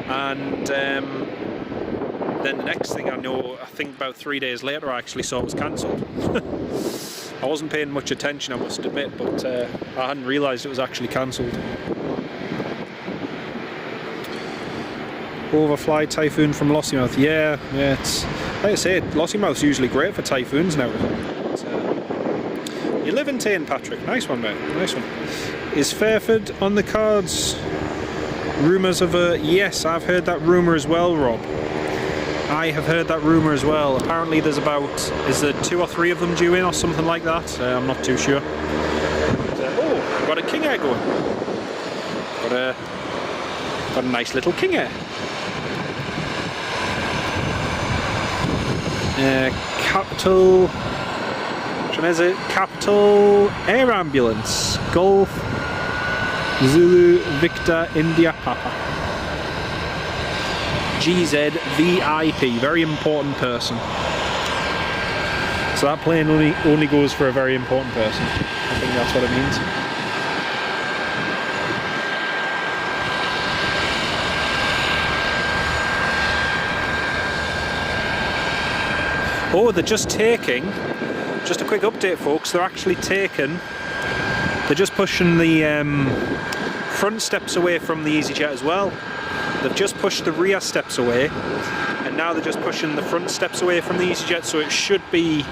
And then the next thing I know, I think about 3 days later, I actually saw it was cancelled. I wasn't paying much attention, I must admit, but I hadn't realised it was actually cancelled. Overfly Typhoon from Lossiemouth. Yeah, it's like I say, Lossiemouth's usually great for typhoons and everything. You live in Tane, Patrick. Nice one, mate. Nice one. Is Fairford on the cards? Rumours of a... Yes, I've heard that rumour as well, Rob. I have heard that rumour as well. Apparently there's about... Is there 2 or 3 of them due in or something like that? I'm not too sure. Oh, we've got a King Air going. Got a nice little King Air. Capital... Which one is it? Capital Air Ambulance. Golf Zulu Victor India Papa. GZ VIP. Very important person. So that plane only goes for a very important person. I think that's what it means. Oh, they're just taking... Just a quick update, folks. They're actually taking... They're just pushing the front steps away from the EasyJet as well. They've just pushed the rear steps away, and now they're just pushing the front steps away from the EasyJet, so it should be...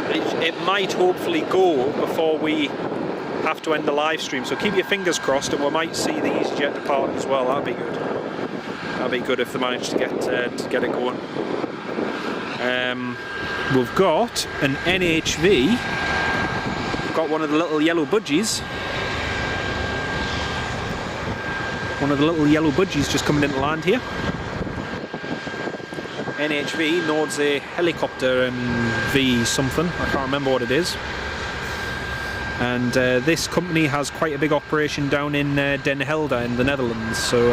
It might hopefully go before we have to end the live stream, so keep your fingers crossed and we might see the EasyJet depart as well. That'd be good. That'd be good if they manage to get it going. We've got an NHV. We've got one of the little yellow budgies. One of the little yellow budgies just coming into land here. NHV, Nord's a helicopter and V something. I can't remember what it is. And this company has quite a big operation down in Den Helder in the Netherlands. So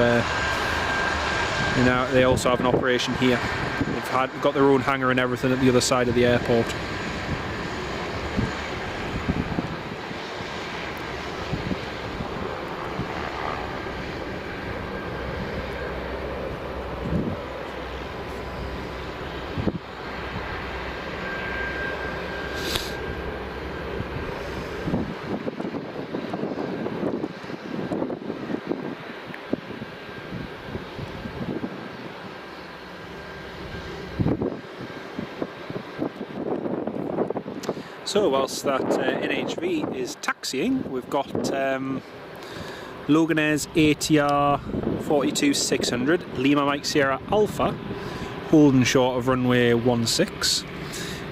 they also have an operation here. They've got their own hangar and everything at the other side of the airport. So whilst that NHV is taxiing, we've got Loganair's ATR 42600 Lima Mike Sierra Alpha holding short of runway 16.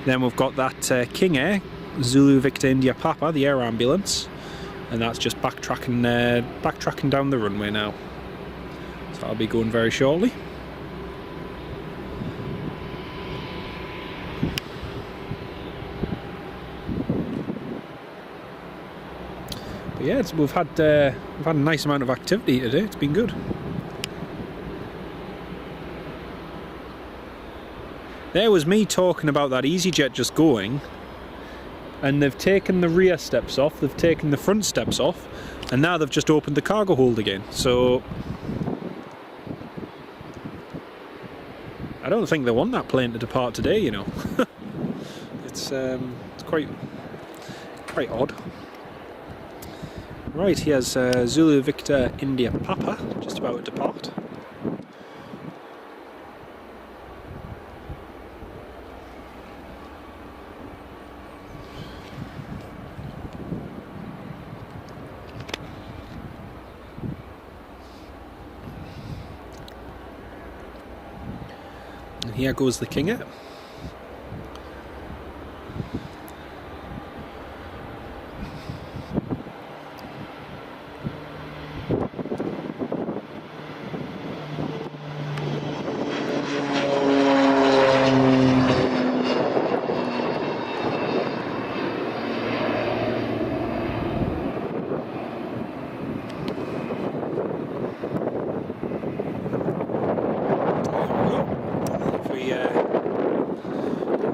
Then we've got that King Air Zulu Victor India Papa, the air ambulance, and that's just backtracking down the runway now. So I'll be going very shortly. yeah, we've had a nice amount of activity today. It's been good. There was me talking about that EasyJet just going, and they've taken the rear steps off, they've taken the front steps off, and now they've just opened the cargo hold again. So I don't think they want that plane to depart today, you know. It's quite odd. Right, here's Zulu Victor India Papa, just about to depart. And here goes the Kinger.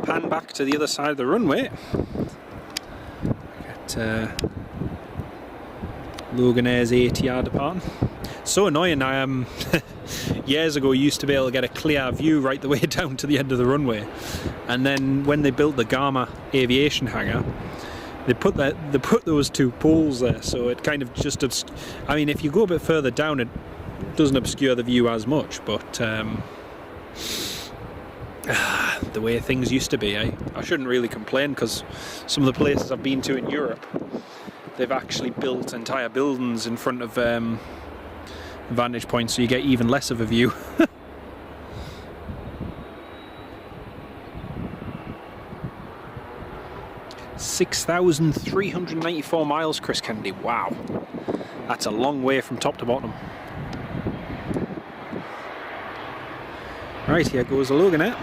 Pan back to the other side of the runway. Get Loganair's ATR departing. So annoying. I years ago used to be able to get a clear view right the way down to the end of the runway, and then when they built the Gamma aviation hangar, they put those two poles there, so it kind of just I mean, if you go a bit further down, it doesn't obscure the view as much, but the way things used to be, I shouldn't really complain, because some of the places I've been to in Europe, they've actually built entire buildings in front of vantage points, so you get even less of a view. 6,394 miles, Chris Kennedy. Wow, that's a long way from top to bottom. Right, here goes the Loganair.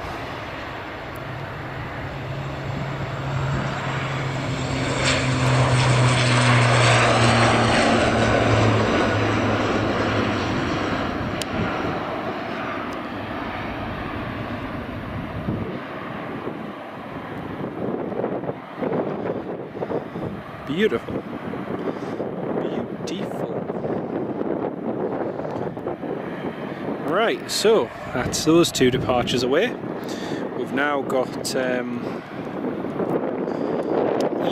Beautiful. Beautiful. Right, so that's those two departures away. We've now got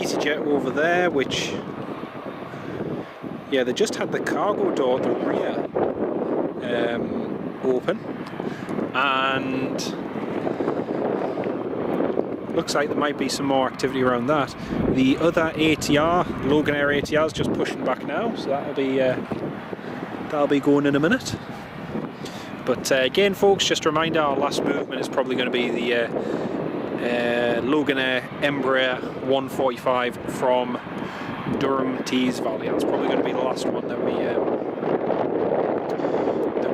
EasyJet over there, which, yeah, they just had the cargo door at the rear open, and looks like there might be some more activity around that. The other ATR, Loganair ATR, is just pushing back now, so that'll be going in a minute. But again, folks, just a reminder, our last movement is probably going to be the Loganair Embraer 145 from Durham Tees Valley. That's probably going to be the last one that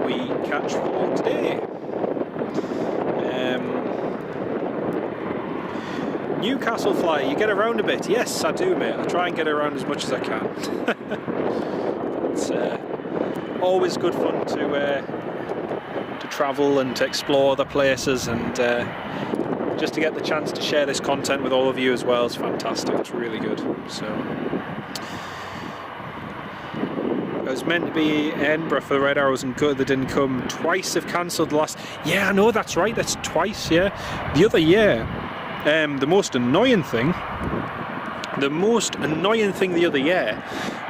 we catch for today. Newcastle Flyer, you get around a bit. Yes, I do, mate. I try and get around as much as I can. It's always good fun to travel and to explore other places, and just to get the chance to share this content with all of you as well is fantastic. It's really good. So it was meant to be Edinburgh for the Red Arrows and good they didn't come. Twice they've cancelled the last. Yeah, I know, that's right. That's twice. Yeah, the other year. The most annoying thing the other year,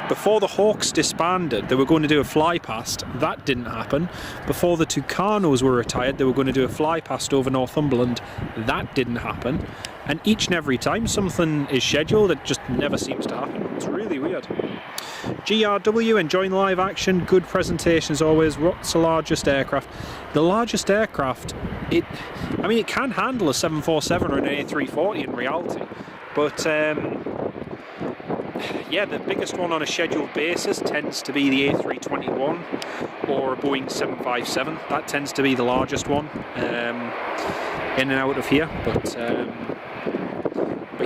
before the Hawks disbanded, they were going to do a fly past. That didn't happen. Before the Tucanos were retired, they were going to do a fly past over Northumberland. That didn't happen. And each and every time something is scheduled, it just never seems to happen. It's really weird. GRW, enjoying live action, good presentation as always. What's the largest aircraft? The largest aircraft, it can handle a 747 or an A340 in reality, but yeah, the biggest one on a scheduled basis tends to be the A321 or a Boeing 757. That tends to be the largest one in and out of here, but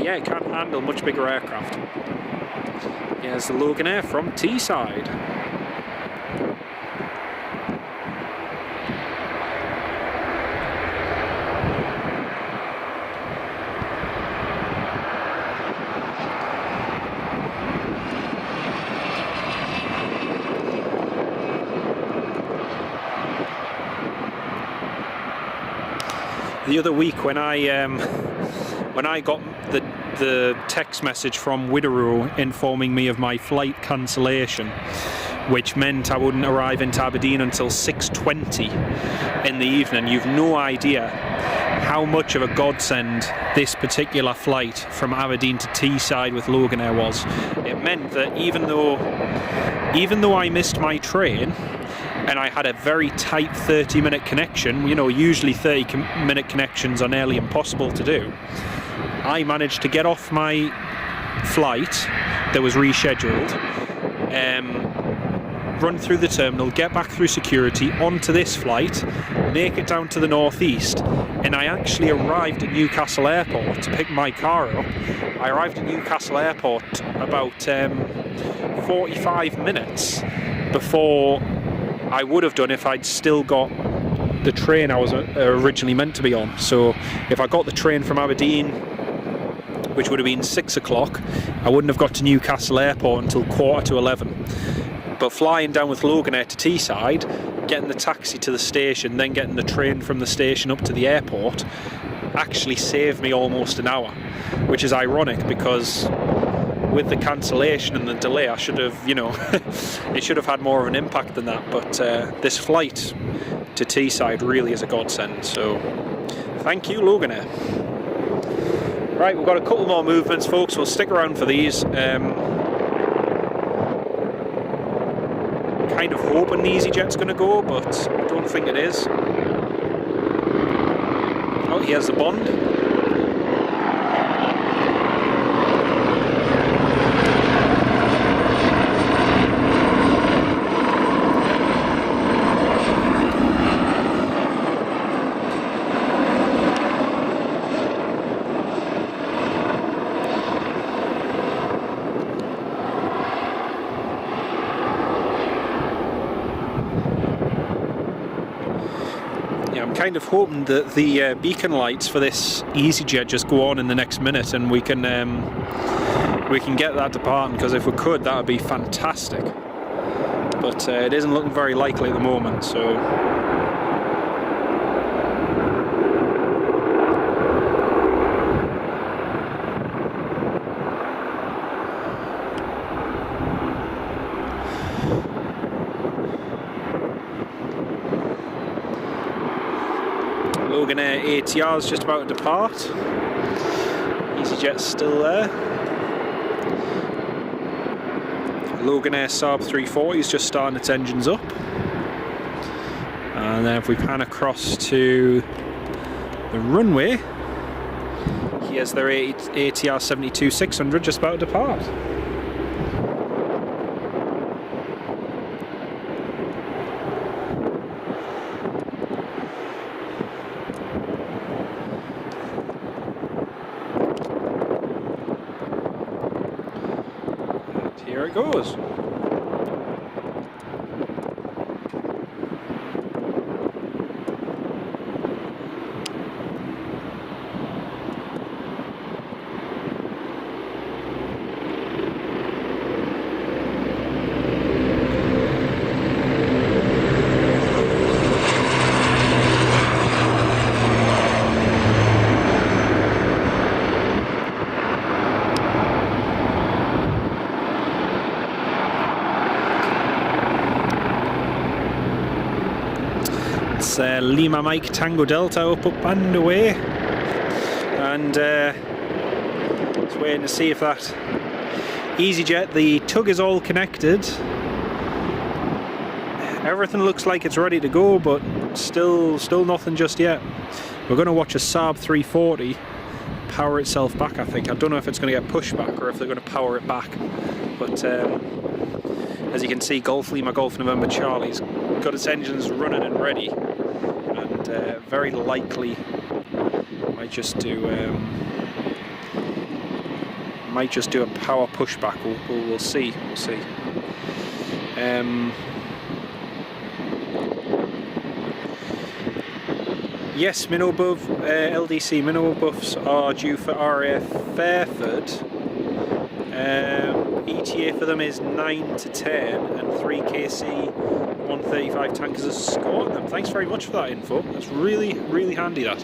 yeah, it can handle much bigger aircraft. Here's the Loganair from Teesside. The other week when I got the text message from Wideroe informing me of my flight cancellation, which meant I wouldn't arrive into Aberdeen until 6:20 in the evening, you've no idea how much of a godsend this particular flight from Aberdeen to Teesside with Loganair was. It meant that even though I missed my train and I had a very tight 30-minute connection, you know, usually 30-minute connections are nearly impossible to do, I managed to get off my flight that was rescheduled, run through the terminal, get back through security, onto this flight, make it down to the northeast, and I actually arrived at Newcastle Airport to pick my car up. I arrived at Newcastle Airport about 45 minutes before I would have done if I'd still got the train I was originally meant to be on. So if I got the train from Aberdeen, which would have been 6 o'clock, I wouldn't have got to Newcastle Airport until 11:15. But flying down with Loganair to Teesside, getting the taxi to the station, then getting the train from the station up to the airport, actually saved me almost an hour, which is ironic because with the cancellation and the delay, I should have, you know, it should have had more of an impact than that. But this flight to Teesside really is a godsend. So thank you, Loganair. Right, we've got a couple more movements, folks. We'll stick around for these. Kind of hoping the EasyJet's going to go, but I don't think it is. Oh, here's the Bond. Kind of hoping that the beacon lights for this EasyJet just go on in the next minute and we can get that departing, because if we could, that would be fantastic. But it isn't looking very likely at the moment, so Loganair ATR is just about to depart. EasyJet's still there. Loganair Saab 340 is just starting its engines up. And then if we pan across to the runway, here's their ATR 72-600 just about to depart. Here it goes. Lima Mike Tango Delta up and away, and just waiting to see if that EasyJet, the tug is all connected, everything looks like it's ready to go, but still nothing just yet. We're going to watch a Saab 340 power itself back, I think. I don't know if it's going to get pushed back or if they're going to power it back, but as you can see, Golf Lima Golf November Charlie's got its engines running and ready. Very likely might just do might just do a power pushback. We'll see. We'll see. Yes, minnow buff, LDC minnow buffs are due for RAF Fairford. ETA for them is 9 to 10 and 3 KC 135 tankers are scoring them. Thanks very much for that info. That's really, really handy. That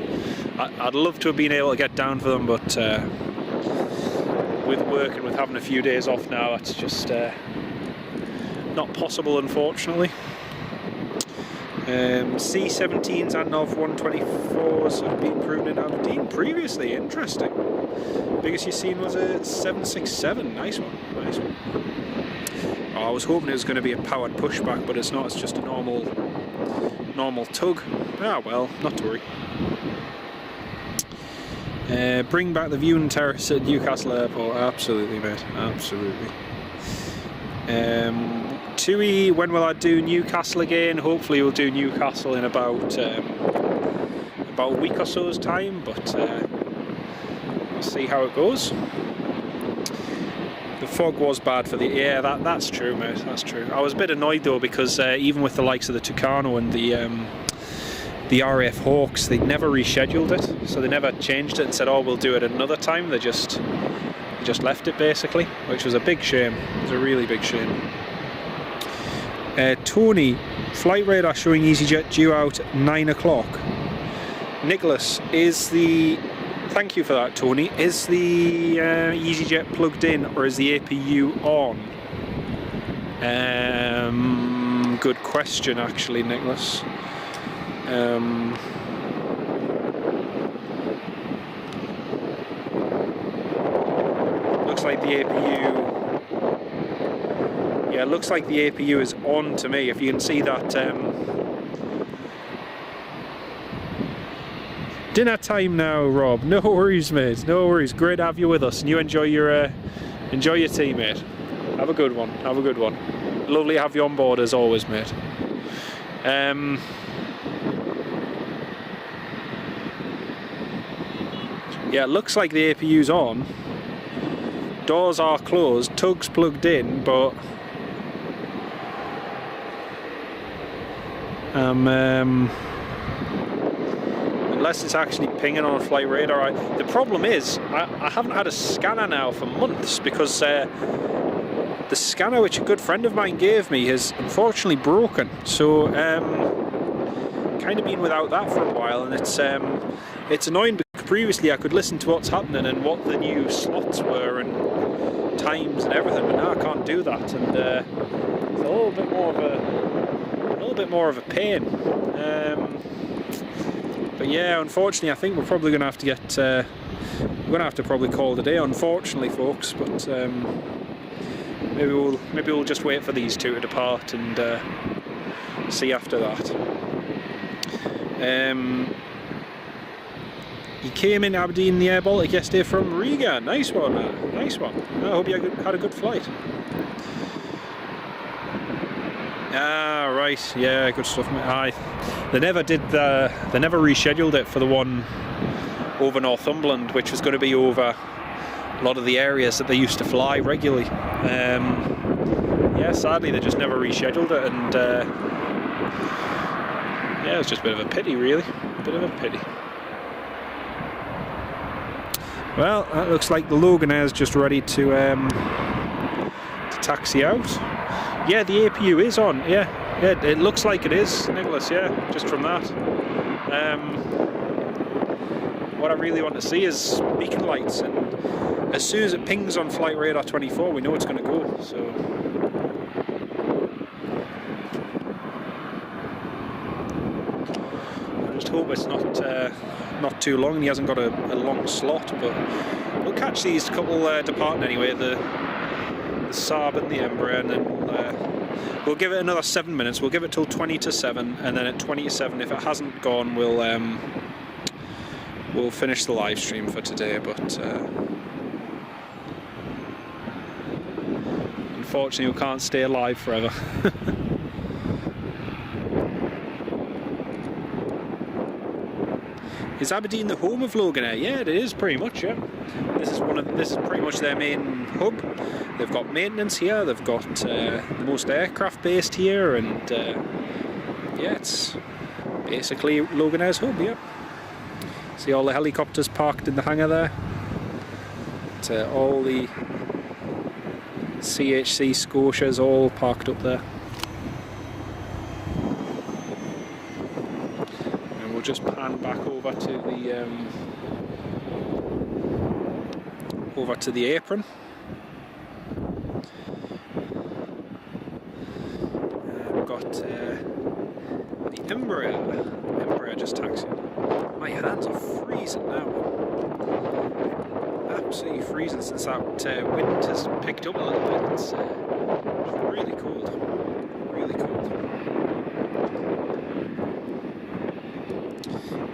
I'd love to have been able to get down for them, but with work and with having a few days off now, that's just not possible, unfortunately. C-17s and NOV 124s have been proven in Aberdeen previously. Interesting. Biggest you've seen was a 767. Nice one. Nice one. Oh, I was hoping it was going to be a powered pushback, but it's not. It's just a normal tug. Ah well, not to worry. Bring back the viewing terrace at Newcastle Airport. Absolutely, mate. Absolutely. Tui, when will I do Newcastle again? Hopefully we'll do Newcastle in about a week or so's time, but we'll see how it goes. The fog was bad for the... Yeah, that's true, mate, that's true. I was a bit annoyed though, because even with the likes of the Tucano and the RAF Hawks, they never rescheduled it, so they never changed it and said, oh, we'll do it another time. They just left it basically, which was a big shame. It was a really big shame. Tony, flight radar showing EasyJet due out at 9 o'clock. Nicholas, is the... Thank you for that, Tony. Is the EasyJet plugged in or is the APU on? Good question, actually, Nicholas. Looks like the APU... Yeah, it looks like the APU is on to me. If you can see that... Dinner time now, Rob. No worries, mate. No worries. Great to have you with us, and you enjoy your tea, mate. Have a good one. Have a good one. Lovely to have you on board as always, mate. Yeah, it looks like the APU's on. Doors are closed. Tug's plugged in, but unless it's actually pinging on a flight radar. The problem is, I haven't had a scanner now for months because the scanner which a good friend of mine gave me is unfortunately broken. So kind of been without that for a while, and it's annoying because previously I could listen to what's happening and what the new slots were and times and everything, but now I can't do that, and it's a little bit more of a pain. But yeah, unfortunately, I think we're probably going to have to get. We're going to have to probably call it a day, unfortunately, folks. But maybe we'll just wait for these two to depart and see after that. You came in Aberdeen in the Air Baltic yesterday from Riga. Nice one, nice one. I hope you had a good flight. Ah, right, yeah, good stuff. They never rescheduled it for the one over Northumberland, which was going to be over a lot of the areas that they used to fly regularly. Yeah, sadly they just never rescheduled it, and yeah, it was just a bit of a pity, really. A bit of a pity. Well, that looks like the Loganair's just ready to taxi out. Yeah, the APU is on, yeah, it looks like it is, Nicholas, yeah, just from that. What I really want to see is beacon lights, and as soon as it pings on flight radar 24, we know it's going to go, so... I just hope it's not too long and he hasn't got a long slot, but we'll catch these couple departing anyway, the Saab and the Embraer, and then we'll give it another 7 minutes. We'll give it till 20 to 7, and then at 20 to 7, if it hasn't gone, we'll finish the live stream for today. But unfortunately, we can't stay alive forever. Is Aberdeen the home of Loganair? Yeah, it is pretty much. Yeah, this is pretty much their main hub. They've got maintenance here. They've got the most aircraft based here, and yeah, it's basically Loganair's hub. Yeah. See all the helicopters parked in the hangar there. All the CHC Scotias all parked up there. And we'll just pan back over to the apron. We've got the Embraer just taxiing. My hands are freezing now. Absolutely freezing since that wind has picked up a little bit. It's really cold. Really cold.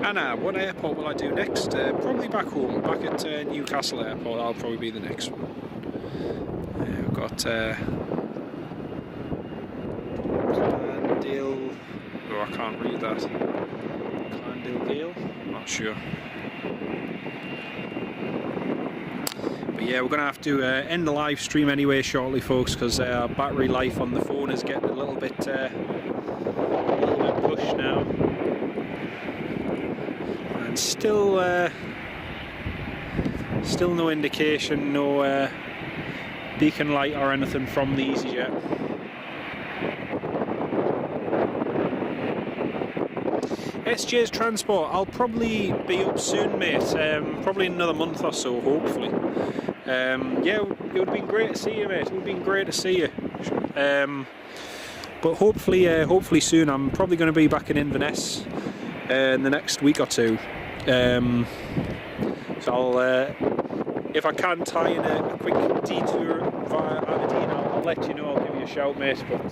Anna, what airport will I do next? Probably back home, back at Newcastle Airport. I'll probably be the next one. We've got Clandale. Oh, I can't read that. Clandale Gale? I'm not sure. But yeah, we're going to have to end the live stream anyway shortly, folks, because our battery life on the phone is getting a little bit pushed now. And still no indication, no beacon light or anything from the EasyJet. SJ's Transport, I'll probably be up soon, mate. Probably in another month or so, hopefully. Yeah, it would have been great to see you, mate. It would have been great to see you. But hopefully soon. I'm probably going to be back in Inverness in the next week or two. So I'll, if I can tie in a quick detour via Aberdeen, I'll let you know. I'll give you a shout, mate. But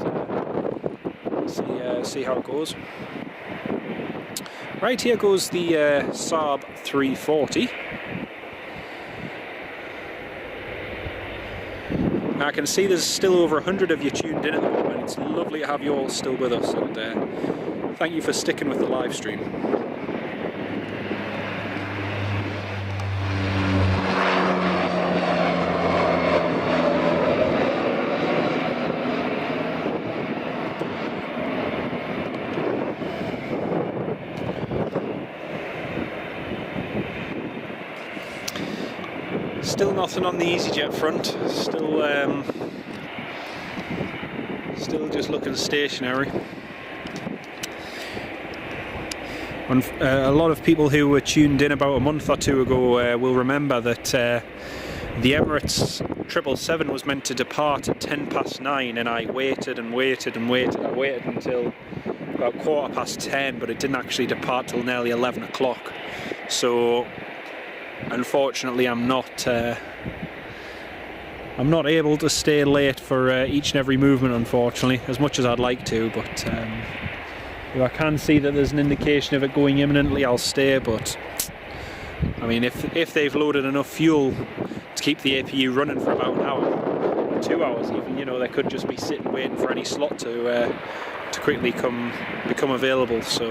see how it goes. Right, here goes the Saab 340. I can see there's still over 100 of you tuned in at the moment. It's lovely to have you all still with us, and thank you for sticking with the live stream. Still nothing on the EasyJet front. Still just looking stationary. A lot of people who were tuned in about a month or two ago will remember that the Emirates 777 was meant to depart at 9:10, and I waited and waited and waited. I waited until about 10:15, but it didn't actually depart till nearly 11 o'clock. So unfortunately, I'm not able to stay late for each and every movement, unfortunately, as much as I'd like to. But if I can see that there's an indication of it going imminently, I'll stay. But I mean, if they've loaded enough fuel to keep the APU running for about an hour, 2 hours even, you know, they could just be sitting waiting for any slot to quickly become available. So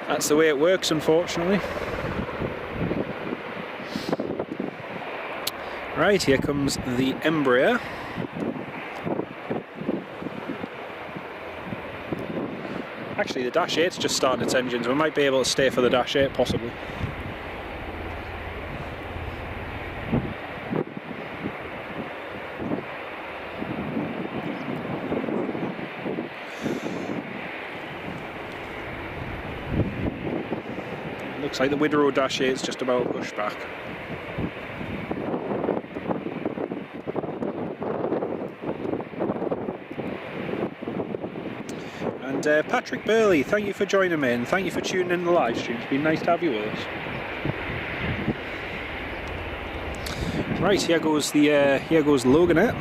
that's the way it works, unfortunately. Right, here comes the Embraer. Actually, the Dash 8's just started its engines. We might be able to stay for the Dash 8, possibly. Looks like the Wideroe Dash 8's just about pushed back. Patrick Burley, thank you for joining me and thank you for tuning in the live stream. It's been nice to have you with us. Right, here goes Loganair.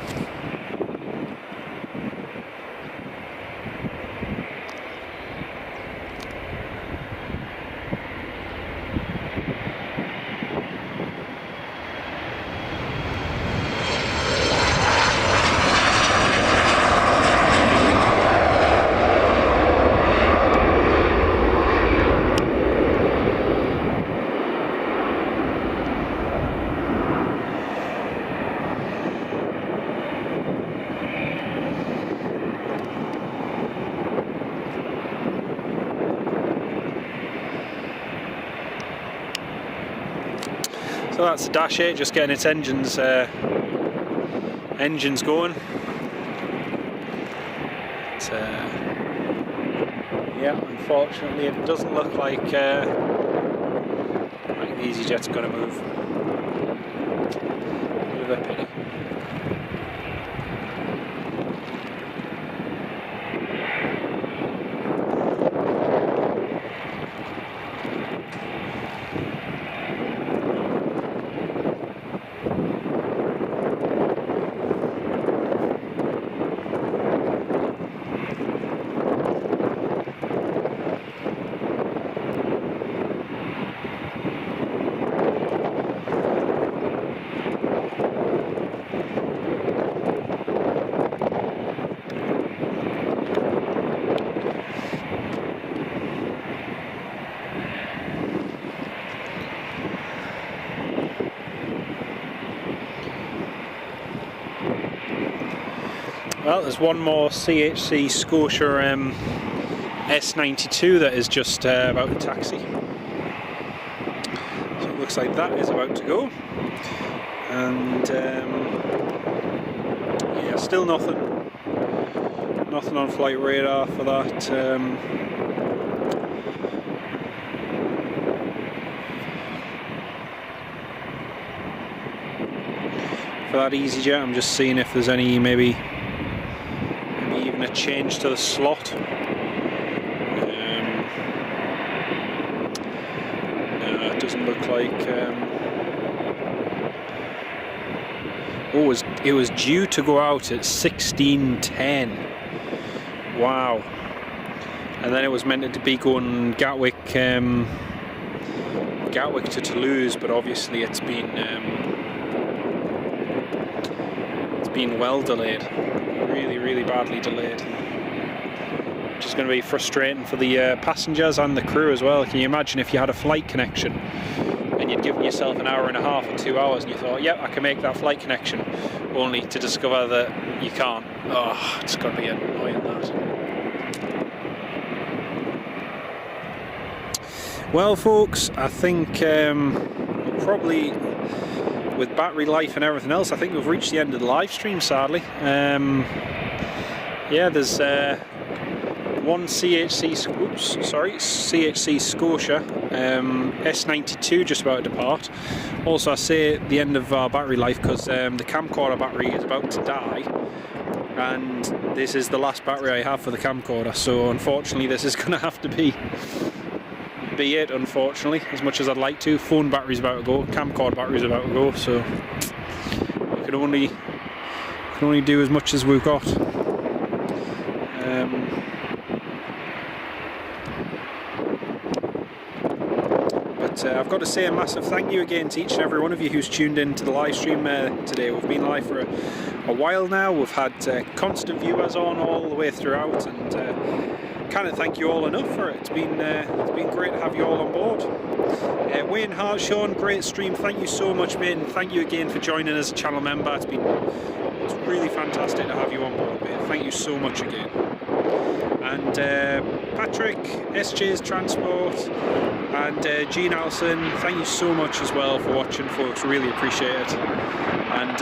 So that's the Dash 8 just getting its engines going. But, yeah, unfortunately it doesn't look like the EasyJet's going to move. Bit of a pity. Well, there's one more CHC Scotia S92 that is just about to taxi. So it looks like that is about to go. And yeah, still nothing on flight radar for that. For that EasyJet, I'm just seeing if there's any maybe even a change to the slot. No, it doesn't look like. Oh, it was due to go out at 16:10. Wow. And then it was meant to be going Gatwick to Toulouse, but obviously it's been well delayed. Really badly delayed, which is going to be frustrating for the passengers and the crew as well. Can you imagine if you had a flight connection and you'd given yourself an hour and a half or 2 hours and you thought, yep, I can make that flight connection, only to discover that you can't? Oh, it's got to be annoying, that. Well folks, I think probably with battery life and everything else, I think we've reached the end of the live stream, sadly. Yeah, there's one CHC Scotia S92 just about to depart. Also, I say the end of our battery life because the camcorder battery is about to die, and this is the last battery I have for the camcorder. So unfortunately, this is going to have to be it. Unfortunately, as much as I'd like to, phone battery's about to go, camcorder battery's about to go. So we can only do as much as we've got. But I've got to say a massive thank you again to each and every one of you who's tuned in to the live stream today. We've been live for a while now. We've had constant viewers on all the way throughout, and can't thank you all enough for it. It's been great to have you all on board. Wayne Hart, Sean, great stream. Thank you so much, mate, and thank you again for joining as a channel member. It's really fantastic to have you on board, mate. Thank you so much again. And Patrick, SJ's Transport, and Gene Allison, thank you so much as well for watching, folks. Really appreciate it. And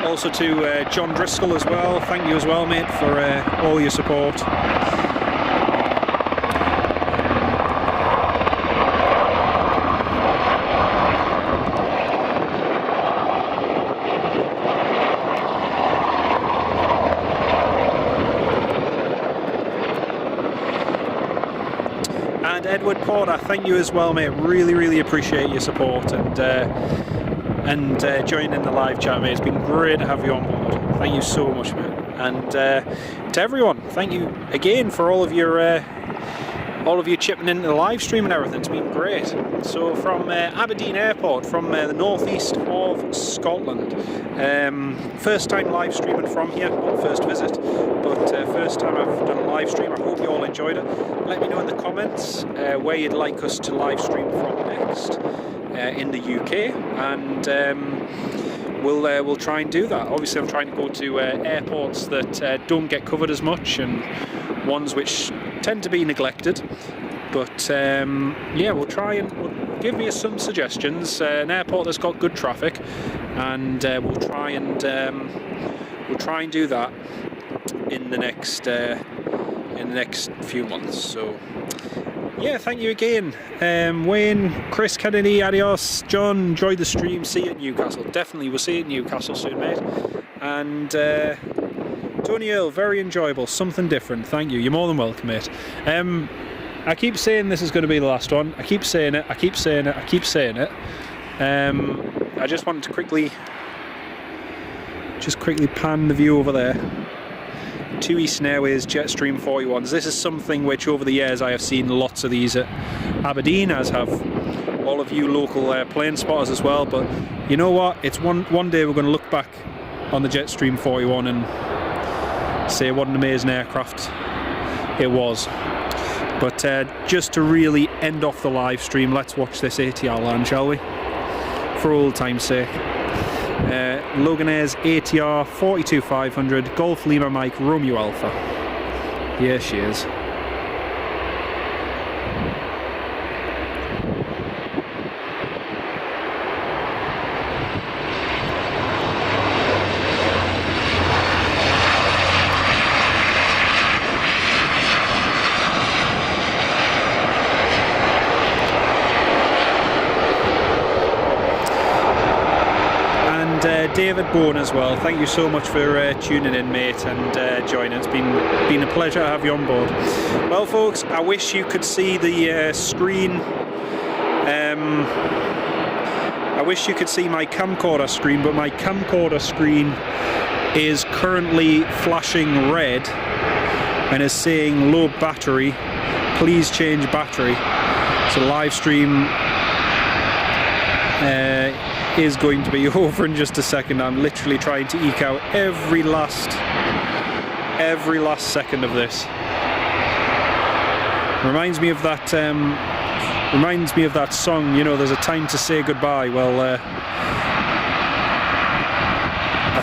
also to John Driscoll as well, thank you as well, mate, for all your support. And Edward Porter, thank you as well, mate. Really appreciate your support and joining the live chat, mate. It's been great to have you on board. Thank you so much, mate. And to everyone, thank you again for all of your chipping into the live stream and everything. It's been great. So from Aberdeen Airport, from the northeast of Scotland, first time live streaming from here, not first visit, but first time I've done a live stream. I hope you all enjoyed it. Let me know in the comments where you'd like us to live stream from next in the UK, and we'll try and do that. Obviously, I'm trying to go to airports that don't get covered as much, and ones which tend to be neglected. But yeah, we'll try and give me some suggestions. An airport that's got good traffic, and we'll try and do that in the next few months. So yeah, thank you again, Wayne, Chris, Kennedy, adios, John. Enjoyed the stream. See you at Newcastle. Definitely, we'll see you at Newcastle soon, mate. And Tony Earl, very enjoyable, something different. Thank you. You're more than welcome, mate. I keep saying this is going to be the last one. I keep saying it. I keep saying it. I keep saying it. I just wanted to quickly pan the view over there. 2 Eastern Airways Jetstream 41s. This is something which over the years I have seen lots of these at Aberdeen, as have all of you local plane spotters as well. But you know what? It's one day we're going to look back on the Jetstream 41 and say what an amazing aircraft it was. But just to really end off the live stream, let's watch this ATR land, shall we? For old time's sake. Loganair's ATR 42500, Golf Lima Mike Romeo Alpha. Here she is. David Bourne as well, thank you so much for tuning in, mate, and joining. It's been a pleasure to have you on board. Well, folks, I wish you could see the screen. I wish you could see my camcorder screen, but my camcorder screen is currently flashing red and is saying low battery, please change battery. So live stream is going to be over in just a second. I'm literally trying to eke out every last second of this. Reminds me of that song, you know, there's a time to say goodbye. Well, I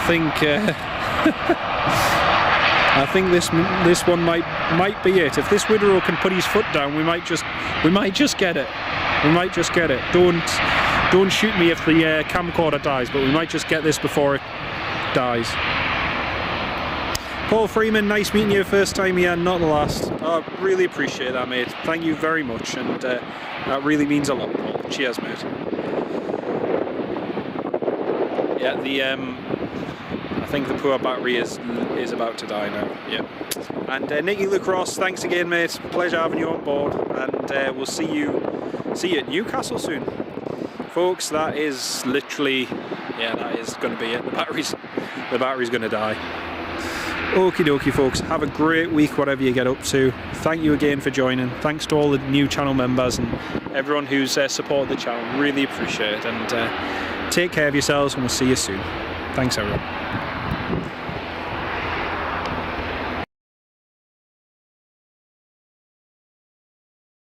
think this one might be it. If this Wideroe can put his foot down, we might just get it. We might just get it. Don't shoot me if the camcorder dies, but we might just get this before it dies. Paul Freeman, nice meeting you first time here, not the last. I really appreciate that, mate. Thank you very much, and that really means a lot, Paul. Cheers, mate. Yeah, I think the poor battery is about to die now. Yeah. And Nicky Lucross, thanks again, mate. Pleasure having you on board, and we'll see you at Newcastle soon. Folks, that is literally, yeah, that is going to be it. The battery's going to die. Okie dokie, folks. Have a great week, whatever you get up to. Thank you again for joining. Thanks to all the new channel members and everyone who's supported the channel. Really appreciate it. And take care of yourselves, and we'll see you soon. Thanks, everyone.